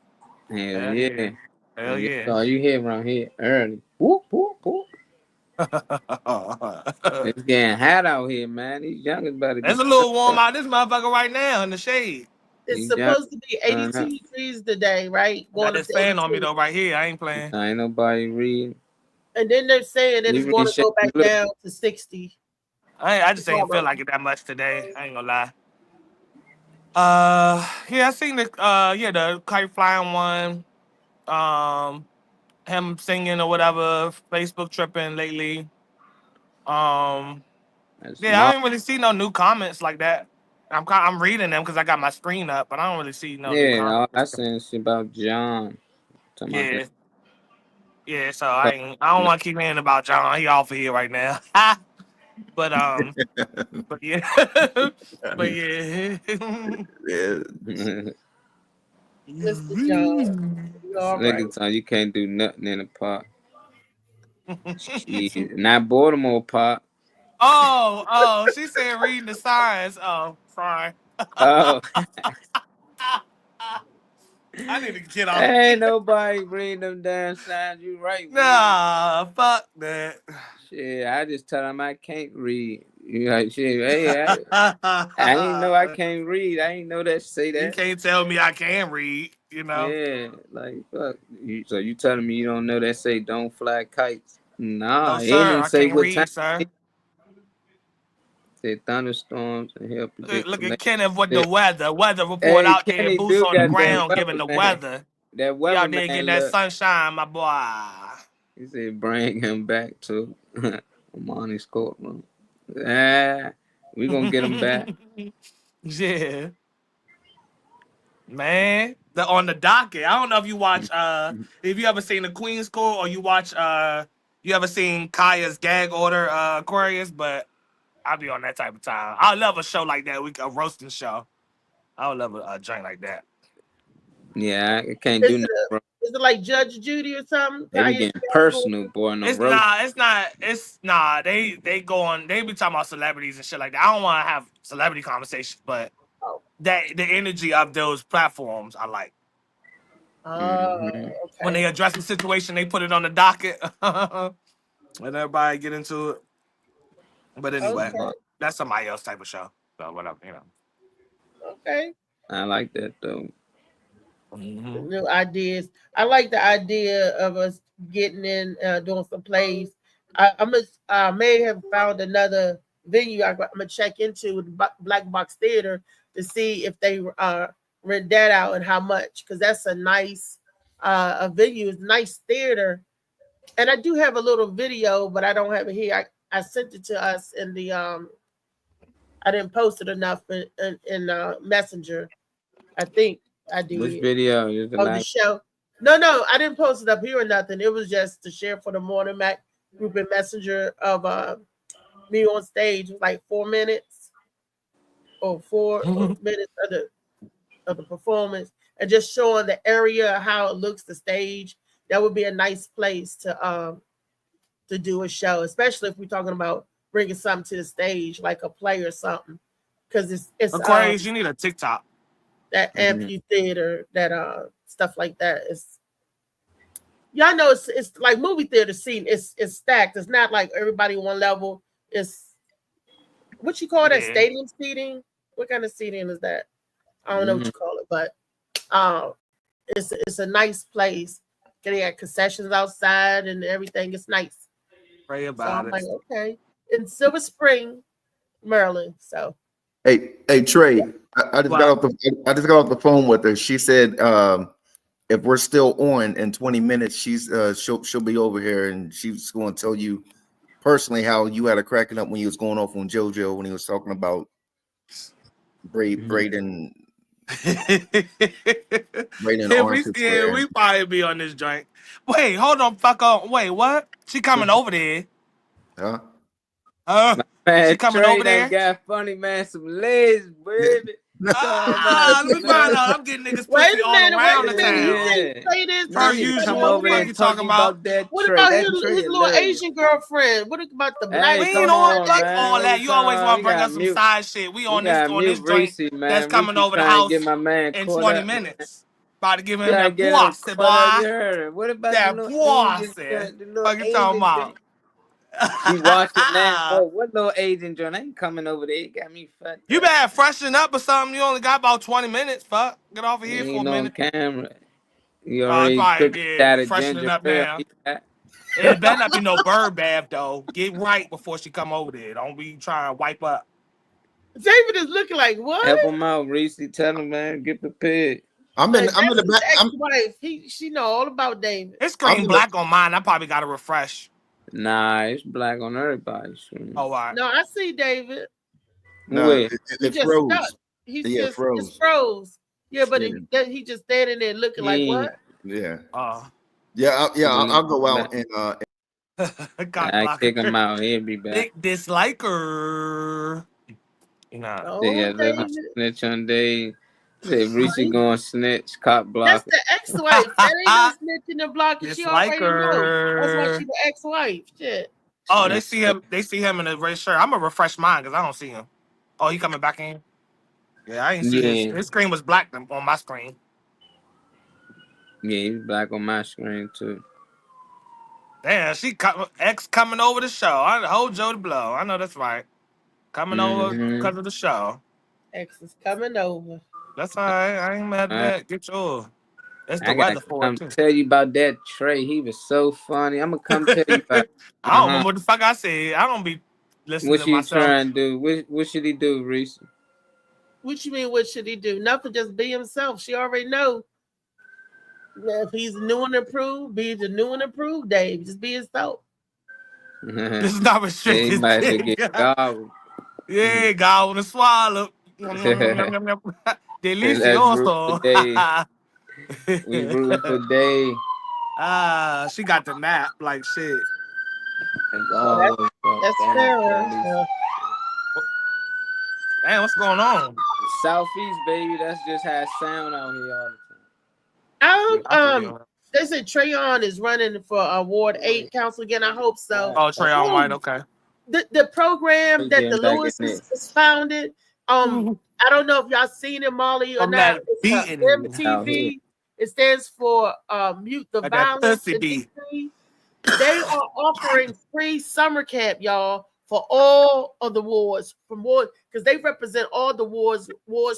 Hell Hell yeah. yeah. Hell yeah. So you here around here early. Whoop, whoop, whoop. It's getting hot out here, man. These youngers better It's get a little warm out this motherfucker right now in the shade. It's supposed to be 82 degrees today, right? I got this fan on me though right here. I ain't playing. Ain't nobody reading. And then they're saying that You it's going to read go back Shady Blue? down to 60. I just ain't feel like it that much today. I ain't gonna lie. Yeah, I seen the kite flying one. Him singing or whatever, Facebook tripping lately. I ain't really see no new comments like that. I'm reading them because I got my screen up, but I don't really see no new Yeah, all comments. I seen is about John. Talking about Yeah. that. Yeah, so I don't want to keep hearing about John. He off of here right now. but yeah. but yeah. Mr. John, you all right? Nigga tell you can't do nothing in the park. Shit. Not Baltimore park. Oh, she said reading the signs. Oh, sorry. Oh. I need to get off. Ain't nobody reading them damn signs. You right. Nah, fuck that. Shit, I just tell them I can't read. You like, shit, hey, I ain't know I can't read. I ain't know that say that. You can't tell me I can read, you know? Yeah, like, fuck. So you telling me you don't know that say don't fly kites? Nah, No, it sir. didn't I say can't what read, time. sir. Said thunderstorms and help predict. Look at Kenneth with the weather. Weather report Hey, out there, Kenny boots do on the got that ground, weather, giving the man. weather. That We out weatherman there getting that look. sunshine, my boy. He said bring him back to Amani's courtroom. We gonna get him back. Yeah. Man, on the docket. I don't know if you watch if you ever seen the Queen's Court or you watch you ever seen Kaya's gag order Aquarius, but I'll be on that type of time. I love a show like that, a roasting show. I would love a joint like that. Yeah, I can't do nothing, bro. Is it like Judge Judy or something? They be getting personal, boy. No It's roast. not. They go on. They be talking about celebrities and shit like that. I don't want to have celebrity conversations, but the energy of those platforms, I like. Okay. When they address the situation, they put it on the docket. Let everybody get into it. But anyway, that's somebody else type of show. So whatever, you know. Okay. I like that though. New ideas. I like the idea of us getting in, doing some plays. I may have found another venue I'm gonna check into with Black Box Theater to see if they rent that out and how much, because that's a nice a venue, it's nice theater. And I do have a little video, but I don't have it here. I sent it to us in the I didn't post it enough in Messenger. I think I did. Which video? Is The show. No, I didn't post it up here or nothing. It was just to share for the Morning Mac group in Messenger of me on stage. It was like 4 minutes or 4 minutes of the performance, and just showing the area, how it looks, the stage. That would be a nice place to do a show, especially if we're talking about bringing something to the stage, like a play or something. Because it's Aquarius, you need a TikTok. That amphitheater, that stuff like that is. Y'all know it's like movie theater scene. It's stacked. It's not like everybody on level. It's what you call that, stadium seating. What kind of seating is that? I don't know what you call it, but it's a nice place. They got concessions outside and everything. It's nice. Pray So about I'm it. like, okay, in Silver Spring, Maryland. So Hey Trey, I just got off the phone with her. She said if we're still on in 20 minutes, she'll be over here and she's going to tell you personally how you had a cracking up when you was going off on JoJo when he was talking about Braden. We probably be on this joint. Wait, hold on, fuck on. Wait, what? She coming over there? Huh? Man, She coming Trey over there? Got funny man, some legs, baby. Let me find out. I'm getting niggas Wait pussy a all minute, around wait the a minute. He town. didn't say this. Man, Per you usual. come over Fuck there you and talking talking about? about that What Trey. about That his Trey little hilarious. Asian girlfriend? What about the black? Hey, We ain't come on on, like man. all What that. we You always talking? want We to bring got us some mute. side shit. We We on got this mute joint Reese, that's man. coming Reese over the trying to get house my man in caught 20 up, man. minutes. About to give him Trying to that get him boissy, caught up. You boy. heard her. What about the That little Asian boissy. joint? The little Fuck you talking Asian about? joint? She watching that. Oh, what little Asian joint? I ain't coming over there. You got me fucked You up. better freshen up or something. You only got about 20 minutes. Fuck. Get off of You here for a ain't on minute. camera. You Oh, if already I took a did, shot of freshening ginger up ale. now. It better not be no bird bath though. Get right before she come over there. Don't be trying to wipe up. David is looking like what? Help him out, Reese. Tell him, man, get prepared. I'm in That's the his back. ex-wife. She know all about David. It screen black on mine. I probably got to refresh. Nah, it's black on everybody's screen. Oh, all right. No, I see David. No, Wait. He it just froze. stuck. He Yeah, just froze. froze. Yeah, but Yeah. he just standing there looking like what? Yeah. Oh. I'll go out and I kick him out. He'll be back. Big disliker. Nah. Yeah, let him snitch on Dave. Say Reese going snitch, cop That's block. the ex-wife. That ain't no snitching and blocking. She already know. That's why Disliker. she the ex-wife. Shit. Oh, they see him. They see him in a red shirt. I'm gonna refresh mine because I don't see him. Oh, he coming back in. Yeah, I didn't see his screen was black on my screen. Yeah, he's black on my screen too. Damn, ex coming over the show. I hold Joe to blow. I know that's right. Coming over because of the show. Ex is coming over. That's all right. I ain't mad at that. Get yours. That's the I gotta weather for come it too. tell you about that Trey. He was so funny. I'm gonna come tell you about. I don't remember what the fuck I said. I don't be listening What to you myself. trying to do? What should he do, Reese? What you mean? What should he do? Nothing. Just be himself. She already know. If he's new and approved, be the new and approved Dave. Just be himself. This is not restricted. He might have get gobbled. Yeah, gobble and swallow. Delicioso. We rooting for Dave. She got the nap like shit. That's Sarah. Damn, what's going on? Southeast, baby. That's just how it sound out here all the time. They said Trayon is running for Ward 8 council again. I hope so. Oh, Trayon White, okay. The program that the getting back in Lewis it. is founded. I don't know if y'all seen it, Molly, or I'm not. not It's, beating out here. MTV. It stands for Mute the Like that Violence. pussy beat. They are offering free summer camp, y'all, for all of the wards from ward because they represent all the wards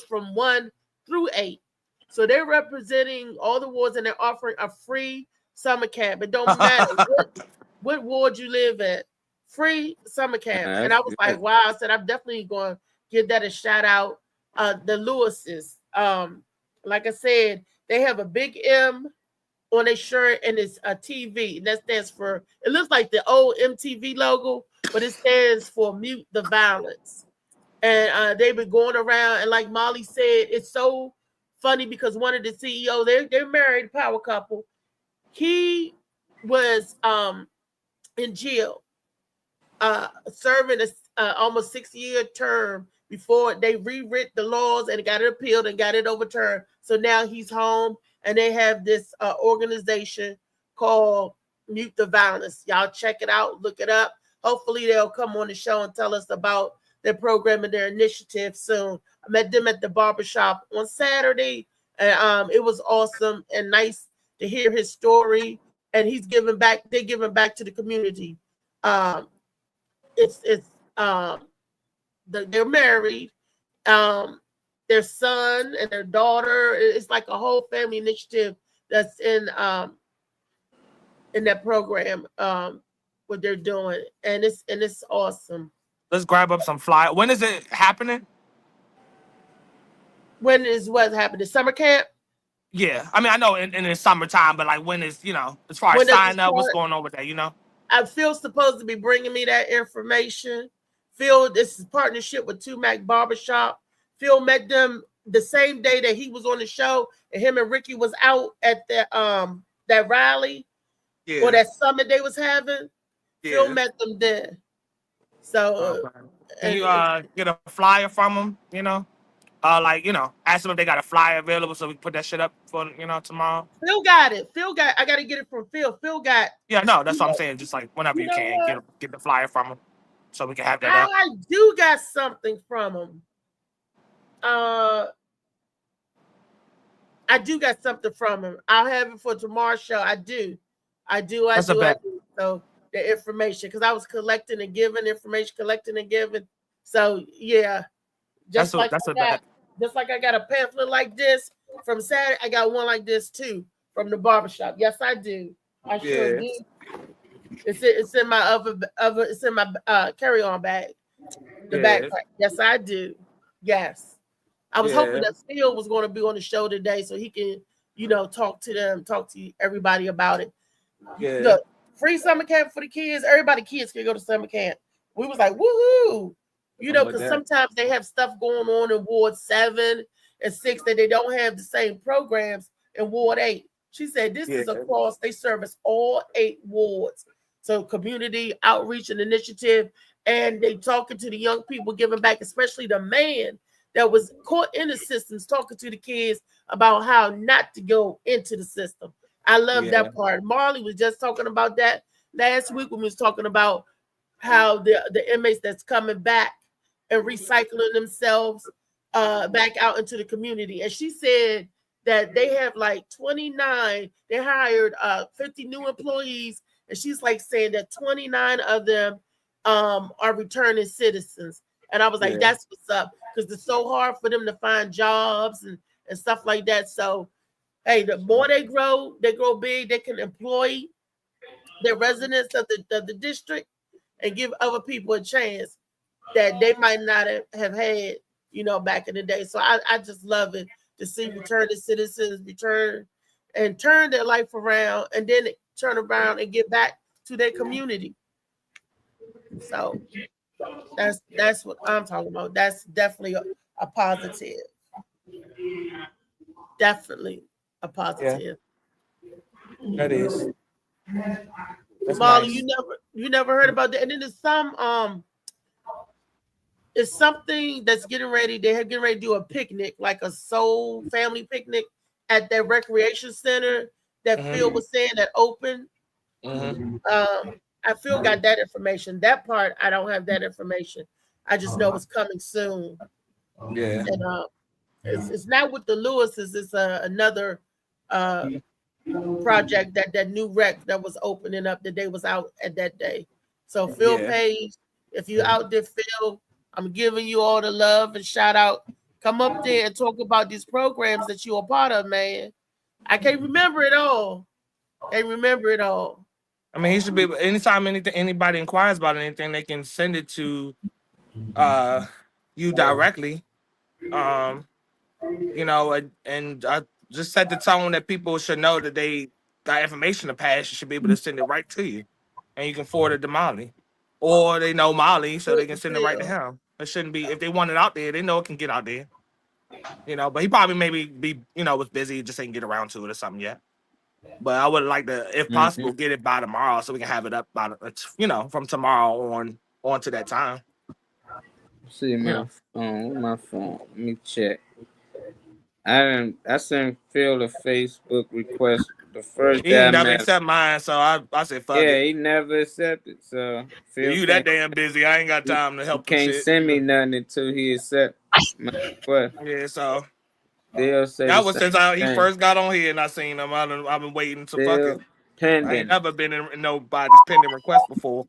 from 1 through 8. So they're representing all the wards and they're offering a free summer camp. It don't matter what ward you live at, free summer camp. And I was like, wow. I said, I'm definitely going to give that a shout out. The Lewises, like I said, they have a big M on their shirt and it's a TV. And that stands for, it looks like the old MTV logo, but it stands for Mute the Violence. And they've been going around, and like Molly said, it's so funny because one of the CEOs, they're married, power couple. He was in jail, serving a almost 6-year term before they rewrit the laws and got it appealed and got it overturned. So now he's home, and they have this organization called Mute the Violence. Y'all check it out, look it up. Hopefully they'll come on the show and tell us about their program and their initiative soon. I met them at the barbershop on Saturday, and it was awesome and nice to hear his story. And he's giving back. They're giving back to the community. They're married. Their son and their daughter. It's like a whole family initiative that's in that program. What they're doing, and it's awesome. Let's grab up some fly. When is it happening? When is what happening? Summer camp? Yeah, I mean I know in the summertime, but like when is as far as sign up, what's going on with that? Phil's supposed to be bringing me that information. Phil, this is partnership with Tumac Barbershop. Phil met them the same day that he was on the show, and him and Ricky was out at that rally or that summit they was having. Yeah. Phil met them there. So can you get a flyer from them? Like, ask them if they got a flyer available so we can put that shit up for, tomorrow. Phil got it. I got to get it from Phil. Phil got. Yeah, no, that's what I'm saying. Just like whenever you know can, what? get the flyer from them so we can have that up. I do got something from him. I do got something from him. I'll have it for tomorrow's show. I do. So the information, because I was collecting and giving information, So yeah, just like I got a pamphlet like this from Saturday, I got one like this too from the barbershop. Yes, I do. I sure do. It's in my it's in my carry-on bag. The backpack. Yes, I do. Yes. I was hoping that Phil was going to be on the show today so he can, talk to everybody about it. Yeah. Look, free summer camp for the kids. Kids can go to summer camp. We was like, woohoo! Because sometimes they have stuff going on in Ward 7 and 6 that they don't have the same programs in Ward 8. She said this is across, they service all 8 wards. So community outreach and initiative, and they talking to the young people, giving back, especially the man that was caught in the systems, talking to the kids about how not to go into the system. I love that part. Marley was just talking about that last week when we was talking about how the inmates that's coming back and recycling themselves back out into the community. And she said that they have like 29, they hired 50 new employees, and she's like saying that 29 of them are returning citizens. And I was like, that's what's up, because it's so hard for them to find jobs and stuff like that. So, hey, the more they grow big, they can employ the residents of the district and give other people a chance that they might not have had, back in the day. So I just love it to see returning citizens turn their life around and then turn around and get back to their community. So that's what I'm talking about. That's definitely a positive. Definitely a positive. Yeah. That is. That's Molly, nice. you never heard about that. And then there's some it's something that's getting ready. They're getting ready to do a picnic, like a soul family picnic at that recreation center that Phil was saying that opened. I Phil got that information. That part, I don't have that information. I just know it's coming soon. Yeah. And it's not with the Lewises. It's another project that new rec that was opening up the day was out at that day. So Phil Page, if you out there, Phil, I'm giving you all the love and shout out. Come up there and talk about these programs that you're a part of, man. I can't remember it all. I mean, he should be. Anytime anybody inquires about anything, they can send it to you directly. And just set the tone that people should know that they got information to pass. You should be able to send it right to you, and you can forward it to Molly, or they know Molly, so they can send it right to him. It shouldn't be, if they want it out there, they know it can get out there. But he probably maybe was busy, just ain't get around to it or something yet. But I would like to, if possible, get it by tomorrow so we can have it up by from tomorrow on to that time. See my phone. Let me check. I sent Phil a Facebook request. The first He day ain't never accept mine, so I said fuck it. Yeah, he never accepted. So Phil, you that damn busy. I ain't got time to help. He can't send me nothing until he accept my request. Yeah, so they'll say that was since he first got on here and I seen him. I've been waiting to fucking. Pending. I ain't never been in nobody's pending request before.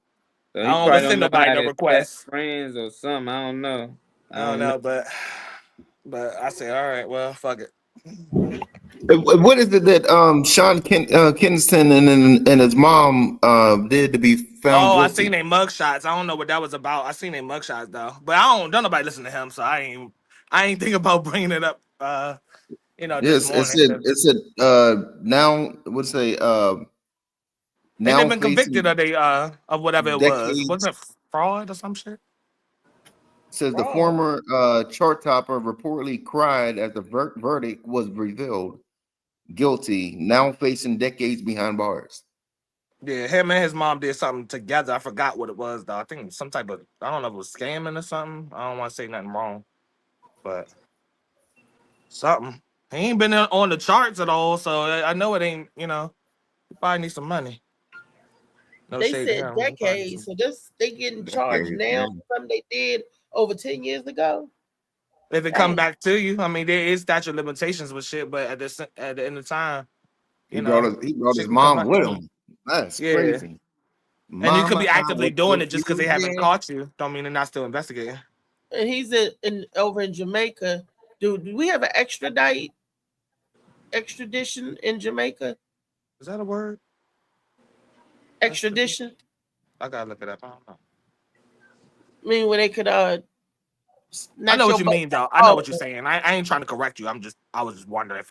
So I don't send nobody no requests. Friends or something. I don't know. I don't know, but I say, all right, well, fuck it. What is it that Sean Kinnison and his mom did to be found guilty? I seen their mugshots. I don't know what that was about. I seen their mugshots though, but don't nobody listen to him, so I ain't think about bringing it up. This morning. It said now what's say now they've been convicted of whatever it was. Wasn't it fraud or some shit? Says the former chart topper reportedly cried as the verdict was revealed. Guilty, now facing decades behind bars. Yeah, him and his mom did something together. I forgot what it was though. I think some type of, I don't know if it was scamming or something. I don't want to say nothing wrong, but Something. He ain't been on the charts at all, so I know it ain't. You know, he probably need some money. No They shade to said him. He probably need decades, some- so they getting charged Decades, now man. for something they did over 10 years ago. If it come Dang. back to you, I mean, there is statute of limitations with shit, but at the end of time, He you brought know, his shit can come mom back. with him. That's Yeah. crazy. And you could Mama, be I actively will doing put it just because they you haven't there. caught you. Don't mean they're not still investigating. And he's over in Jamaica. Dude, do we have an extradition in Jamaica? Is that a word? Extradition? I gotta look it up. I don't know. I mean, when they could I snatch know your what you boat. mean, though. I know what you're saying. I ain't trying to correct you. I was just wondering if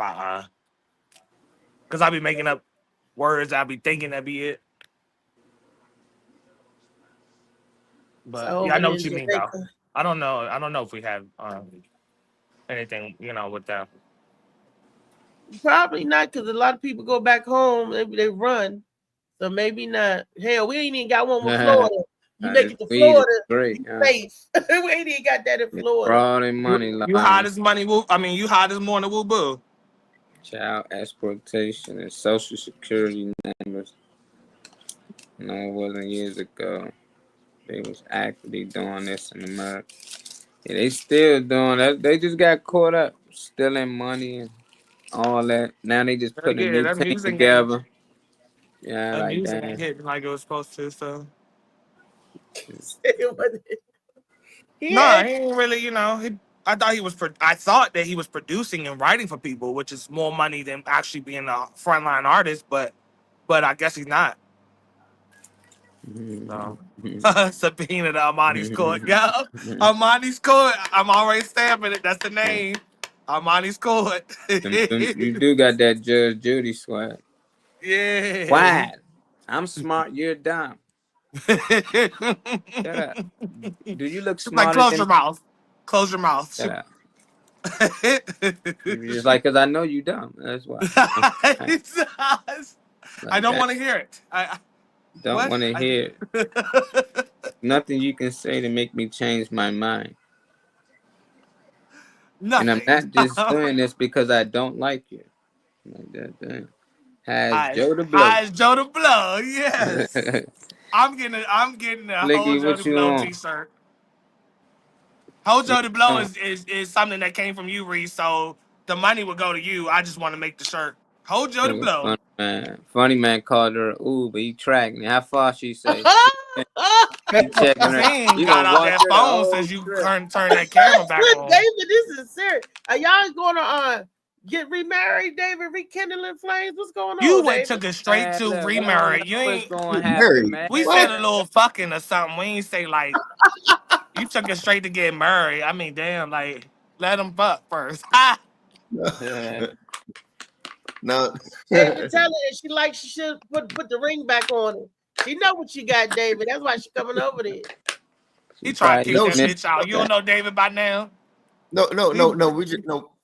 because I be making up words. I be thinking that be it. But So yeah, I know over what in you mean, though. Jamaica. I don't know if we have anything, with that. Probably not, because a lot of people go back home. Maybe they run. So maybe not. Hell, we ain't even got one with Florida. You make This it to weed is Florida, great. you safe. We ain't even got that in Florida. Fraud and money You hot laundering, as money. You hot as morning. Woo boo. child exploitation, and social security numbers. No, it wasn't years ago. They was actively doing this in America. Yeah, they still doing that. They just got caught up stealing money and all that. Now they just putting a Yeah, new that team music ain't together. Yeah, that like music ain't that. hitting like it was supposed to. So Yeah. he ain't really. I thought that he was producing and writing for people, which is more money than actually being a frontline artist. But I guess he's not. So subpoena to Armani's Court. Yeah, Armani's Court. I'm already stamping it. That's the name. Armani's Court. You do got that Judge Judy swag. Yeah. Why? I'm smart. You're dumb. Shut up. Do you look It's like, smarter close than your me? mouth. Close your mouth. Shut up. You're just like, because I know you dumb. That's why. I don't want to hear it. Don't want to hear it. Nothing you can say to make me change my mind. Nothing. And I'm not just doing this because I don't like you. Like that. Has Joe the Blow. Hi, Joe the Blow. Yes. I'm getting a whole Flicky, Joe what the you Blow on? t-shirt. Whole Joe What the you Blow on? is something that came from you, Reese. So the money will go to you. I just want to make the shirt. Whole Joe the Blow. Funny man called her Uber. He tracked me. How far she say? He checking her. He ain't You got gonna out watch that her the phone whole since you trip. turn that camera back on. David, this is serious. Are y'all going to get remarried, David? Rekindling flames? What's going on, You David? took it straight to Look, we don't remarry. know You what's ain't. gonna happen, man. We said a little fucking or something. We ain't say like you took it straight to get married. I mean, damn, like let them fuck first. No. David, tell her if she likes, she should put the ring back on her. She know what you got, David. That's why she coming over there. He tried to kick that she- bitch out. You don't know David by now? No.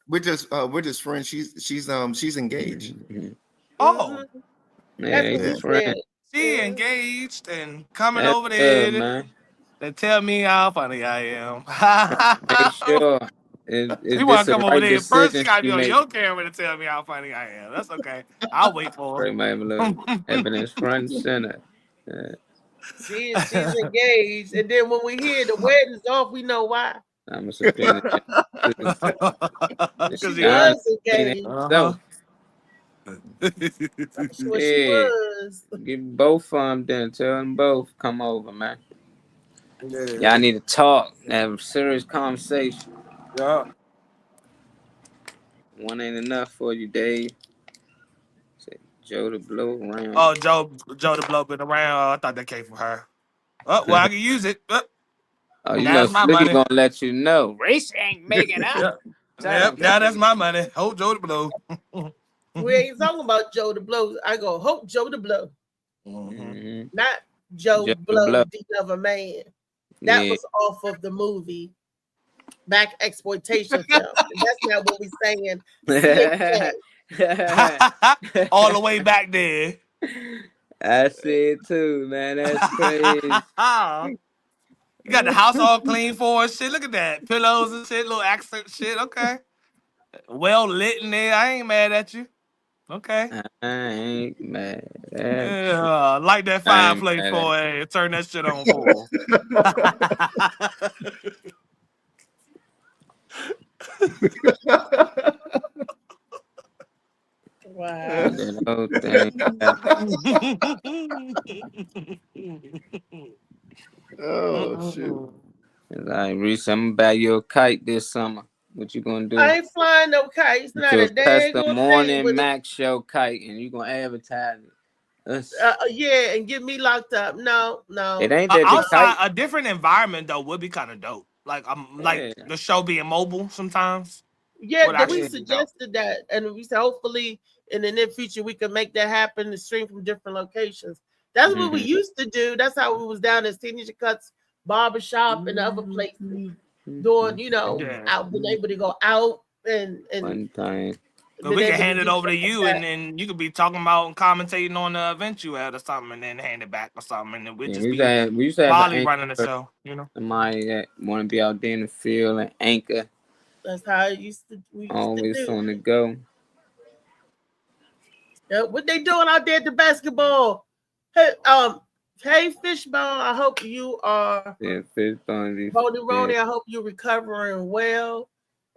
We're just friends. She's engaged. Oh, That's what he said. she engaged and coming That's over good, there man. to tell me how funny I am. Make sure is You want this to a come over right there first? You decision gotta she be on made? your camera to tell me how funny I am. That's okay. I'll wait for Right, her. my little evidence front and center. She's engaged, and then when we hear the wedding's off, we know why. I'm a subpoena. She was engaged. So, That's what she was. Get both of them then. Tell them both come over, man. Yeah. Y'all need to talk. Have a serious conversation. Yeah. One ain't enough for you, Dave. Say Joe the Blow around. Oh, Joe the Blow been around. I thought that came from her. Oh, well, I can use it. Oh, you That's know, my Slicky money. gonna let you know. Race ain't making up. Yep, now that's my money. Hold Joe the Blow. We ain't talking about Joe the Blow. I go, hope Joe the Blow. Not Joe Joe the Blow, Blow. the other man. That Yeah. was off of the movie Back Exploitation Film. That's not what we saying. All the way back there. I see it too, man. That's crazy. You got the house all clean for and shit. Look at that. Pillows and shit, little accent shit. Okay. well lit in there. I ain't mad at you. Okay. I ain't mad at you. Yeah, light that I ain't fireplace mad for at and turn that shit on for. Wow. that whole thing. Oh shit. Like, Reese, I'm gonna buy you a kite this summer. What you gonna do? I ain't flying no kites, Get not you a a custom daggone thing. morning But Max show kite, and you gonna advertise it. yeah, and get me locked up. No. It ain't that the Outside, kite. a different environment though would be kind of dope. Like like Yeah. the show being mobile sometimes. Yeah, Would that we actually be dope. suggested that, and we said hopefully in the near future we can make that happen and stream from different locations. That's what we used to do. That's how we was down at Signature Cuts Barbershop and other places doing, out being able to go out and One time. But we can hand it over to you, and then you could be talking about and commentating on the event you had or something, and then hand it back or something, and then we just be We used to have Molly an running the anchor, show, somebody that want to be out there in the field and anchor, that's how we used to always do. on the go. Yeah, what they doing out there at the basketball? Hey, Fishbone, I hope you are. Yeah, Fishbone. Rony, I hope you're recovering well.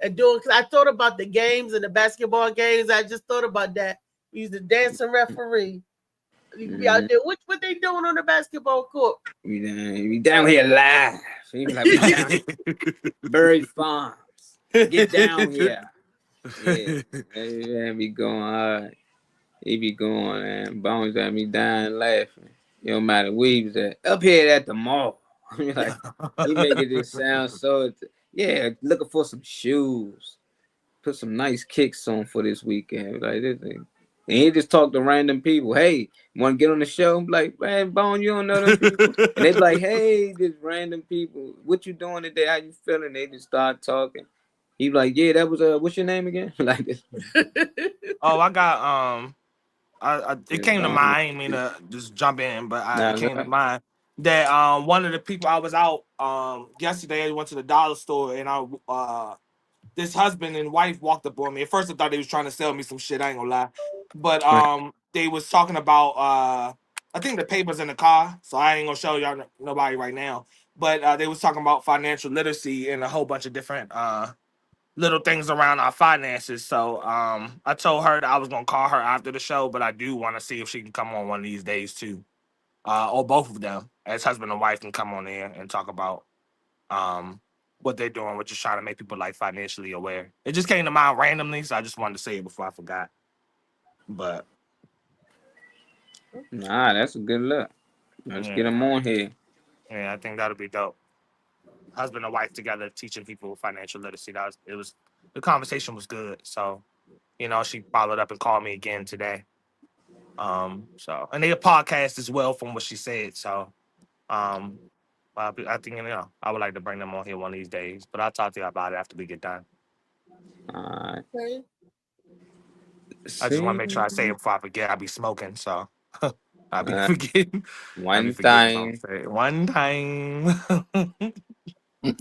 And cause I thought about the games and the basketball games. I just thought about that. He's the dancing referee. You can be out there. What they doing on the basketball court? We down here live. So you like, we down here. Bird Farms. Get down here. Yeah, be going hard. He be going, man. Bones got me dying laughing. It don't matter where he was at. Up here at the mall. Like, he making this sound so. Yeah, looking for some shoes. Put some nice kicks on for this weekend. Like this thing. And he just talk to random people. Hey, want to get on the show? I'm like, man, Bone, you don't know them people. And they be like, hey, this random people. What you doing today? How you feeling? They just start talking. He be like, yeah, that was what's your name again? Like this. Oh, I got it came to mind. I ain't mean to just jump in, but it came to mind that one of the people I was out yesterday. I went to the dollar store and this husband and wife walked up on me. At first I thought they was trying to sell me some shit, I ain't gonna lie. But they was talking about I think the paper's in the car, so I ain't gonna show y'all nobody right now. But they was talking about financial literacy and a whole bunch of different little things around our finances. So I told her that I was gonna call her after the show, but I do want to see if she can come on one of these days too. Or both of them as husband and wife can come on there and talk about what they're doing, which is trying to make people like financially aware. It just came to mind randomly, so I just wanted to say it before I forgot. But nah, that's a good look. Let's get them on here. Yeah, I think that'll be dope. Husband and wife together teaching people financial literacy. The conversation was good. So, she followed up and called me again today. And they a podcast as well from what she said. So I think I would like to bring them on here one of these days. But I'll talk to you about it after we get done. Alright. Okay. I just want to make sure I say it before I forget. I'll be smoking, so I'll be forgetting. One time. One time. You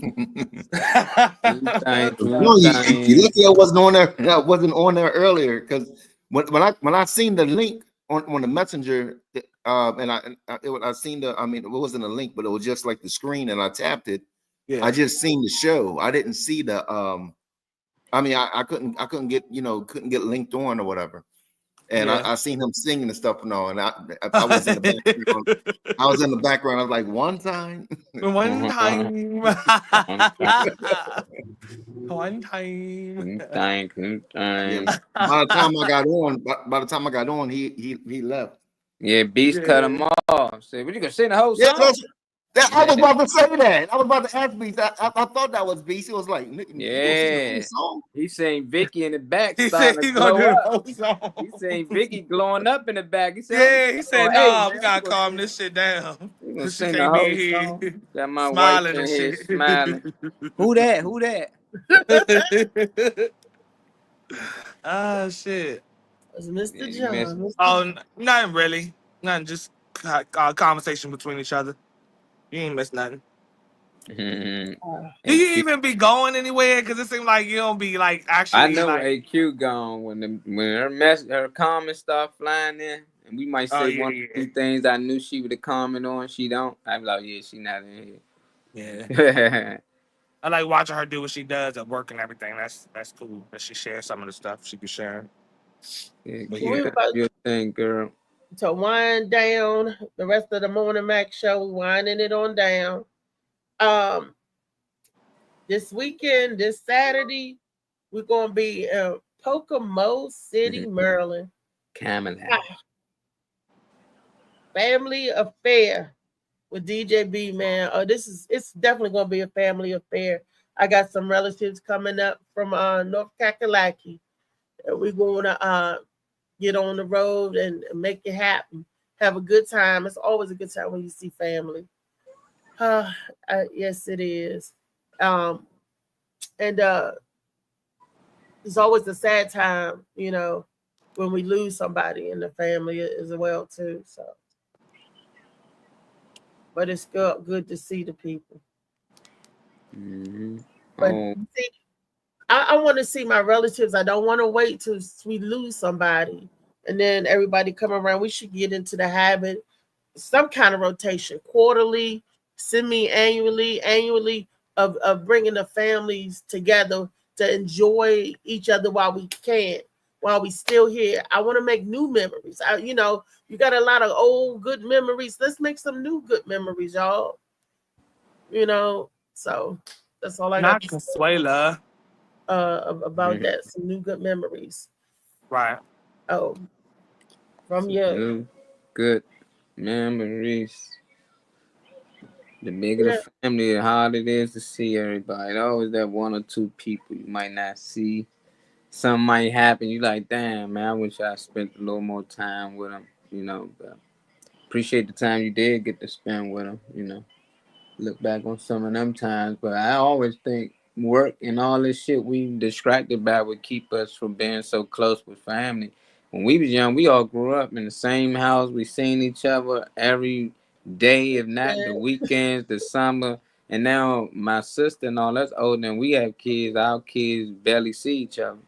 lucky I wasn't on there. I wasn't on there earlier because when I seen the link on the messenger, and I seen the. I mean, it wasn't a link, but it was just like the screen, and I tapped it. Yeah. I just seen the show. I didn't see the. I mean, I couldn't get couldn't get linked on or whatever. And I seen him singing and stuff and all, and I was in the background. I was in the background. I was like, one time. One time. One time. Yeah. By the time I got on, he left. Yeah, Beast cut him off. Say, what you gonna sing the whole song? I was about to say that. I was about to ask Beast. I thought that was Beast. He was like, yeah. He's saying Vicky in the back. He said he gonna do the whole song. He's saying Vicky glowing up in the back. He said, yeah, he said, "Nah, we gotta calm this shit down." You gonna She sing the can't whole be here song? Got my smiling wife in and here shit. smiling. Who that? Who that? Ah, shit. It's Mr. John. Oh, nothing really. Nothing. Just conversation between each other. You ain't missed nothing. Mhm. Do you AQ. even be going anywhere? Because it seems like you don't be like I actually know like. AQ gone when her comments start flying in, and we might Oh say yeah, one or two things I knew she would have comment on. She don't. I'm like, yeah, she not in yeah. here. I like watching her do what she does at work and everything. That's cool. That she shares some of the stuff she be sharing. Yeah, But keep We yeah. doing about your thing, girl. to wind down the rest of the Morning Mac show, winding it on down. This weekend, this Saturday, we're gonna be in Pocono City, Maryland. Camelot. Family affair with DJ B, man. It's definitely gonna be a family affair. I got some relatives coming up from North Kakalaki. And we're gonna get on the road and make it happen. Have a good time. It's always a good time when you see family. Yes, it is. And it's always a sad time, when we lose somebody in the family as well too. So, but it's good to see the people. Mm-hmm. But Oh, see, I want to see my relatives. I don't want to wait till we lose somebody and then everybody come around. We should get into the habit, some kind of rotation, quarterly, annually of bringing the families together to enjoy each other while we can, while we still here. I want to make new memories. You got a lot of old good memories. Let's make some new good memories, y'all. So that's all I got Not to say Consuela. about that. Some new good memories. Right. Oh, from you. new good memories. The bigger Yeah. the family, the harder it is to see everybody. Always that one or two people you might not see. Something might happen. You like, damn, man, I wish I spent a little more time with them. But appreciate the time you did get to spend with them. Look back on some of them times. But I always think work and all this shit we distracted by would keep us from being so close with family. When we was young, we all grew up in the same house. We seen each other every day, if not the weekends, the summer. And now my sister and all that's older and we have kids. Our kids barely see each other.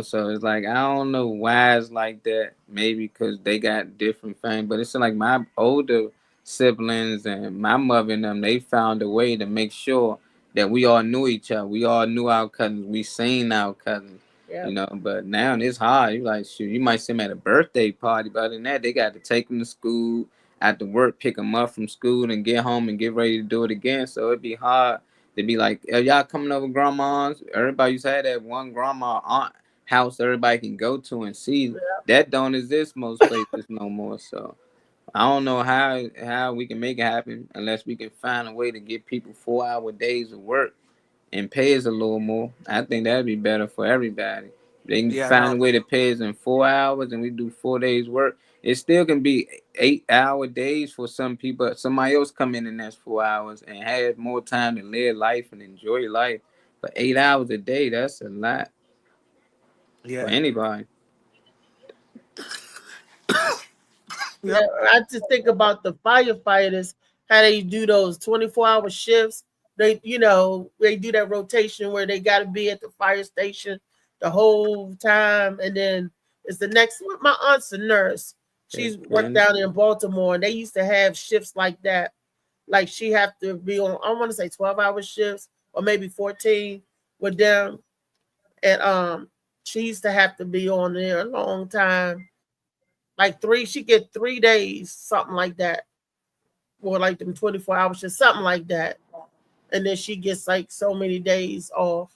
So it's like I don't know why it's like that. Maybe because they got different things, but it's like my older siblings and my mother and them, they found a way to make sure that we all knew each other. We all knew our cousins. We seen our cousins. Yeah. But now it's hard. You like, shoot, you might see them at a birthday party, but other than that, they got to take them to school, after work, pick them up from school, and get home and get ready to do it again. So it'd be hard to be like, are y'all coming over grandma's? Everybody used to have that one grandma aunt house everybody can go to and see. That don't exist most places no more. So I don't know how we can make it happen unless we can find a way to give people 4-hour days of work and pay us a little more. I think that'd be better for everybody. They can find a way to pay us in 4 hours and we do 4 days work. It still can be 8-hour days for some people. Somebody else come in that's 4 hours and have more time to live life and enjoy life. But 8 hours a day, that's a lot for anybody. Yeah, I just think about the firefighters, how they do those 24-hour shifts. They do that rotation where they got to be at the fire station the whole time, and then it's the next. My aunt's a nurse. She's worked down in Baltimore, and they used to have shifts like that. Like she have to be on, I want to say 12-hour shifts or maybe 14 with them, and she used to have to be on there a long time. Like she get 3 days, something like that. Or like them 24 hours, just something like that. And then she gets like so many days off.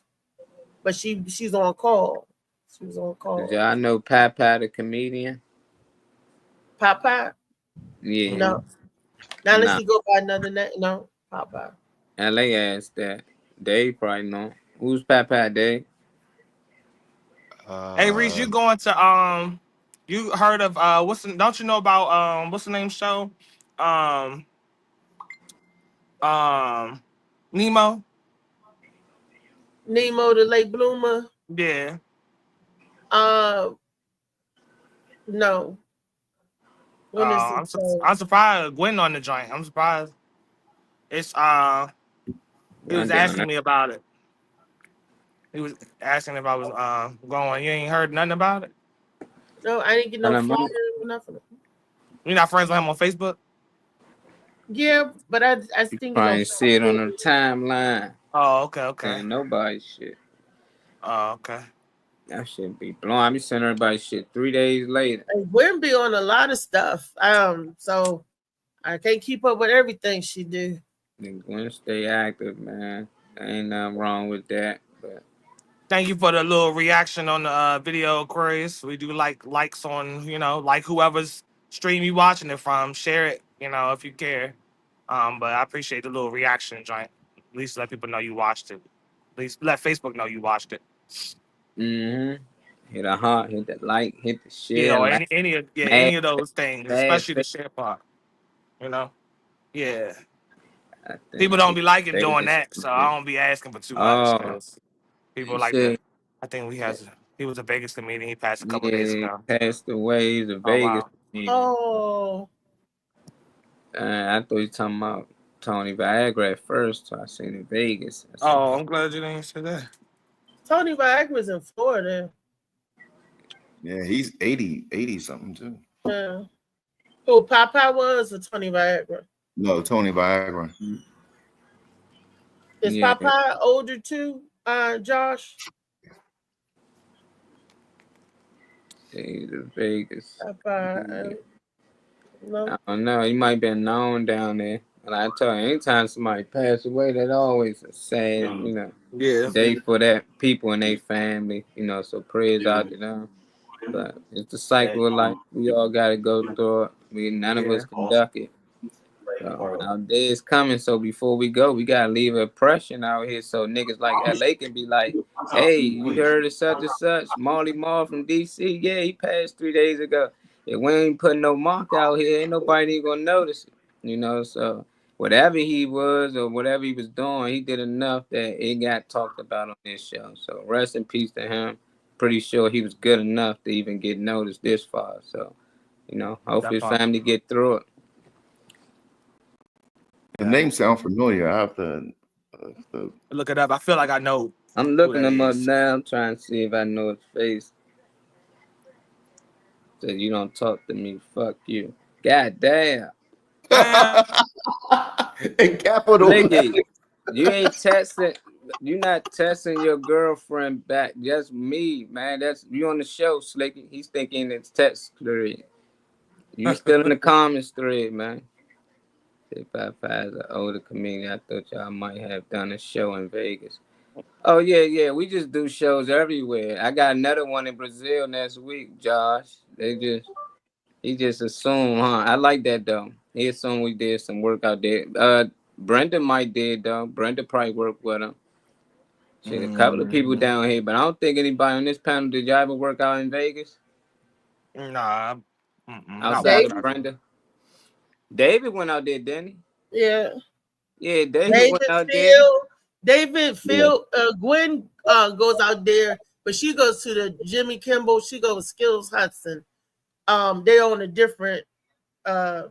But she's on call. She was on call. Did y'all know Papa the comedian? Papa? Yeah. No. Now unless he go by another name. No, Papa. LA asked that. Dave probably know. Who's Papa Dave? Hey Reese, you going to you heard of don't you know about what's the name show? Nemo? Nemo the late bloomer? Yeah. No. When is it? I'm surprised Gwen on the joint. I'm surprised. It's He was asking me about it. He was asking if I was going. You ain't heard nothing about it? No, I didn't get no flyer or nothing. You're not friends with him on Facebook? Yeah, but I think Probably see it on her timeline. Oh, okay. Ain't nobody shit. Oh, okay. That shit be blowing. I be sending everybody shit 3 days later. Gwen be on a lot of stuff. So I can't keep up with everything she do. Then Gwen stay active, man. There ain't nothing wrong with that. But Thank you for the little reaction on the video, Aquarius. We do likes on, like whoever's stream you watching it from. Share it, if you care. But I appreciate the little reaction, joint. At least let people know you watched it. At least let Facebook know you watched it. hit a heart, hit the like, hit the share. Yeah, or like, any of those things, especially the share part. Yeah. People don't be liking doing that, so I don't be asking for too much. 'Cause people like that. I think he was a Vegas comedian. He passed a couple days ago. Passed away. He's a Oh, Vegas wow. comedian. Oh. I thought you were talking about Tony Viagra at first, so I seen in Vegas. Oh, I'm glad you didn't say that. Tony Viagra's in Florida. Yeah, he's 80 something too. Yeah. Who Popeye was or Tony Viagra? No, Tony Viagra. Is Popeye older too, Josh? He's in Vegas. Popeye. No. I don't know. He might have been known down there. And I tell you, anytime somebody passed away, that's always a sad, day for that people and their family, so prayers out to them. But it's the cycle of life. We all got to go through it. None of us can duck it. So our day is coming. So before we go, we got to leave an impression out here so niggas like LA can be like, hey, you heard of such and such? Marley Marl from DC? Yeah, he passed 3 days ago. If we ain't putting no mark out here, ain't nobody even gonna notice it. So whatever he was or whatever he was doing, he did enough that it got talked about on this show. So rest in peace to him. Pretty sure he was good enough to even get noticed this far. So, hopefully his family get through it. The name sound familiar. I have to look it up. I feel like I know. I'm looking him up now. I'm trying to see if I know his face. Said you don't talk to me, fuck you. God damn. In capital. Nigga, you ain't texting. You not texting your girlfriend back. Just me, man. That's you on the show, Slicky. He's thinking it's text thread. You still in the comments thread, man. 55 is an older comedian. I thought y'all might have done a show in Vegas. Oh yeah. We just do shows everywhere. I got another one in Brazil next week, Josh. He just assumed, huh? I like that though. He assumed we did some work out there. Brenda might did though. Brenda probably worked with him. Shit, a couple of people down here, but I don't think anybody on this panel. Did y'all ever work out in Vegas? Nah. Outside of Brenda. David went out there, didn't he? Yeah. Yeah, David went out there. Gwen goes out there, but she goes to the Jimmy Kimmel. She goes with Skills Hudson. They own a different at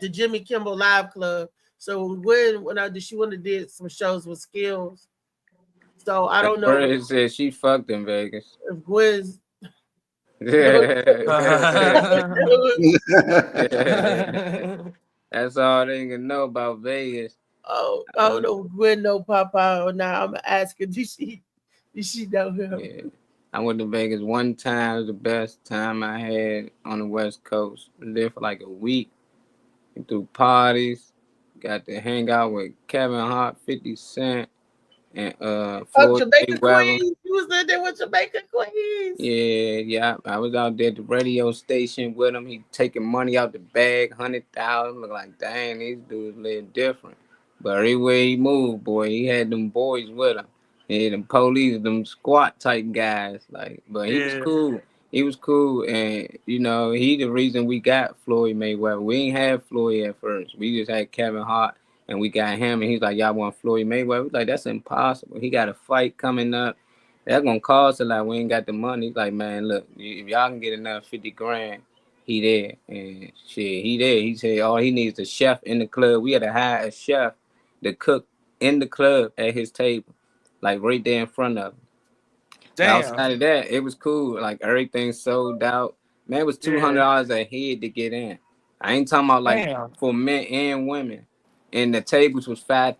the Jimmy Kimmel Live Club. So Gwen went out there, she went and did some shows with Skills. So I don't know. Bird said she fucked in Vegas. If Gwen's That's all they can know about Vegas. Oh, I don't know Gwen know Popeye or not. I'm asking, did she know him? Yeah. I went to Vegas one time. It was the best time I had on the West Coast. I was there for like a week. We threw parties. Got to hang out with Kevin Hart, 50 Cent, and Jamaica Queens. You was in there with Jamaica Queens. Yeah. I was out there at the radio station with him. He taking money out the bag, 100,000. Look like, dang, these dudes live different. But everywhere he moved, boy, he had them boys with him. He had them police, them squat type guys. But he was cool. He was cool, and he the reason we got Floyd Mayweather. We ain't had Floyd at first. We just had Kevin Hart, and we got him, and he's like, y'all want Floyd Mayweather? We like, that's impossible. He got a fight coming up. That's gonna cost a lot. We ain't got the money. He's like, man, look, if y'all can get another 50 grand, he there. And shit, he there. He said all he needs is a chef in the club. We had to hire a chef to cook in the club at his table, like right there in front of him. But Damn. outside of that, it was cool. Like everything sold out. Man, it was $200 a head to get in. I ain't talking about like Damn. for men and women. And the tables was $5,000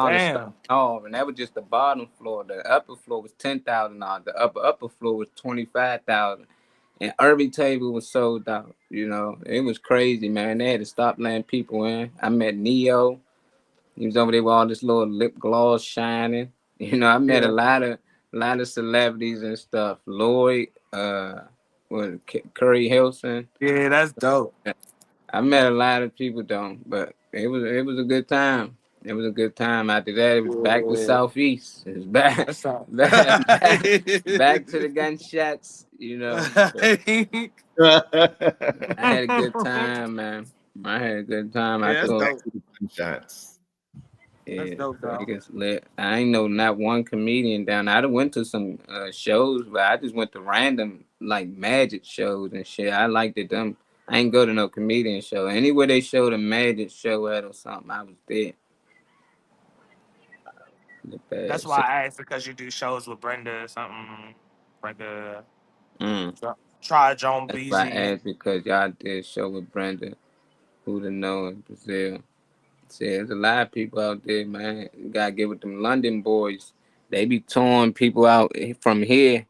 Damn. off, and that was just the bottom floor. The upper floor was $10,000. The upper floor was $25,000, and every table was sold out. You know, it was crazy, man. They had to stop letting people in. I met Neo. He was over there with all this little lip gloss shining. You know, I met a lot of celebrities and stuff. Lloyd, Curry Hilson. Yeah, that's dope. I met a lot of people though, but it was a good time. It was a good time. After that, it was back with Southeast. It was back back to the gunshots, you know. I had a good time, man. I had a good time. I thought back to the gunshots. yeah, That's dope, so though. it gets lit. I ain't know not one comedian down there. I done went to some shows, but I just went to random like magic shows and shit. I liked it. Them I ain't go to no comedian show. Anywhere they showed a magic show at or something, I was there. That's why I asked, because you do shows with Brenda or something. Brenda. Try Joan That's why I BZ. asked, because y'all did a show with Brenda, who to know in Brazil. See, there's a lot of people out there, man. You gotta get with them London boys. They be touring people out from here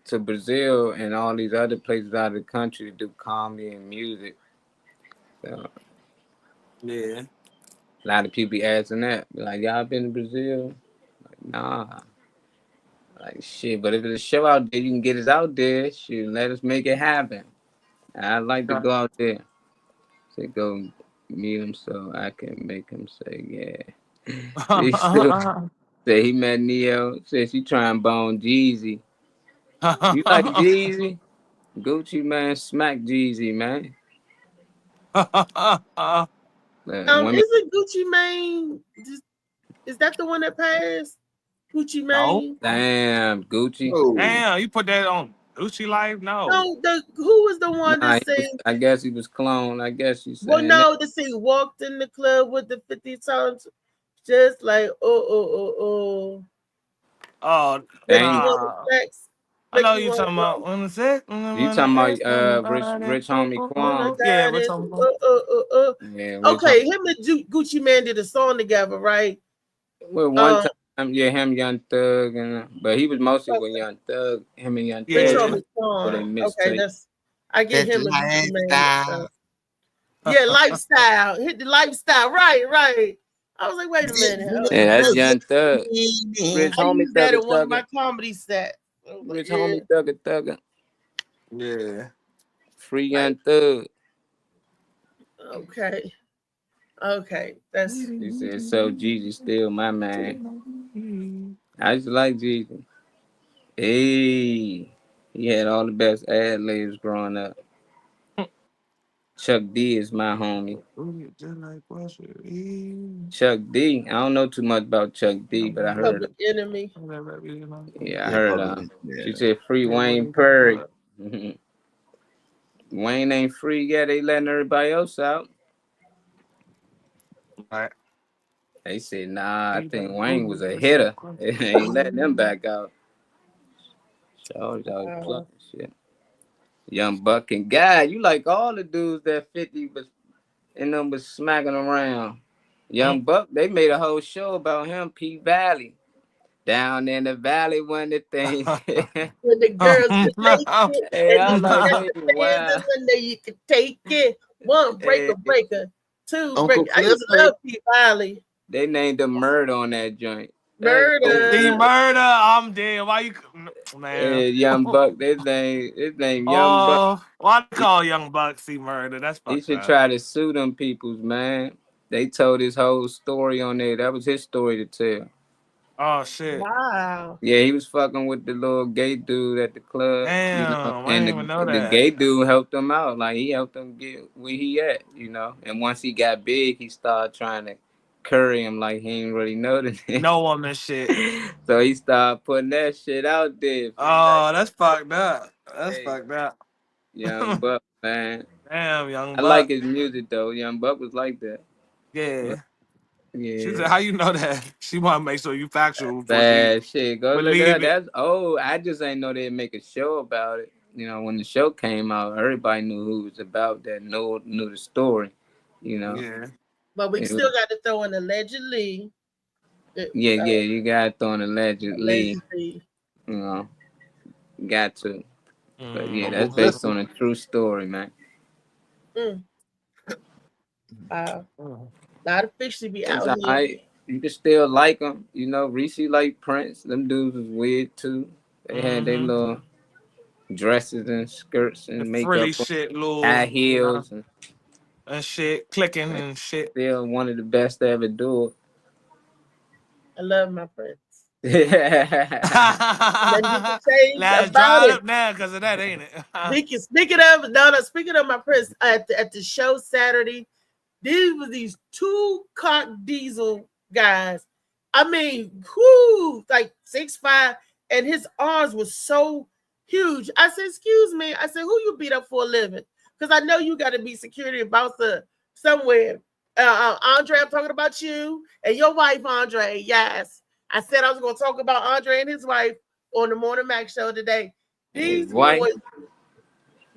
to Brazil and all these other places out of the country to do comedy and music. So Yeah. a lot of people be asking that. Be like, y'all been to Brazil? Like, nah. Like, shit, but if it's a show out there, you can get us out there. Shoot, let us make it happen. I'd like to go out there. Say, go meet him so I can make him say, yeah. He still say he met Neo. Said she trying to bone Jeezy. You like Jeezy? Gucci Man, smack Jeezy, man. Women, Isn't Gucci Mane? Is that the one that passed? Gucci Mane? damn, Gucci. Damn, you put that on Gucci Life? No. No, who was the one Nah, that said? I guess he was cloned. I guess you said. Well, no, the say walked in the club with the 50 times, just like Oh, I know you talking about on the set. You talking about Rich Homie Quan? Yeah, Rich Homie. Yeah, Rich Okay, him and Gucci Man did a song together, right? Well, one time, yeah, him, Young Thug, but he was mostly with Young Thug. Him and Young Rich Thug. Homie Quan. Okay, Okay, I get him and Gucci Mane. Yeah, lifestyle. Hit the lifestyle. Right. I was like, wait a minute. Yeah, that's Young Thug. Rich I Homie used that Thugger in one of my Thugger. comedy sets. Rich Homie Thugger Thugger. Yeah. Free Young Thug. Okay. That's. He said, so Jeezy still my man. I used to like Jeezy. Hey, he had all the best ad libs growing up. Chuck D is my homie. Chuck D. I don't know too much about Chuck D, but I heard Public Enemy. Yeah, I heard she said free Wayne Perry. Wayne ain't free yet. They letting everybody else out. Right. They said, nah, I think Wayne was a hitter. They ain't letting them back out. So, shit. Young Buck and Guy, you like all the dudes that 50 was and them was smacking around. Young Buck, they made a whole show about him, P Valley. Down in the valley when the things when the girls could take it, hey, I and like the it. Wow. when you could take it. One breaker, two Uncle breaker. I used to Clifford. love P Valley. They named the Murder on that joint. Murder. Murder. I'm dead. Why you, man? Hey, Young Buck, his name Young Buck. Why they call Young Buck C Murder? That's fucked He should up. try to sue them peoples, man. They told his whole story on there. That was his story to tell. Oh shit. Wow. Yeah, he was fucking with the little gay dude at the club. Damn, I and didn't even know the that. gay dude helped him out. Like, he helped him get where he at, And once he got big, he started trying to curry him like he didn't really know the nigga. No woman shit. So he started putting that shit out there. Oh, that's fucked up. That's fucked up. Young Buck, man. Damn, Young I Buck. like his music, though. Young Buck was like that. Yeah. She said, Yeah. "How you know that?" She want to make sure you factual before she Bad shit. Go look at believe that. it. That's old. I just ain't know they'd make a show about it. You know, when the show came out, everybody knew who it was about. That knew the story. You know. Yeah. But we It still was- got to throw in allegedly. yeah, yeah. You got to throw an allegedly. Allegedly. You know, got to. But yeah, Mm. that's based on a true story, man. Wow. Not officially be It's out here. alright. You can still like them. You know, Reese like Prince. Them dudes was weird too. They had their little dresses and skirts and The makeup, frilly on, shit, little high heels, and shit, clicking and shit. Still one of the best to ever do it. I love my Prince. Now it's dried up now because of that, ain't it? Speaking of my Prince, at the show Saturday, these two cock diesel guys. I mean, whoo, like 6'5", and his arms were so huge. I said, "Excuse me." I said, "Who you beat up for a living?" Because I know you got to be security bouncer somewhere. Andre, I'm talking about you and your wife, Andre. Yes, I said I was going to talk about Andre and his wife on the Morning Mac show today. These wife? boys,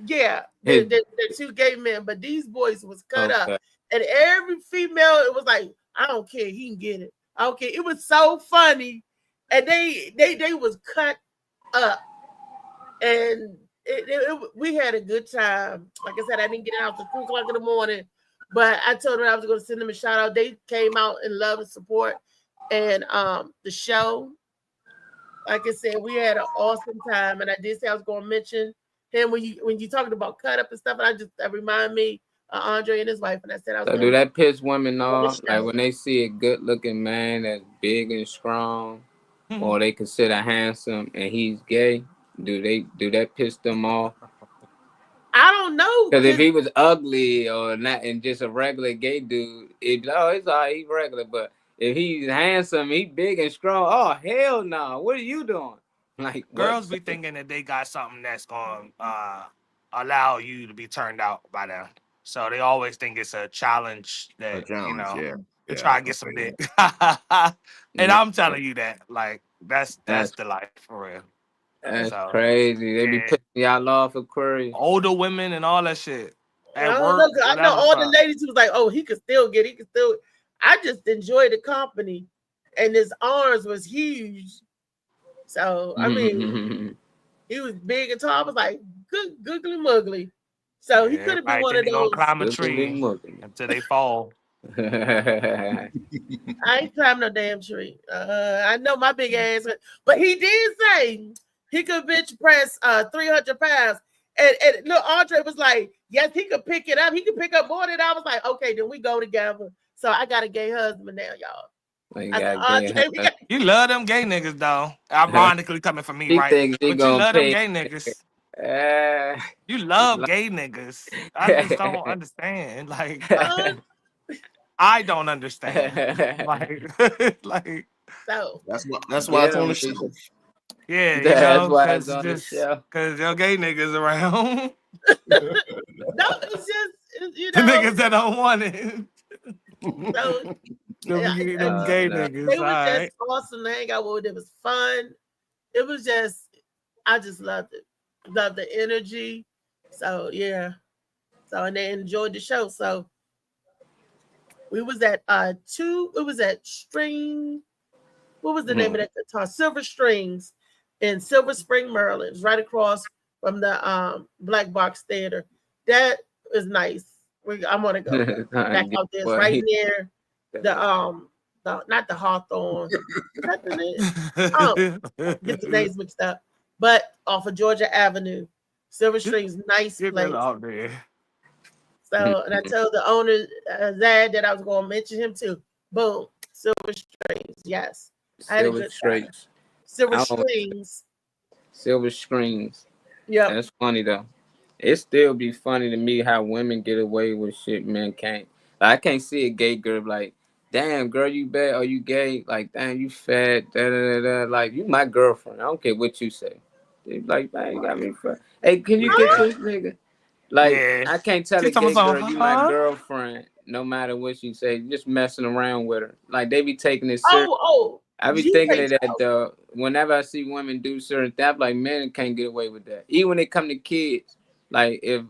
yeah, they're two gay men, but these boys was cut up, and every female, it was like, "I don't care, he can get it. I don't care." It was so funny, and they was cut up, and we had a good time. Like I said, I didn't get out till 2 o'clock in the morning, but I told them I was going to send them a shout out. They came out in love and support, and the show, like I said, we had an awesome time. And I did say I was going to mention him when you talking about cut up and stuff. And that remind me of Andre and his wife. And I said I was. So do that piss women off? Like when they see a good looking man that's big and strong, or they consider handsome and he's gay, do that piss them off? I don't know. Because if he was ugly or not and just a regular gay dude, it's all right, he's regular. But if he's handsome, he big and strong, oh hell no. What are you doing? Like Girls be thinking that they got something that's gonna allow you to be turned out by them. So they always think it's a challenge that to try to get some dick. And I'm telling you that, like, that's the life for real. That's crazy. They be pissing y'all off, Aquarius. Older women and all that shit. At I work, don't know, I know all the whatever. ladies who was like, "Oh, he could still get it. He could still." I just enjoyed the company, and his arms was huge. So I mean, he was big and tall. I was like, good, googly muggly. So he could have been one of They gonna those. climb a tree until they fall. I ain't climbed no damn tree. I know my big ass, but he did say he could bench press 300 pounds. And look, Andre was like, yes, he could pick it up. He could pick up more than I was like, okay, then we go together. So I got a gay husband now, y'all. You love them gay niggas though. Ironically coming from me, He right? thinks he But you gonna love them pay- gay niggas. You love gay niggas. I just don't understand. Like, I don't understand. Like, so that's why it's on the show. yeah, you That's know, why it's on the show. because your gay niggas around. No, it's just The niggas that don't want it. So, Them gay niggas. They All were just right. awesome to hang out with. It was fun. It was just, I just loved it. Loved the energy. So yeah. So and they enjoyed the show. So we was at String. What was the name of that guitar? Silver Strings in Silver Spring, Maryland. It's right across from the Black Box Theater. That is nice. I'm gonna go back out there. It's right near the not the Hawthorne. Get the names mixed up. But off of Georgia Avenue. Silver Strings, nice place. Out there. So, and I told the owner, Zad, that I was going to mention him too. Boom. Silver Strings. Yes. I had a Silver good Strings. time. Silver Strings. Silver Screens. Yeah. That's funny though. It still be funny to me how women get away with shit men can't. Like, I can't see a gay girl like, damn girl, you bad or you gay? Like, damn, you fat, da da da da. Like, you my girlfriend. I don't care what you say. They like, man, you got me fat. Hey, can you get this nigga? Like Yeah. I can't tell She a talking gay girl about, you my girlfriend, no matter what she say, just messing around with her. Like they be taking it serious. Oh, I be you thinking think of that though. Whenever I see women do certain things, I'm like, men can't get away with that. Even when it come to kids, like if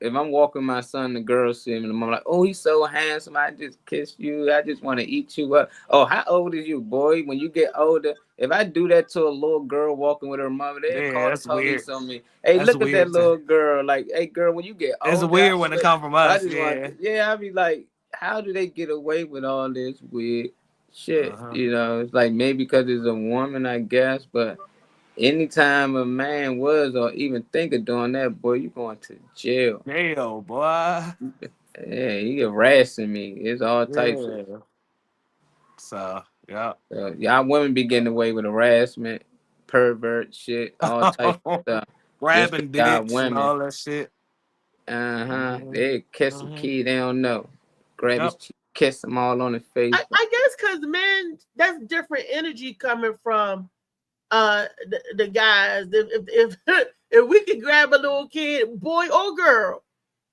I'm walking my son, the girl see him, and I'm like, oh, he's so handsome. I just kiss you. I just want to eat you up. Oh, how old is you, boy? When you get older, if I do that to a little girl walking with her mother, they'll yeah, call the that's weird. police on me. Hey, That's look at that weird. little girl. Like, hey, girl, when you get It's older, weird when it come from I us. just want, I be like, how do they get away with all this weird shit? You know, it's like maybe because it's a woman, I guess, but anytime a man was or even think of doing that, boy, you going to jail. Jail, boy. Yeah, he harassing me. It's all types of. So, yeah. Y'all women be getting away with harassment, pervert shit, all types of stuff. Grabbing Y'all dicks and all that shit. They kiss a kid they don't know. Grab his cheek, kiss them all on the face. I guess because men, that's different energy coming from the guys. If if we could grab a little kid, boy or girl,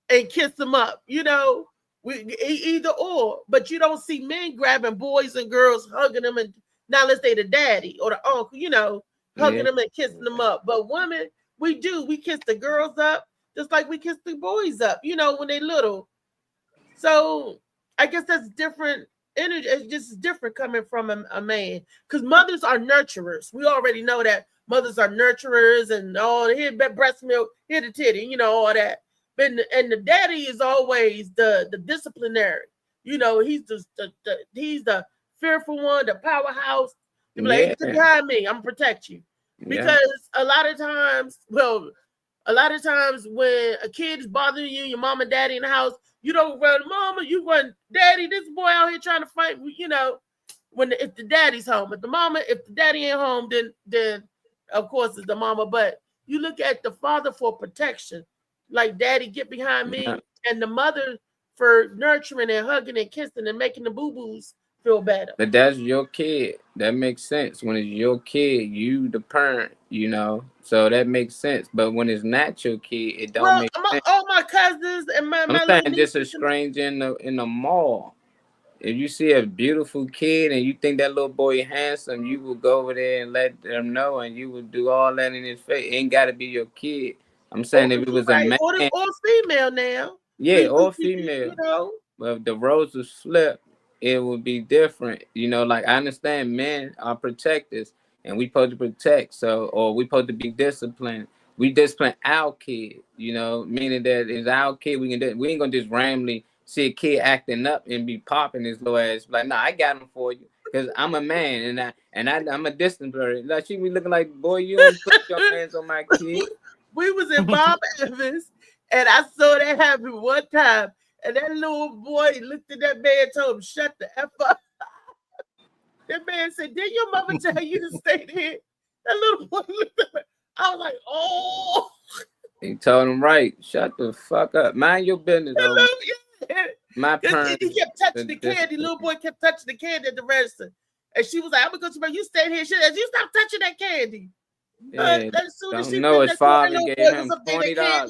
and kiss them up, you know, either or. But you don't see men grabbing boys and girls, hugging them, and now let's say the daddy or the uncle, you know, hugging them and kissing them up. But women, we do. We kiss the girls up just like we kiss the boys up, you know, when they little. So I guess that's different energy. It's just different coming from a man, because mothers are nurturers. We already know that mothers are nurturers, and here breast milk, here the titty, you know, all that. And the daddy is always the disciplinary. You know, he's he's the fearful one, the powerhouse. You be like, get behind me, I'm gonna protect you. Because a lot of times when a kid is bothering you, your mom and daddy in the house, you don't run mama, you run daddy. This boy out here trying to fight, you know, if the daddy's home. If the daddy ain't home, then of course it's the mama. But you look at the father for protection, like daddy, get behind me, and the mother for nurturing and hugging and kissing and making the boo-boos feel better. But that's your kid. That makes sense. When it's your kid, you the parent, you know. So that makes sense. But when it's not your kid, it don't make sense. All my cousins and my I'm saying just a stranger in the mall. If you see a beautiful kid and you think that little boy handsome, you will go over there and let them know, and you will do all that in his face. It ain't got to be your kid. I'm saying if it was a man, or female now, or female, you know. But if the roles was flipped, it would be different. You know, like I understand men are protectors and we supposed to protect, or we supposed to be disciplined. We discipline our kid, you know, meaning that it's our kid. We ain't gonna just randomly see a kid acting up and be popping his little ass. Like, nah, I got him for you because I'm a man and I'm a disciplinary. Like she be looking like, boy, you don't put your hands on my kid. We was in Bob Evans and I saw that happen one time. And that little boy looked at that man and told him, shut the F up. That man said, didn't your mother tell you to stay there? That little boy looked at me. I was like, oh. He told him, right, shut the fuck up. Mind your business. My parents. He kept touching the candy. Little boy kept touching the candy at the register. And she was like, I'm going to go to you stay here. She said, you stop touching that candy. Yeah, don't know his father gave him $20.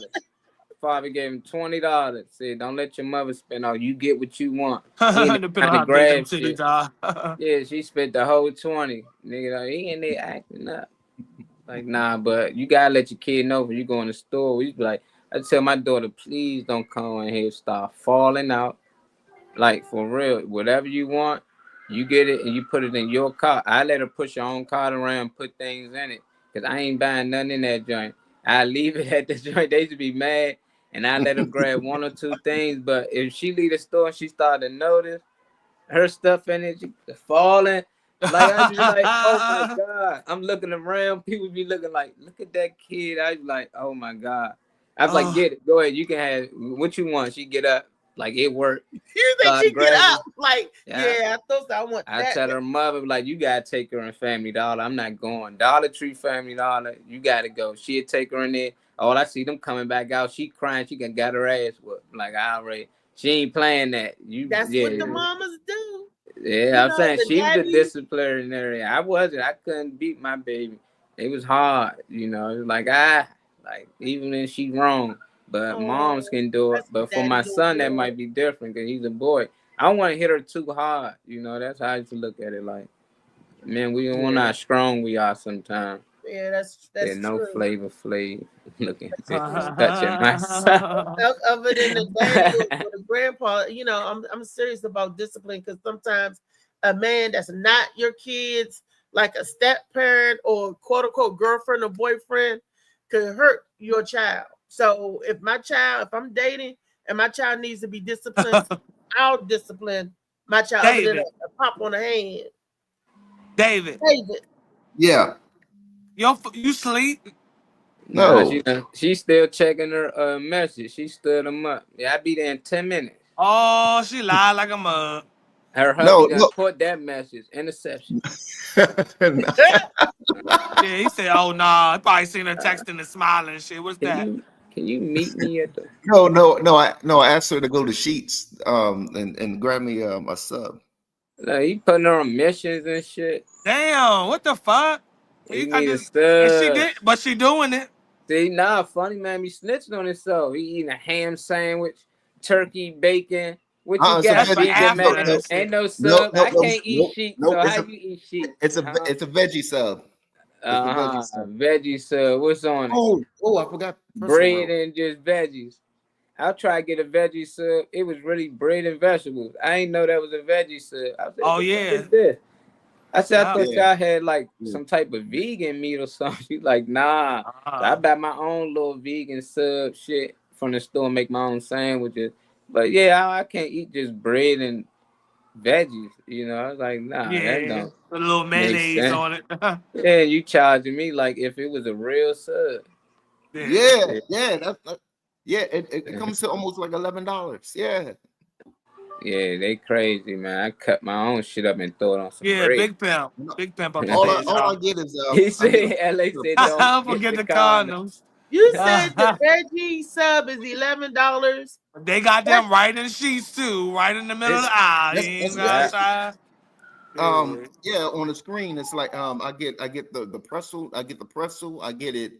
Father gave him $20. Said, don't let your mother spend all. You get what you want. Grab shit. Yeah, she spent the whole 20. Nigga, like, he in there acting up. Like, nah, but you gotta let your kid know when you go in the store. We be like, I tell my daughter, please don't come in here, start falling out. Like, for real, whatever you want, you get it and you put it in your car. I let her push her own cart around, put things in it. Because I ain't buying nothing in that joint. I leave it at the joint. They should be mad. And I let her grab one or two things. But if she leave the store and she start to notice her stuff in it, she falling. Like, I be like, oh my God. I'm looking around. People be looking like, look at that kid. I be like, oh my God. I was like, get it. Go ahead. You can have what you want. She get up. Like, it worked. You think she get up? Like, I thought so. I tell her mother, like, you got to take her in Family Dollar. I'm not going. Dollar Tree, Family Dollar, you got to go. She'll take her in there. All I see them coming back out. She crying. She got her ass whooped. Like, she ain't playing that. That's what the mamas do. Yeah, I'm saying she was a disciplinary. I wasn't. I couldn't beat my baby. It was hard, you know. It was like, like, even when she wrong, but moms can do it. that's But for daddy my doing son, that good. might be different because he's a boy. I don't want to hit her too hard. You know, that's how I used to look at it. Like, man, we don't know how strong we are sometimes. Yeah, that's There's no true. Flavor Flav looking, touching my son. Other than the daddy or the grandpa, you know, I'm serious about discipline because sometimes a man that's not your kids, like a step parent or quote unquote girlfriend or boyfriend, could hurt your child. So if I'm dating and my child needs to be disciplined, I'll discipline my child other than David. a pop on the hand. David, Yeah. you sleep? Nah, No. she's still checking her message. She stood them up. Yeah, I'll be there in 10 minutes. Oh, she lied like a mug. Her hubby No, done no. put that message. Interception. Yeah, he said, "Oh nah." I probably seen her texting and smiling and shit. What's that? Can you meet me at the? No. I asked her to go to Sheets and grab me a sub. No, he putting her on missions and shit. Damn, what the fuck? He I need a just, and she sub. did, but she doing it. See, nah, funny man be snitching on himself. He eating a ham sandwich, turkey, bacon. What you got, vegan man? Ain't no sub. I can't eat sheep. So how you eat sheep? It's a veggie sub. Veggie sub. What's on it? Oh, I forgot. Bread and just veggies. I'll try to get a veggie sub. It was really bread and vegetables. I ain't know that was a veggie sub. I said, Oh, what yeah. is this? I said, I thought Yeah. y'all had like some type of vegan meat or something. She's like, nah. So I buy my own little vegan sub shit from the store, make my own sandwiches. But yeah, I can't eat just bread and veggies. You know, I was like, nah, that Yeah, don't a little make mayonnaise sense. on it. Yeah, you charging me like if it was a real sub. Yeah. It comes to almost like $11. Yeah. Yeah, they crazy, man. I cut my own shit up and throw it on some Yeah, bread. big pimp up the All bitch. I get is He said, LA said, Don't don't forget the condom. condoms. You said the veggie sub is $11. They got them right in the sheets too, right in the middle of the aisle. You ain't got side. On the screen it's like I get the pretzel, I get it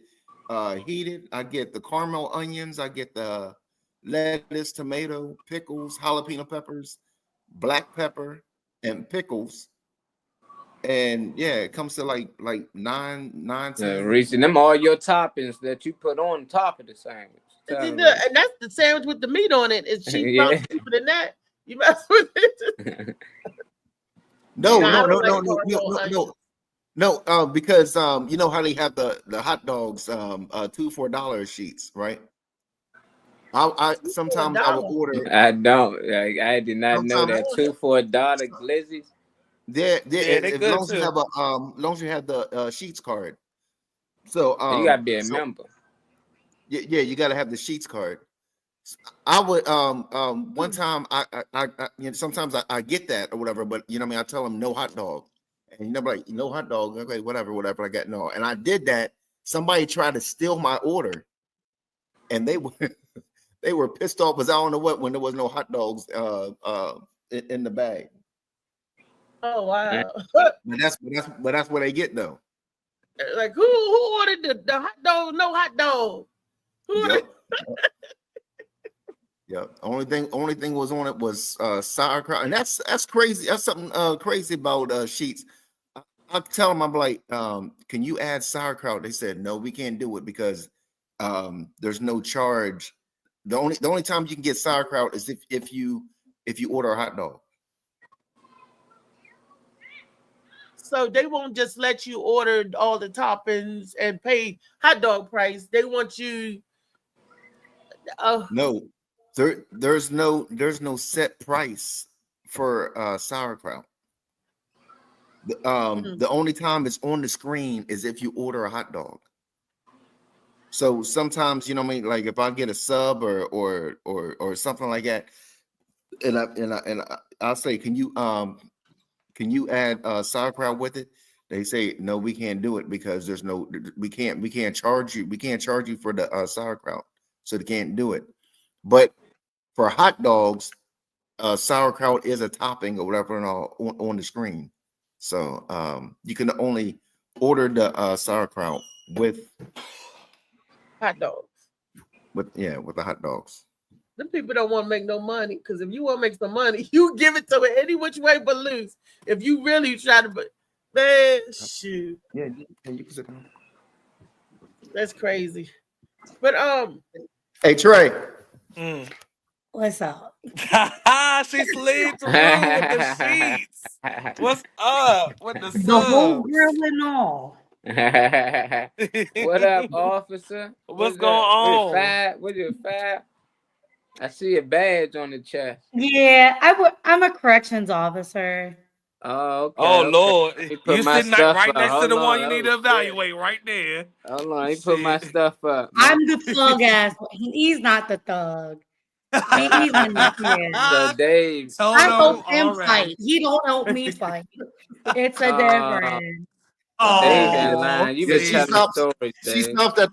heated, I get the caramel onions, I get the lettuce, tomato, pickles, jalapeno peppers, black pepper, and pickles. And yeah, it comes to like 9, 10. Reaching them all your toppings that you put on top of the sandwich. And that's the sandwich with the meat on it. It's cheap, Yeah. cheaper than that. You mess with it. No, because you know how they have the hot dogs, $2 for $1 sheets, right? I sometimes I will order. I don't. I did not know that. $2 for $1 glizzies. Yeah, they as good long as too. you have long as you have the Sheets card. So you gotta be a member. Yeah, you gotta have the Sheets card. I would one time I you know, sometimes I get that or whatever, but you know what I mean, I tell them no hot dog. And you know, like no hot dog, okay, whatever, I got no. And I did that. Somebody tried to steal my order, and they were pissed off because I don't know what when there was no hot dogs in the bag. Oh wow! But that's what they get though. Like who ordered the hot dog? No hot dog. Who ordered? Yeah. Only thing was on it was sauerkraut, and that's crazy. That's something crazy about Sheets. I tell them, I'm like, can you add sauerkraut? They said no, we can't do it because there's no charge. The only time you can get sauerkraut is if you order a hot dog. So they won't just let you order all the toppings and pay hot dog price. They want you. No, there's no set price for sauerkraut. The only time it's on the screen is if you order a hot dog. So sometimes, you know what I mean, like if I get a sub or something like that, and I'll say, can you add sauerkraut with it? They say no, we can't do it because there's no we can't charge you for the sauerkraut, so they can't do it. But for hot dogs, sauerkraut is a topping or whatever on the screen. So you can only order the sauerkraut with hot dogs. with the hot dogs. Them people don't want to make no money, because if you want to make some money, you give it to it any which way but loose. If you really try to, man, shoot. Yeah, you can sit down. That's crazy. But Hey Trey. What's up? She slid through with the sheets. What's up with the The whole subs? grill and all. What up, officer? What's going on? What your fab? I see a badge on the chest. Yeah, I'm a corrections officer. Oh, okay. Oh okay. Lord, Let me put you my sitting stuff right up. next to Hold the on. one you need to Oh, evaluate right there. Hold on, let me put my stuff up. I'm the thug ass. He's not the thug. He's in the So Dave, I help him already. fight. He don't help me fight. It's a difference. so Dave in Oh, line. You Yeah, been she telling stopped. stories, She Dave. stopped at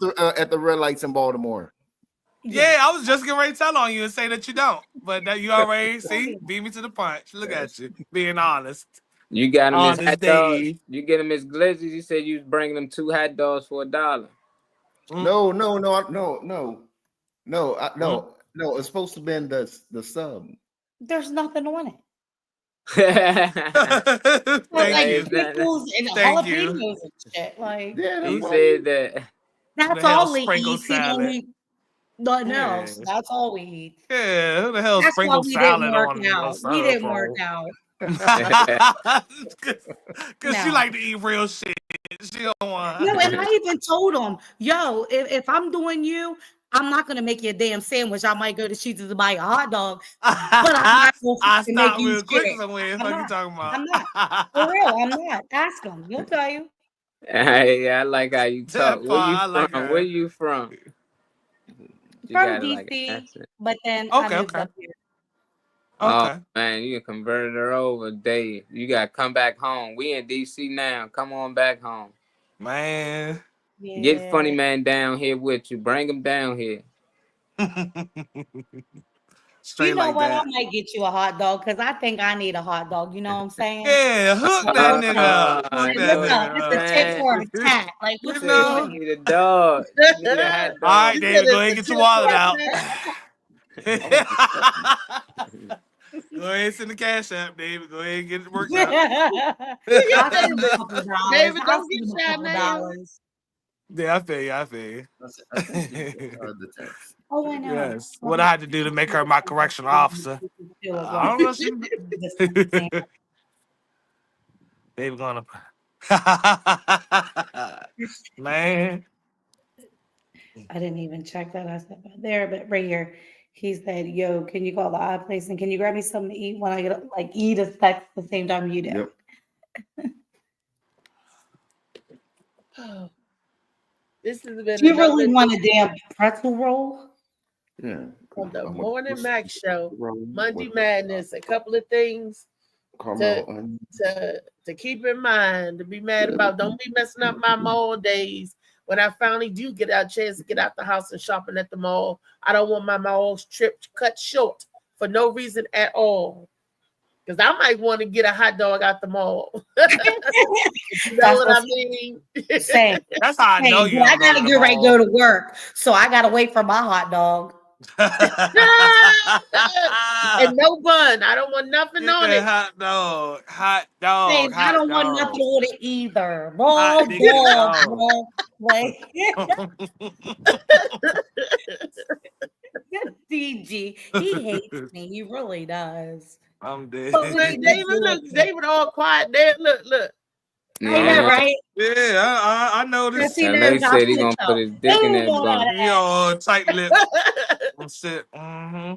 the red lights in Baltimore. Yeah, I was just getting ready to tell on you and say that you don't, but that you already see beat me to the punch. Look at you being honest. You got him his Honest hot dogs. Dave. You get him his glizzies. You said you was bringing them 2 hot dogs for $1. No. It's supposed to be in the sub. There's nothing on it. Thank Like you. pickles and Thank you. jalapenos and shit. Like He said that. that's the hell all we sprinkle eat. We don't salad? eat nothing Yeah. else. That's all we eat. Yeah, who the hell That's why sprinkle we didn't salad work on a out. We syrup didn't work roll? out. Cause she No. like to eat real shit. She don't want. No, and I even told him, yo, if I'm doing you, I'm not gonna make you a damn sandwich. I might go to Cheetos to buy a hot dog, but I'm not gonna I fucking make stopped you real quick shit. somewhere. I'm What you not. talking about? I'm not. For real, I'm not. Ask him. He'll tell you. Hey, I like how you talk. That Where you part, I like from? her. Where you from? You From got like an DC, accent. but then I Okay, moved okay, up here. Oh okay. man, you converted her over, Dave. You gotta come back home. We in DC now. Come on back home. Man. Get Funny Yeah. Man down here with you. Bring him down here. Straight You know like what? I that. might get you a hot dog because I think I need a hot dog. You know what I'm saying? Yeah, hook that nigga up. Hook Like, that what's up? nigga It's a tip up. or a tat. Like, You what's Said going know? she on? need a dog. She need a hot All dog. right, David, go ahead and get your wallet out. Go ahead and send the cash app, David. Go ahead and get it worked out. I'll send him a couple dollars. David, I'll don't send him get a shot couple now. dollars. Yeah, I feel you. I feel you. The text. Oh, I know. Yes. What I had to do to make her my correctional officer. I don't know. David going up. Man. I didn't even check that. I said right there, but right here, he said, "Yo, can you call the odd place and can you grab me something to eat when I get like eat a text the same time you do?" Yep. This has been Do you really another want a damn pretzel roll? Yeah. on the I want Morning this Mac Show, Monday with Madness. A couple of things caramel onion. to keep in mind, to be mad about. Don't be messing up my mall days when I finally do get a chance to get out the house and shopping at the mall. I don't want my mall trip cut short for no reason at all. Because I might want to get a hot dog out the mall. You know what I mean? Same. That's how I know you. I gotta get ready to go to work, so I gotta wait for my hot dog. And no bun. I don't want nothing on it. Hot dog. Hot dog. Same. I Hot don't want dog. nothing on it either. Raw Hot diggity dog, dog. bro. Like DG, he hates me. He really does. I'm dead. But look, David all quiet there. Look. I know, right? Yeah, I noticed. He And knows they I said he should gonna know. put his dick in He that know how bun. to You know, tight lip and shit. Mm-hmm.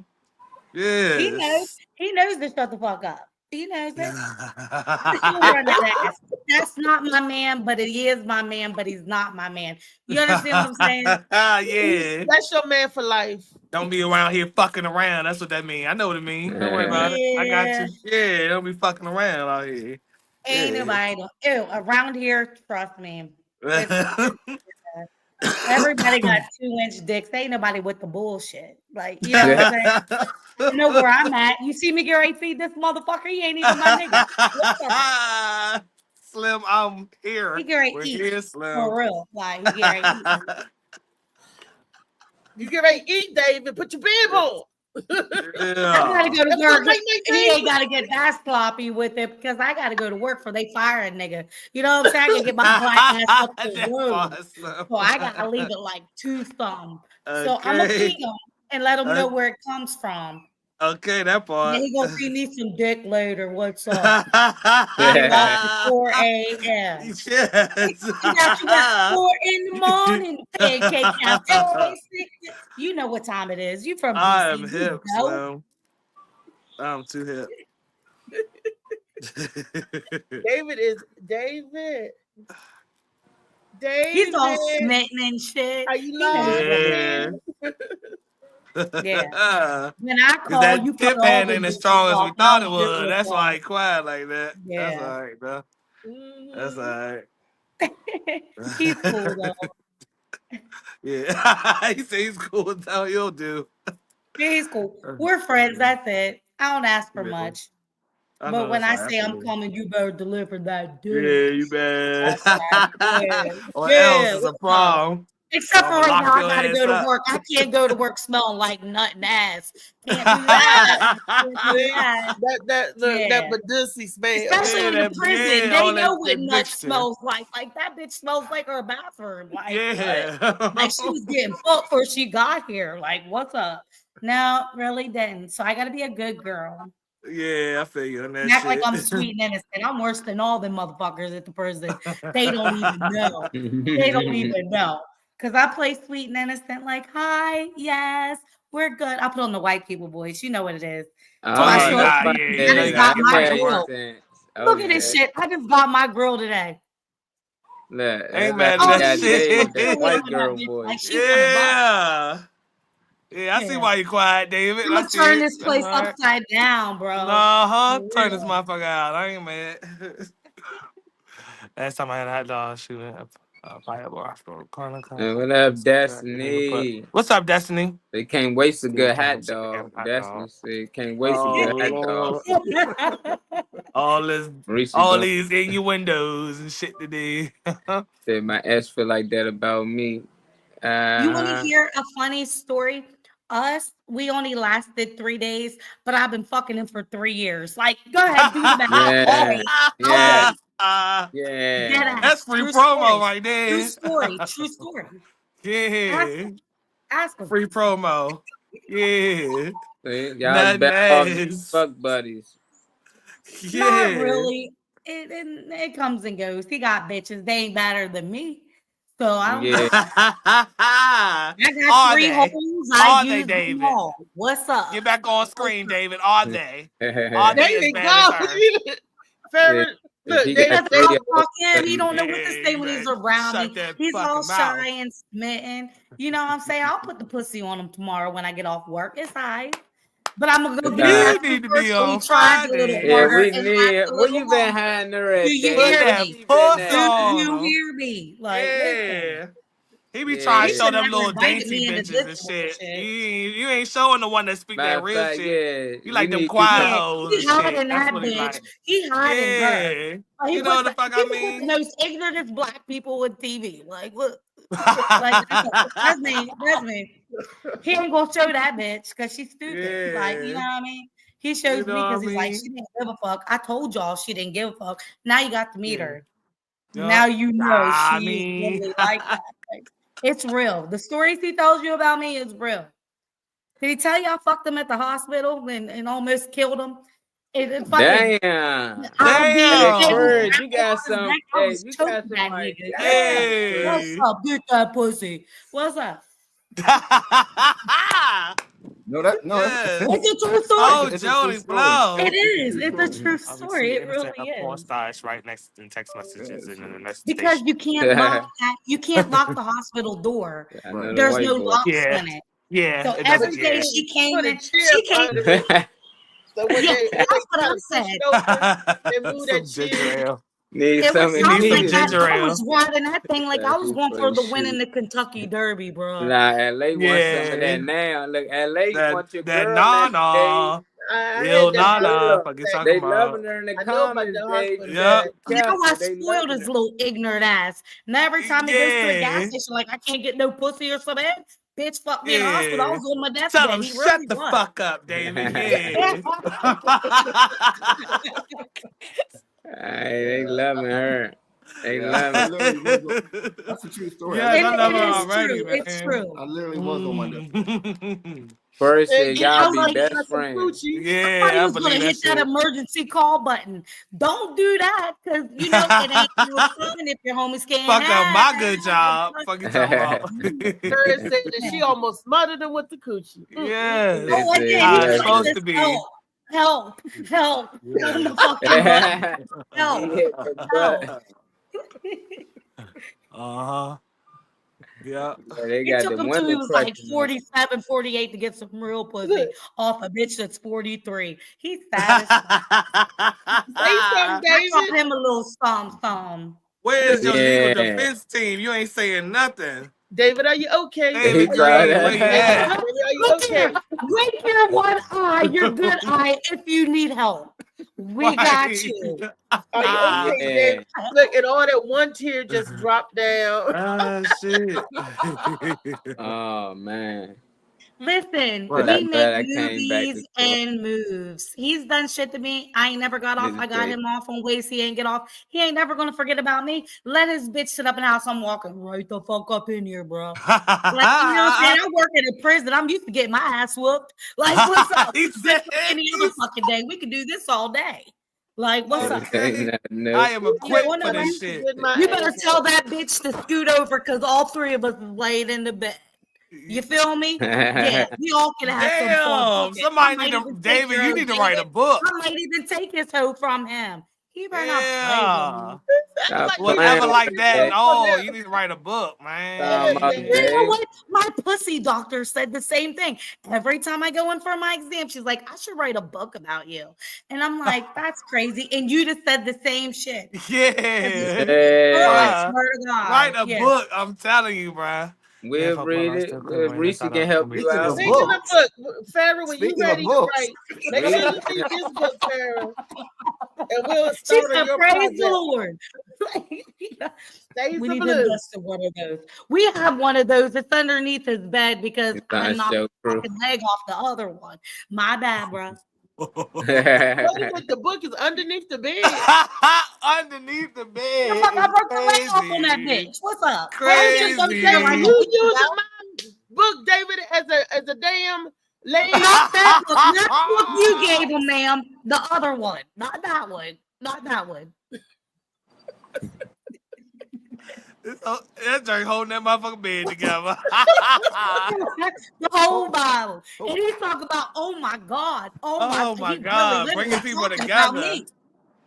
He knows. Yes. He knows to shut the fuck up. He knows it. He'll run his ass. That's not my man, but he is my man, but he's not my man. You understand what I'm saying? Yeah. That's your man for life. Don't be around here fucking around. That's what that means. I know what it means. Don't worry about it. I got you. Yeah, don't be fucking around out here. Ain't Yeah. nobody. Ew, around here, trust me. Everybody got 2-inch dicks. Ain't nobody with the bullshit. Like, you know what I'm saying? You know where I'm at. You see me get ready to feed this motherfucker? He ain't even my nigga. Slim, I'm here. He get ready We're to eat. here, Slim. For real. Like, he get ready to eat. You get ready to eat, David. Put your bib on. I gotta go to work. He ain't gotta get that sloppy with it because I gotta go to work for they firing nigga. You know what I'm saying? I gotta get my black ass up the road. So I gotta leave it like 2 thumb. So I'm gonna feed him and let him know where it comes from. Okay, that part. And he gonna feed me some dick later. What's up? 4 a.m. Yes. You got you at 4 in the morning. Pancake house. You know what time it is. You from DC. I am you hip, know. Slim. I'm too hip. David. He's all smitten and shit. Are you Yeah. Yeah. When I call, that you tip put all hand the ain't as bitches strong as we off. thought it I'll was. get That's with why he quiet like that. Yeah. That's all right, bro. That's all right. He's cool though. Yeah. He said he's cool with how he'll do. He's cool. We're friends. That's it. I don't ask for much. I know But when I that's say right. I'm Absolutely. coming, you better deliver that dick. Yeah, you bet. Yeah. Or Yeah, else it's a what's up? problem. Except for I'ma right lock now, I your gotta ass go to up. work. I can't go to work smelling like nut and ass. Can't do that. Can't do that. That Badusi smell. Especially in the prison, all they know that what nut mixture. smells like. Like that bitch smells like her bathroom. Like, Yeah. what? Like she was getting fucked before she got here. Like, what's up? No, really didn't. So I gotta be a good girl. Yeah, I feel you on that And act shit. like I'm sweet and innocent. I'm worse than all them motherfuckers at the prison. They don't even know. They don't even know. Because I play sweet and innocent, like, hi, yes, we're good. I put on the white people voice. You know what it is. So Oh, I show that's up. funny. I just got Give my that grill. accent. Look at this shit. I just got my grill today. Look, Ain't that's mad like at you that got shit. Dave, that white girl Like voice. she's gonna Yeah. Yeah, I see Yeah. why you quiet, David. I'm I gonna see turn it. this That's place all right. upside down, bro. Uh-huh. For Turn this real. motherfucker out. I ain't mad. Last time I had a hot dog shooting a fireball after a corner. And what up, Destiny? What's up, Destiny? They can't waste a Still good trying hot to chicken and dog. hot Destiny dog. said, can't waste a Oh good hot dog. Lord. all Reese these innuendos and shit today. said my ex feel like that about me. You want to hear a funny story? We only lasted 3 days, but I've been fucking him for 3 years. Like, go ahead, do the math. Yeah, Okay. yeah. Dead ass. That's free True promo story. right there. True story. True story. Yeah. Ask him. Free promo. Yeah. See, y'all Nothing better else. fuck buddies. Yeah. Not really. It comes and goes. He got bitches. They ain't better than me. So I don't Yeah. I got Are 3 they? holes. Are I they, use them David? all. What's up? Get back on screen, David. Are they? Are they as David, bad go. as her? Favorite. Look, he David, got Because three I'll of fuck him. He don't know what to Yeah, say you when he's better around shut me. that He's all fucking mouth. shy and smitten. You know what I'm saying? I'll put the pussy on him tomorrow when I get off work. It's all right. But I'm gonna go It's get all his right. ass You need to first be so he on tries a little Friday. Yeah, harder we and need lasts it. a Where little you been longer. hiding her at, Do you Dave? Put hear Where that me? she been puss at? Do you on him. hear me? Like, listen. Yeah. He be Yeah. trying He to show should them never little invited dainty me into bitches this and shit. bullshit. You ain't showing the one that speak Matter that of real fact, shit. yeah, You we like them need you quiet Yeah, hoes he and shit. hiding That's that what he bitch. like. He hiding her. Yeah. Like, You know what the fuck I he put the mean? most ignorant black people with TV. Like, look, like that's me. That's me. He ain't gonna show that bitch because she's stupid. Like, you know Yeah. what I mean? He shows You me know because what I he's like, mean? she didn't give a fuck. I told y'all she didn't give a fuck. Now you got to meet Yeah. her. Yup. Now you know I she's mean, really like that. Like, it's real. The stories he tells you about me is real. Did he tell you I fucked him at the hospital and almost killed him? It fucking Damn. I'll be Hey, it was Courage, wrapped you got around his some. neck. I Hey, was you choking got some that like, nigga. Yeah. What's hey. up? Get that pussy. What's up? No, that no. Yes. It's a true Oh, story. It's a true Jody story. Blow. It is. It's a true I'll be story. sweet, It innocent, really a porn is. star right next in text messages and in the next Because station. you can't lock that. You can't lock the hospital door. I know the There's white no boy. locks Yeah. in it. Yeah, So it every doesn't. day Yeah. she came Put a in. chair She came. under it. So when Yeah, they that's what I push said. it over, they move Some that ginger chair. ale. Need It was some You need some something that immediately. ginger I ale. was riding that thing like I was That's going for funny the win in shit. the Kentucky Derby, bro. Nah, LA wants some of Yeah. that now. Look, LA That wants your that girl nah nowadays. nah. I Lil had that nah For nah. real. Fuck you that. talking They loving about. her in the I know about comments, the Dave. hospital You Yup. better Now careful. I They spoiled loving his her. little ignorant ass. Now every time he goes to a gas Yeah. station, like I can't get no pussy or something, bitch fucked me in the hospital. I was on my deathbed. Tell him, He shut really the was. fuck up, David. Yeah. They loving her. They Yeah, I love literally was on- that's a true story. Yeah, I I love her It is already, true. man. It's true. I literally was on my deathbed. First And said get y'all out be like best got some friends. coochie. I thought Yeah, he I was gonna believe that hit that shit. emergency call button. Don't do that, because you know it ain't no fun if your homies can't Fuck up my have. good job. Fuck you talking about. Thursday said that she almost smothered him with the coochie. Yes. Oh, They again, said he How was it's like supposed this. to be. Help. Yeah. On the fucking button. He Help. hit the butt. Uh-huh. Yeah. Yeah, they It got took the him till he women was like crushing. 47, 48 to get some real pussy Look, off a bitch that's 43. He's sad as fuck. say something, I call David. him a little some. Where's your legal Yeah. defense team? You ain't saying nothing. David, are you okay? He David tried Green, where you at? David, are you Look okay? here. Wait here, one eye, your good eye, if you need help. We got you. Are you okay, Yeah. David? Look, and all that one tear just dropped down. Ah, shit. Oh man. Listen, But we I'm make glad I came back movies to court. and moves. He's done shit to me. I ain't never got off. This I is got great. him off on ways he ain't get off. He ain't never gonna forget about me. Let his bitch sit up in the house. I'm walking right the fuck up in here, bro. Like, you know what I'm saying? I work in a prison. I'm used to getting my ass whooped. Like, what's up? He said, Any other fucking day. We can do this all day. Like, what's up? Ain't nothing new. I am equipped One for of them, this shit. you better tell that bitch to scoot over because all three of us is laid in the bed. You feel me? Yeah, we all can have some Damn, fun. somebody need to, David, you need to write a book. I might even take his hoe from him. He better not play Yeah. with me. Stop Whatever playing like with that. Dave. Oh, you need to write a book, man. Time out, You know Dave. what? My pussy doctor said the same thing. Every time I go in for my exam, she's like, I should write a book about you. And I'm like, that's crazy. And you just said the same shit. Yeah. Girl, I Bruh. swear to God. Write a Yeah. book. I'm telling you, bruh. We'll read it. Reese can help you Speaking out. of Speaking of books, book, Farrah, when you Speaking of ready to books. write, make sure you read this book, Farrah. And we'll She start on said, your praise project. the Lord. Days We of need to Blue. invest in one of those. We have one of those. It's underneath his bed because It's I not knocked show the proof. fucking leg off the other one. My bad, bro. Wait a minute, the book is underneath the bed. Underneath the bed. The fuck, I Is broke the leg off on that crazy. bitch. What's up? Crazy. David, you using my book, David, as a damn lady. Not that book. Not the book you gave him, ma'am. The other one. Not that one. Not that one. That drink holding that motherfucking bed together. The whole Bible. And he's talking about, oh my God. Oh my he God. really Bringing people talking about together. me.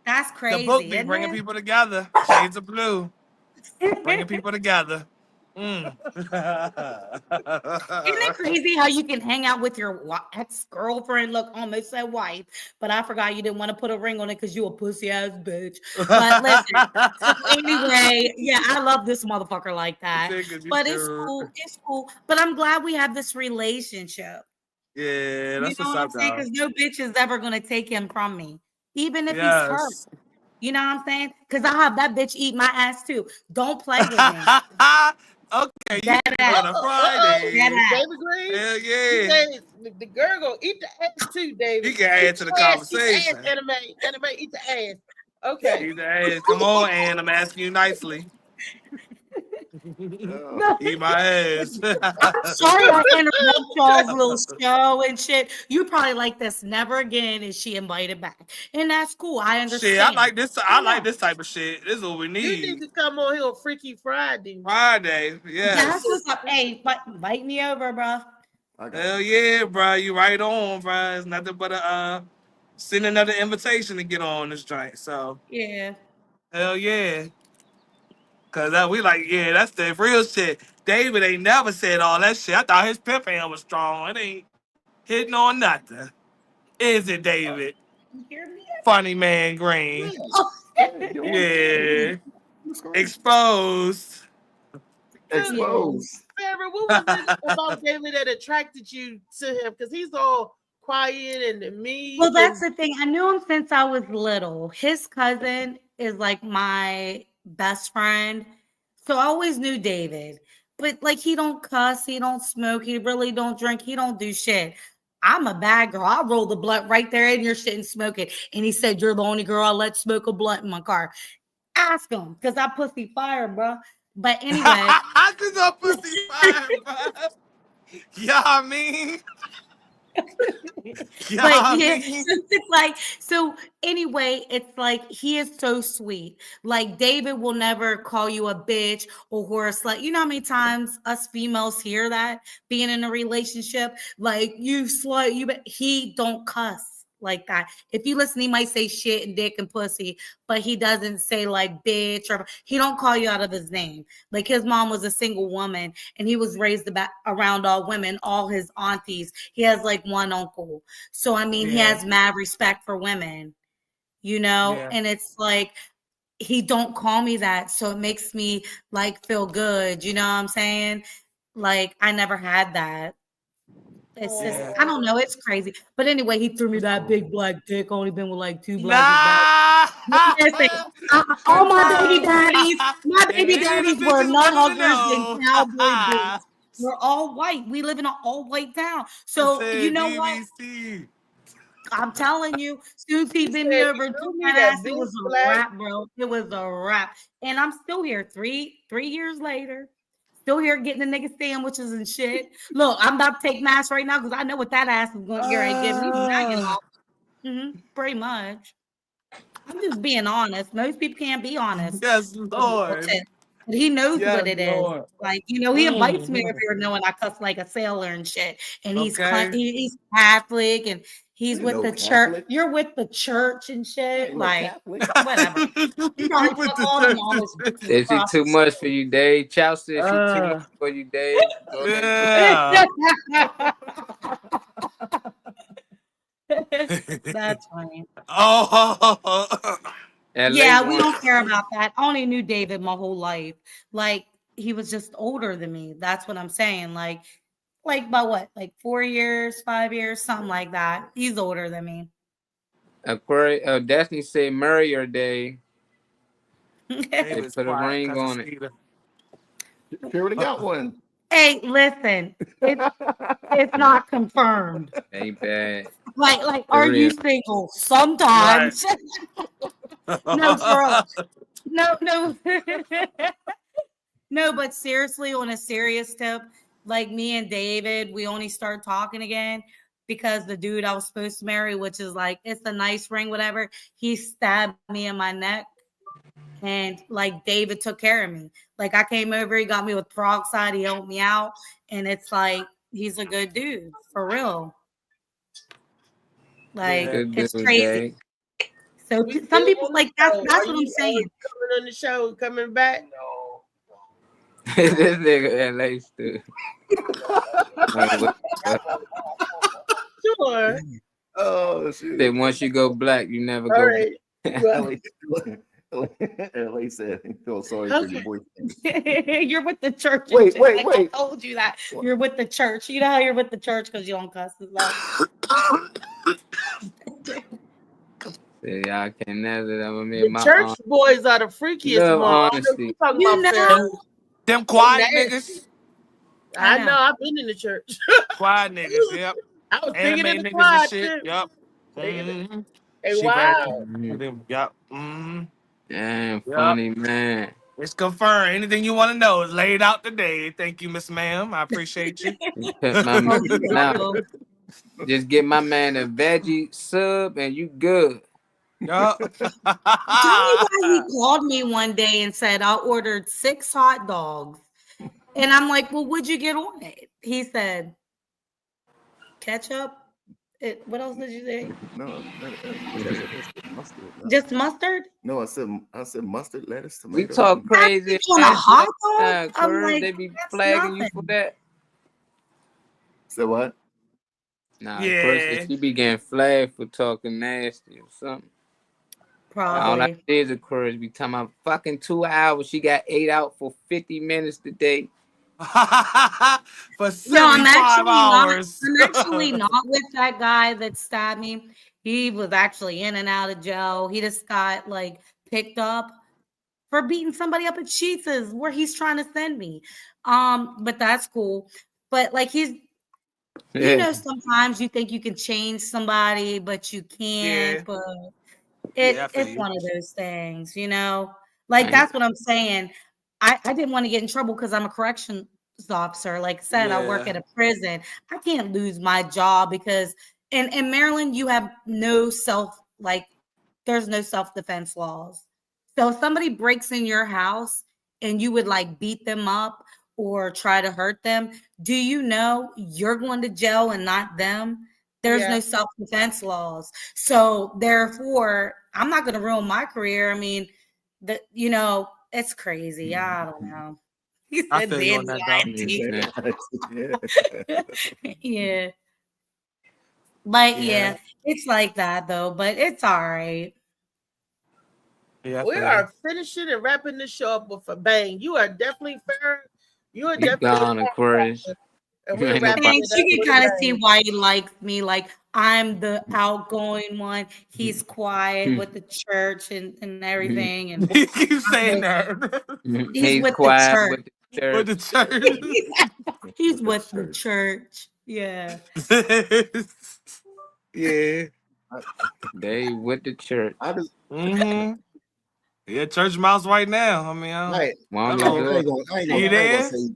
That's crazy. The book be isn't bringing it? people together. Shades of Blue. Bringing people together. Mm. Isn't it crazy how you can hang out with your ex-girlfriend? Look, almost said wife, but I forgot you didn't want to put a ring on it because you a pussy ass bitch. But listen, so anyway, yeah, I love this motherfucker like that. But it's cool. It's cool. But I'm glad we have this relationship. Yeah, You that's know what's what I'm up, saying? dog. Because no bitch is ever gonna take him from me, even if he's hurt. Yes. You know what I'm saying? Because I'll have that bitch eat my ass too. Don't play with me. Okay, you That did it ass. on a Friday. That ass. David Green. Hell He yeah. said the girl gonna eat the ass too, David. You can add to the conversation. Anime, eat the ass. Okay. Eat the ass. Come on, Ann. I'm asking you nicely. Eat my ass. I'm sorry I interrupt y'all's little show and shit. You probably like this never again, and she invited back. And that's cool. I understand. Shit, I like this. I like this type of shit. This is what we You need. need to come on here on Freaky Friday. Friday, yes. That's what's up. Hey, invite me over, bro. Hell yeah, bro. You right on, bro. It's nothing but a send another invitation to get on this joint. So Yeah. hell yeah. Cause we like, yeah, that's the real shit. David ain't never said all that shit. I thought his pimp hand was strong. It ain't hitting on nothing. Is it, David? Funny man Green. Yeah. Exposed. Exposed. Farrah, what was it about David that attracted you to him? Because he's all quiet and mean. Well, that's the thing. I knew him since I was little. His cousin is like my best friend. So I always knew David. but like he don't cuss, he don't smoke, he really don't drink, he don't do shit. I'm a bad girl. I'll roll the blunt right there in your shit and smoke it. And he said, "You're the only girl I'll let smoke a blunt in my car." Ask him, because I pussy fire, bro. But anyway. Because I pussy fire, bro. Yeah, I mean. But yeah, it's like, so anyway, it's like he is so sweet. Like David will never call you a bitch or horse. Like, you know how many times us females hear that being in a relationship, like you slut, he don't cuss like that. If you listen, he might say shit and dick and pussy, but he doesn't say like bitch, or he don't call you out of his name. Like his mom was a single woman and he was raised around all women, all his aunties. He has like one uncle. So I mean, he has mad respect for women, you know, and it's like he don't call me that. So it makes me like feel good, you know what I'm saying? Like I never had that. It's just, I don't know, it's crazy. But anyway, he threw me that big black dick. Only been with like 2 black. All my baby daddies were nut huggers and cowboy boots. We're all white. We live in an all white town. So you know what? I'm telling you, soon as he been me over and took my ass, it was a wrap, bro. It was a wrap. And I'm still here 3 years later. Still here getting the nigga sandwiches and shit. Look, I'm about to take mass right now because I know what that ass is going to give me. Pretty much. I'm just being honest. Most people can't be honest. Yes, Lord. But he knows what it is. Like, you know, he invites me over here knowing I cuss like a sailor and shit. And he's Catholic and he's with the church. You're with the church and shit. Like, whatever. Is it too much for you, Dave? Chow said she too much for you, Dave. That's funny. LA Yeah, we don't care about that. I only knew David my whole life. Like, he was just older than me. That's what I'm saying. Like by what? Like 4 years, 5 years, something like that. He's older than me. Daphne said Murray or Dave. They put a ring on it. She already got one. Hey, listen, it's not confirmed. Ain't bad. Like, are you single? Sometimes. No, girl. No. No, but seriously, on a serious tip, like me and David, we only start talking again because the dude I was supposed to marry, which is like, it's a nice ring, whatever, he stabbed me in my neck. And like David took care of me. Like I came over, he got me with peroxide, he helped me out. And it's like, he's a good dude, for real. Like, it's crazy. So some people like that's what I'm saying. Coming on the show, coming back. This nigga LA stood. Sure. Oh shit. Then once you go black, you never All go right. black. LA said he feels sorry for your boyfriend. You're with the church. Wait. I told you that. You're with the church. You know how you're with the church because you don't cuss as loud. Yeah, I can never. The church boys are the freakiest ones. You know, them quiet niggas. I know. I've been in the church. Quiet niggas. Yep. I was thinking in the niggas quad and shit. too. Yep. Hey, wow. Yep. Damn, funny man. It's confirmed. Anything you want to know is laid out today. Thank you, Miss Ma'am. I appreciate you. Just get my man a veggie sub and you good. Tell me why he called me one day and said I ordered 6 hot dogs. And I'm like, well, what'd you get on it? He said, ketchup. What else did you say? No, mustard. No. Just mustard? No, I said mustard, lettuce, tomato. We talk crazy. On a hot dog? I'm like, they be flagging you for that. So what? Nah, first she be getting flagged for talking nasty or something. Probably. All I see is Aquarius be talking about fucking 2 hours. She got 8 out for 50 minutes today. For 75 hours. I'm actually not with that guy that stabbed me. He was actually in and out of jail. He just got like picked up for beating somebody up at Sheetz where he's trying to send me. But that's cool. But like sometimes you think you can change somebody, but you can't. Yeah. But Yeah, I feel it's you. one of those things, Like that's what I'm saying. I didn't want to get in trouble because I'm a corrections officer. Like I said, I work Yeah. at a prison. I can't lose my job because in Maryland you have no there's no self-defense laws. So if somebody breaks in your house and you would like beat them up or try to hurt them, do you know you're going to jail and not them? There's no self-defense laws. So therefore, I'm not going to ruin my career. I mean, it's crazy. I don't know. He I said feel you on Danny that though. IT. Yeah. But yeah, it's like that though, but it's all right. Yeah, I We feel are finishing and wrapping this show up with a bang. You are definitely fair. You are You definitely gone, Aquarius. and You we're ain't wrapping nobody. And it up you with can a kind of see bang. why he likes me. Like I'm the outgoing one. He's quiet with the church and everything. And you keep saying that. He's with the quiet church. with the church. With the church. He's with the church. Yeah. Yeah. They with the church. Mm-hmm. Yeah, church mouse right now. I mean, I ain't hello. You there? say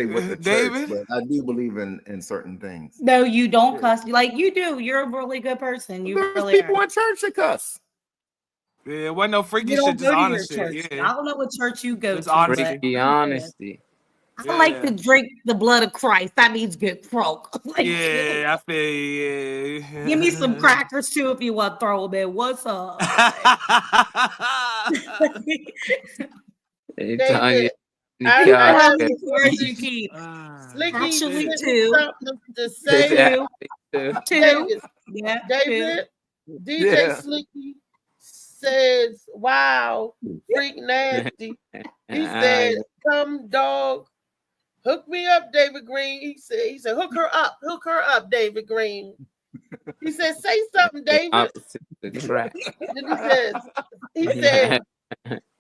with the church, David? but I do believe in certain things. No, you don't cuss. Like you do. You're a really good person. You There's really people are. in church that cuss. Yeah, it wasn't no freaky You don't shit, just go to your honest shit. church. Yeah. I don't know what church you go Just to, but Freaky I'm good. honesty. I like to drink the blood of Christ. That means get broke. Like, Yeah, I feel you. Yeah. give me some crackers too if you want to throw them in. What's up? They David, telling you. I How have many to cards you keep? Slicky Actually, sent me two. something to say. Two. David, Yeah, David, DJ Yeah. Slicky says, "Wow, freak nasty." He said, "Come dog, hook me up, David Green." He said, hook her up, David Green." He said, "Say something, David." Opposite the track. Then he said,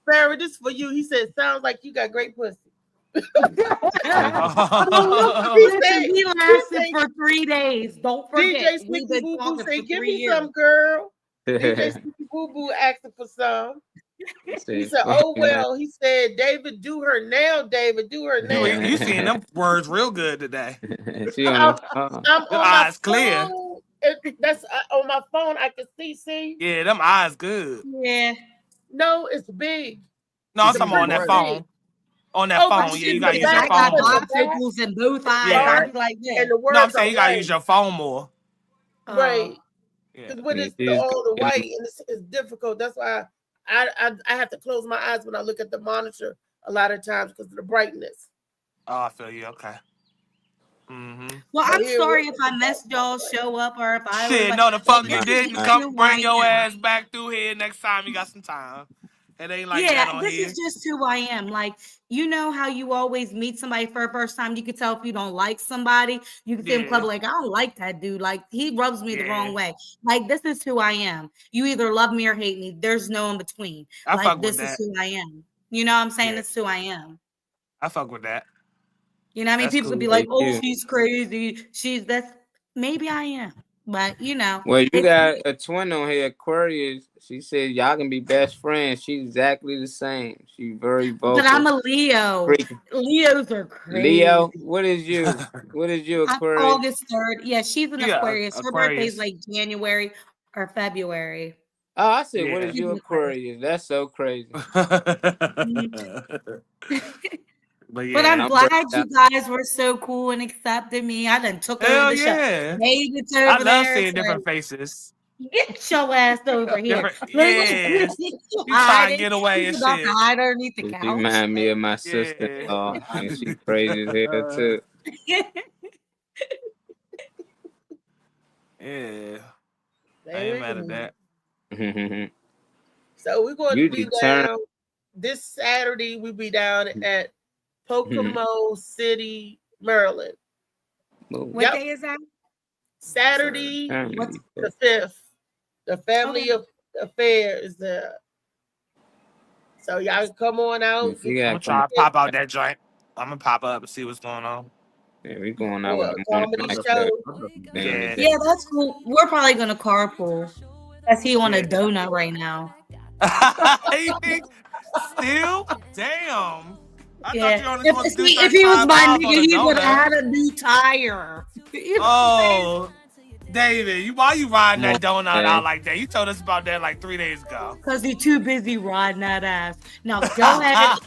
"Farrah, this for you." He said, "Sounds like you got great pussy." He lasted for 3 days. Don't forget. DJ We've Slicky been Boo Boo talking say, for "Give 3 me years. some, girl." DJ Slicky Boo Boo asking for some. He said, "Oh well." He said, "David, do her now. David, do her now." You seeing them words real good today. She on I'm the phone. on Your my eyes clear. phone. That's on my phone. I can see. Yeah, them eyes good. Yeah. No, it's big. No, I'm It's talking about on that pretty phone. big. On that Oh, but phone, yeah, see, you gotta the use your back- I got phone more. bifocals in both eyes. Yeah. I'll be like this. And the words No, I'm saying you are gotta white. use your phone more. Right. Yeah. Because when it's It is all the good. white and it's difficult. That's why I have to close my eyes when I look at the monitor a lot of times because of the brightness. Oh, I feel you. Okay. Mm-hmm. Well, So I'm here sorry we- if I messed y'all show up or if I was Shit, like, no, the fuck you this is didn't. just Come who bring I your am. ass back through here next time you got some time. It ain't like Yeah, that on this here. is just who I am. Like, you know how you always meet somebody for the first time, you can tell if you don't like somebody. You can see in public, like, I don't like that dude. Like, he rubs me the wrong way. Like, this is who I am. You either love me or hate me. There's no in between. I Like, fuck with this is that. who I am. You know what I'm saying? Yeah. This is who I am. I fuck with that. You know what I mean? That's People could be cool. like, oh, Yeah. she's crazy. Maybe I am. But, you know. Well, you it's- got a twin on here, Aquarius. She said y'all can be best friends. She's exactly the same. She's very vocal. But I'm a Leo. Freaky. Leos are crazy. Leo, what is you? What is you, I'm Aquarius? August 3rd. Yeah, she's an Yeah, Aquarius. Her Aquarius. birthday's like January or February. Oh, I said, Yeah. what is you, Aquarius? That's so crazy. But yeah, But I'm I'm glad burnt you out. guys were so cool and accepted me. I done took hell over the show. yeah. David's I over love there. seeing It's different like, faces. get your ass over here. Different, yeah. You trying to Hiding. get away She's and about shit. to hide underneath the She couch. remind me of my sister-in-law, and she crazy as hell too. Yeah. I There ain't we mad at go. that. So we're going You to be determined. down this Saturday. We'll be down at Pocono City, Maryland. What Yep. day is that? Saturday, What's the 5th. The Family of Affair is there. So y'all come on out. I'm gonna try to pop out that joint. I'm gonna pop up and see what's going on. Yeah, we going out with the comedy morning show. Yeah. Yeah, that's cool. We're probably gonna carpool. Cause he want a donut right now. Still? Damn. I Yeah. thought you only supposed to do If he was my 35 nigga, on a he would donut. have had a new tire. You know what I'm saying? David, why you riding that donut Okay. out like that? You told us about that like 3 days ago. Cause he's too busy riding that ass. Now go ahead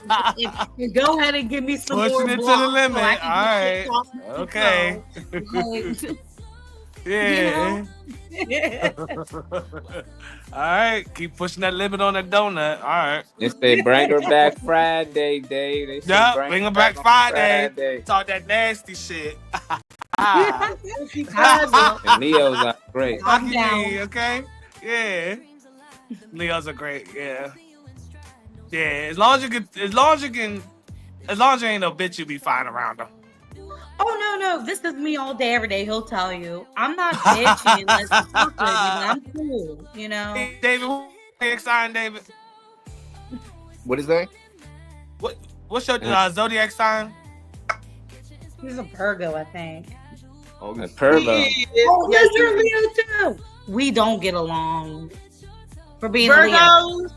and go ahead and give me some more Pushing it to blocks the limit. so I can All get right. kicked off the Okay. show. Yeah. You All right. Keep pushing that limit on that donut. All right. They say bring her back Friday, Dave. They say Yeah, bring her back on Friday. Talk that nasty shit. And Leos are great. Lucky me, okay? Yeah. Leos are great, yeah. Yeah, as long as you ain't no bitch, you be fine around them. Oh no, this is me all day, every day. He'll tell you. I'm not bitchy unless it's awkward, but I'm cool, you know. Hey, David, what's your sign, David? What is that? What's your zodiac sign? He's a Virgo, I think. Oh, Pervo. Oh, no, you're Leo too. We don't get along. For being a Leo. Virgos.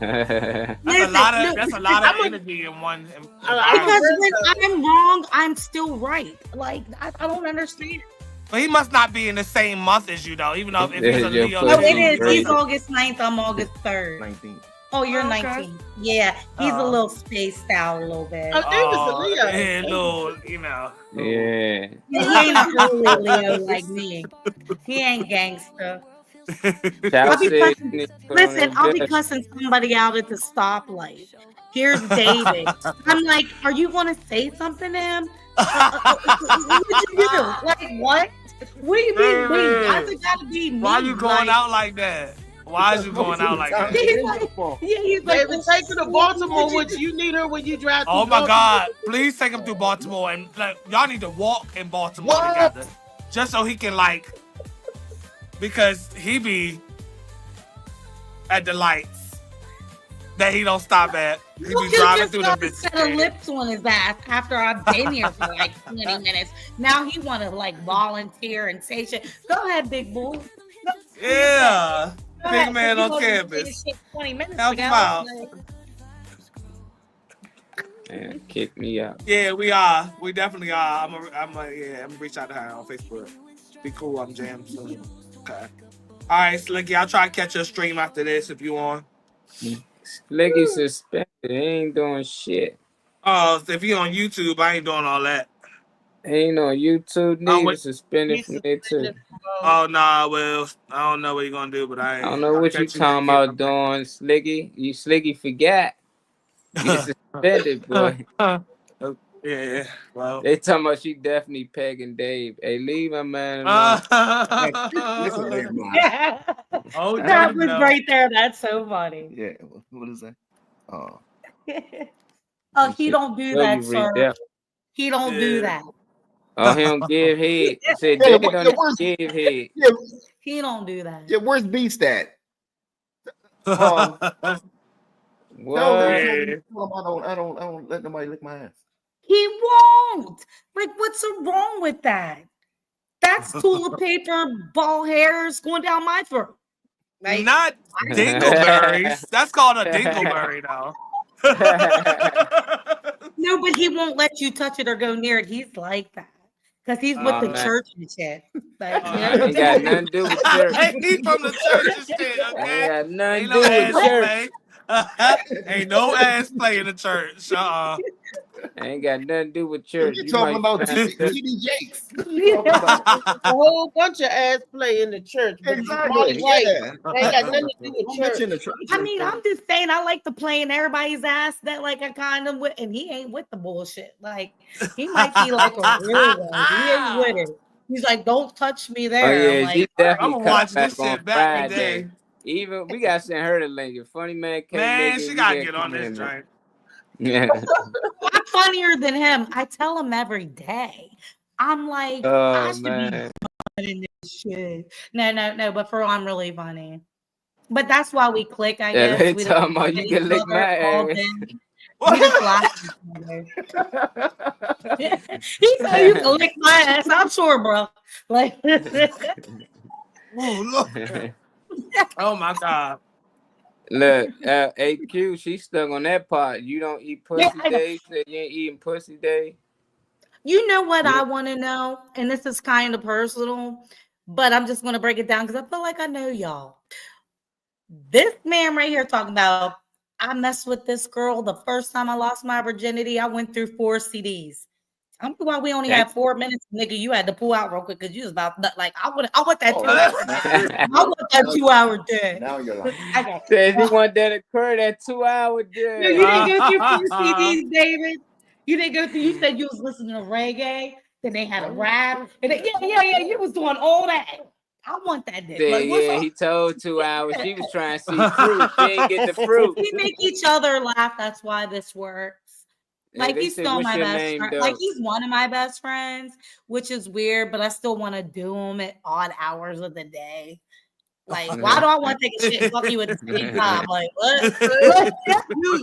That's a lot of energy in one. Because when I'm wrong, I'm still right. Like I don't understand. But he must not be in the same month as you, though. Even though if he's a Leo. No, it is. He's August 9th. I'm August 3rd. 19th. Oh, you're Okay. 19. Yeah, he's a little spaced out a little bit. Yeah, little, you know. Yeah. He ain't a early Leo like me. He ain't gangster. I'll be cussing, listen, I'll be cussing somebody out at the stoplight. Here's David. I'm like, are you going to say something to him? What you do? Like, what? What do you mean, me? Why's it got to be me? Why you going out like that? Why is you going out like that? He's like, David, take her to Baltimore. Would you need her when you drive? Oh through my Baltimore? God! Please take him through Baltimore and like y'all need to walk in Baltimore together, just so he can like, because he be at the lights that he don't stop at. He be Look, driving just through got the a set of bitch. lips on his ass after I've been here for like 20 minutes. Now he want to like volunteer and say shit. Go ahead, big boy. Yeah, Go big ahead, man 'cause on you wasn't saying campus. shit 20 minutes Help him ago. out. Man, kick me out. Yeah, we are. We definitely are. I'm gonna reach out to her on Facebook. Be cool. I'm jammed. So. Okay. All right, Slicky. I'll try to catch your stream after this if you on. Slicky suspended. He ain't doing shit. Oh, if you on YouTube, I ain't doing all that. Ain't on YouTube. Oh, Nigga wait. suspended from there too. Oh nah, well, I don't know what you're gonna do, but I don't know what you talking about doing, Slicky. You Slicky forgot. You suspended, boy. Yeah, well. They talking about she definitely pegging Dave. Hey, leave my man Listen alone. here, man. Oh, That was right there. That's so funny. Yeah, what is that? Oh, Oh, he don't do that, You sir. read that. He don't do that. Oh, he don't give head. He said Yeah, Dave what- don't yeah, where's- give head. yeah, He don't do that. yeah. Where's Beast at? What? I don't let nobody lick my ass. He won't. Like, what's so wrong with that? That's toilet paper, ball hairs going down my throat. Like, Not dingleberries. That's called a dingleberry, though. no, but he won't let you touch it or go near it. He's like that. Because he's with the man. church and shit. Like, Ain't got nothing to do with church. He from the church and shit, okay? Ain't got nothing Ain't to no do ass with church. play. Ain't no ass play in the church. Ain't got nothing to do with church. You talking might about find that- TD Jakes? A whole bunch of ass play in the church. But Exactly, you're right. yeah. They ain't got nothing to do with Don't church. mention the church. I mean, I'm just saying, I like to play in everybody's ass that like I kind of with, and he ain't with the bullshit. Like, he might be like a real one. He ain't with it. He's like, don't touch me Oh there. yeah, I'm she like, definitely I'ma cut watch back this on shit back in the Friday. day. Even we gotta send her the link. If Funny Man can't Man, make it, she we gotta gotta get on come this in, man. joint. Yeah. I'm funnier than him. I tell him every day. I'm like, I Oh should man. be in this shit. No, but for real, I'm really funny. But that's why we click, I Yeah, guess. they We talking don't about you can lick my all ass. day. We just laugh at each other. He said you can lick my ass. I'm sure, bro. Like, Oh, look. Oh my God. Look, AQ, she stuck on that part. You don't eat pussy Yeah, I know. day. You said you ain't eating pussy day. You know what Yeah. I want to know? And this is kind of personal, but I'm just going to break it down because I feel like I know y'all. This man right here talking about, I messed with this girl the first time I lost my virginity. I went through 4 CDs. Tell me why we only had 4 minutes, nigga. You had to pull out real quick because you was about like I want that 2 hours. I want that 2 hour day. Now you're like, Okay. Says you want that occur that 2 hour day. No, you didn't go through 4 CDs, David. You didn't go through. You said you was listening to reggae. Then they had a rap. And then, yeah. You was doing all that. I want that dick. Like, what's Yeah, up? he told 2 hours. She was trying to see fruit. She didn't get the fruit. We make each other laugh. That's why this works. Yeah, Like they he's said, still "What's my your best name, friend. though?" Like he's one of my best friends, which is weird, but I still want to do him at odd hours of the day. Like, why do I want to take a shit and fuck you at the same time? Like, what?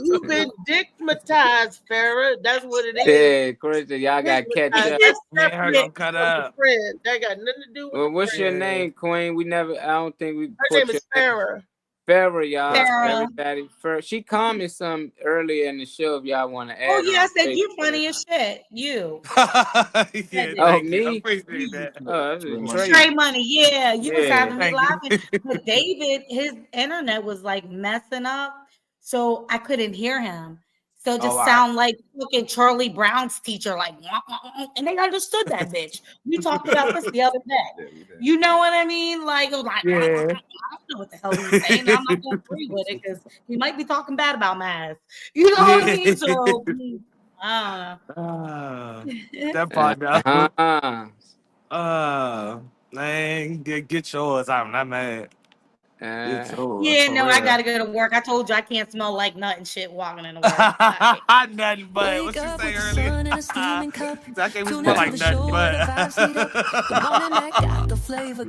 You've been dickmatized, Farrah. That's what it is. Yeah, Christian, y'all got to catch up. That's Me and her separate gonna cut from the up. friend. That got nothing to do with Well, the what's your friend. name, Queen? I don't think we Her put name your is Farrah. Farrah, y'all. Farrah. Everybody. She commented some earlier in the show if y'all want to add. Oh yeah, I on said you Facebook. funny as shit. You. Yeah, Oh, thank you. I me? appreciate that. Oh, that's a trait. Trey Money, yeah, you was Yeah. having me Thank laughing. you. But David, his internet was like messing up, so I couldn't hear him. So it Oh, just all right. sound like fucking Charlie Brown's teacher, like, "Wah, wah, wah," and they understood that bitch. We talked about this the other day. You know what I mean? Like, it was like, "Wah, wah, wah, Yeah. wah." I don't know what the hell he was saying. I'm not gonna agree with it because he might be talking bad about Maz. You know what I mean? So I That part, though. Uh-huh. Man, get yours. I'm not mad. Get yours. yeah, For no, real. I gotta go to work. I told you I can't smell like nut and shit walking into work. Nothing but what you say earlier. I can't smell like nothing but.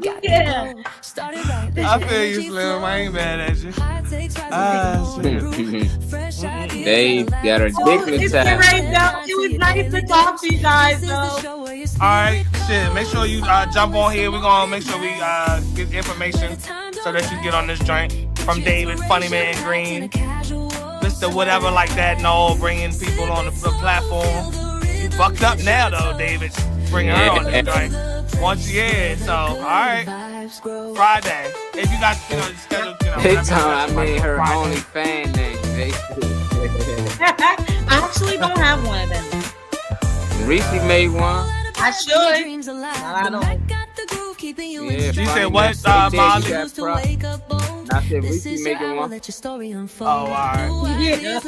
Yeah. I feel you, Slim. I ain't mad at you. Shit. They got her It's dignitized. great, though. It was nice to talk to you guys, though. All right, shit. Make sure you jump on here. We're gonna make sure we get information so that you get on this joint from David, Funny Man Green, Mr. Whatever like that. No, bringing people on the platform. You fucked up now, though, David. Bringing her on this joint once again. So, all right, Friday. If you got, scheduled, They time I made her only fan name. I actually don't have one of them. Reese made one. I should. But I don't. Yeah, She Funny said Man what, said that Molly? you got props. I said Reese making one. Oh, all right. Yeah.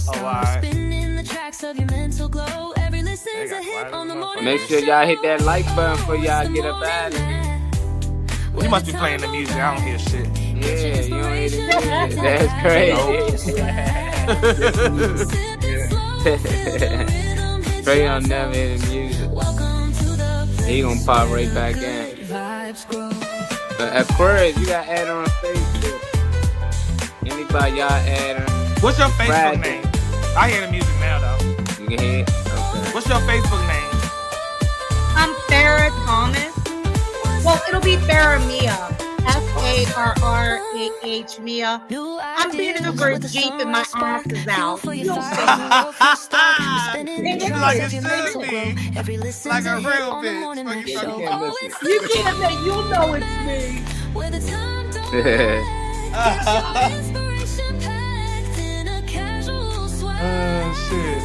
Oh, all right. Make sure y'all hit that like button before y'all get up out of here. You must be playing the music. I don't hear shit. Yeah, you don't hear the music. That's crazy. Trey don't never hear the music. He gonna pop right back in. Aquarius, you got add on Facebook. Anybody y'all add her? What's your Facebook Friday. name? I hear the music now, though. You can hear it? Okay. What's your Facebook name? I'm Farrah Thomas. Well, it'll be Farrah Mia. Farrah Mia. I'm being a Jeep and my ass is out. You'll see. Like it should be. Like a real bitch. You can't say you know it's me. Oh, shit.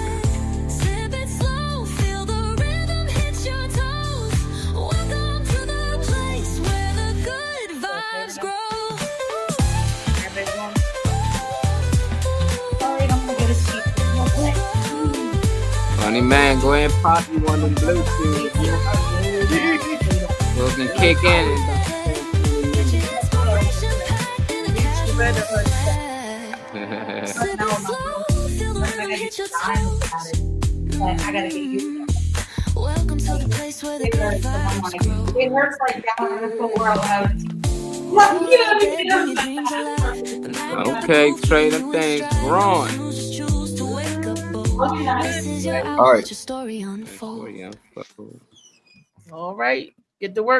Funny man, go ahead and pop you one of them Bluetooth. So it can kick in. I gotta get you. Welcome to the place where the it hurts like down in the world. Okay, Trey, them things growing. All right. All right. Get to work.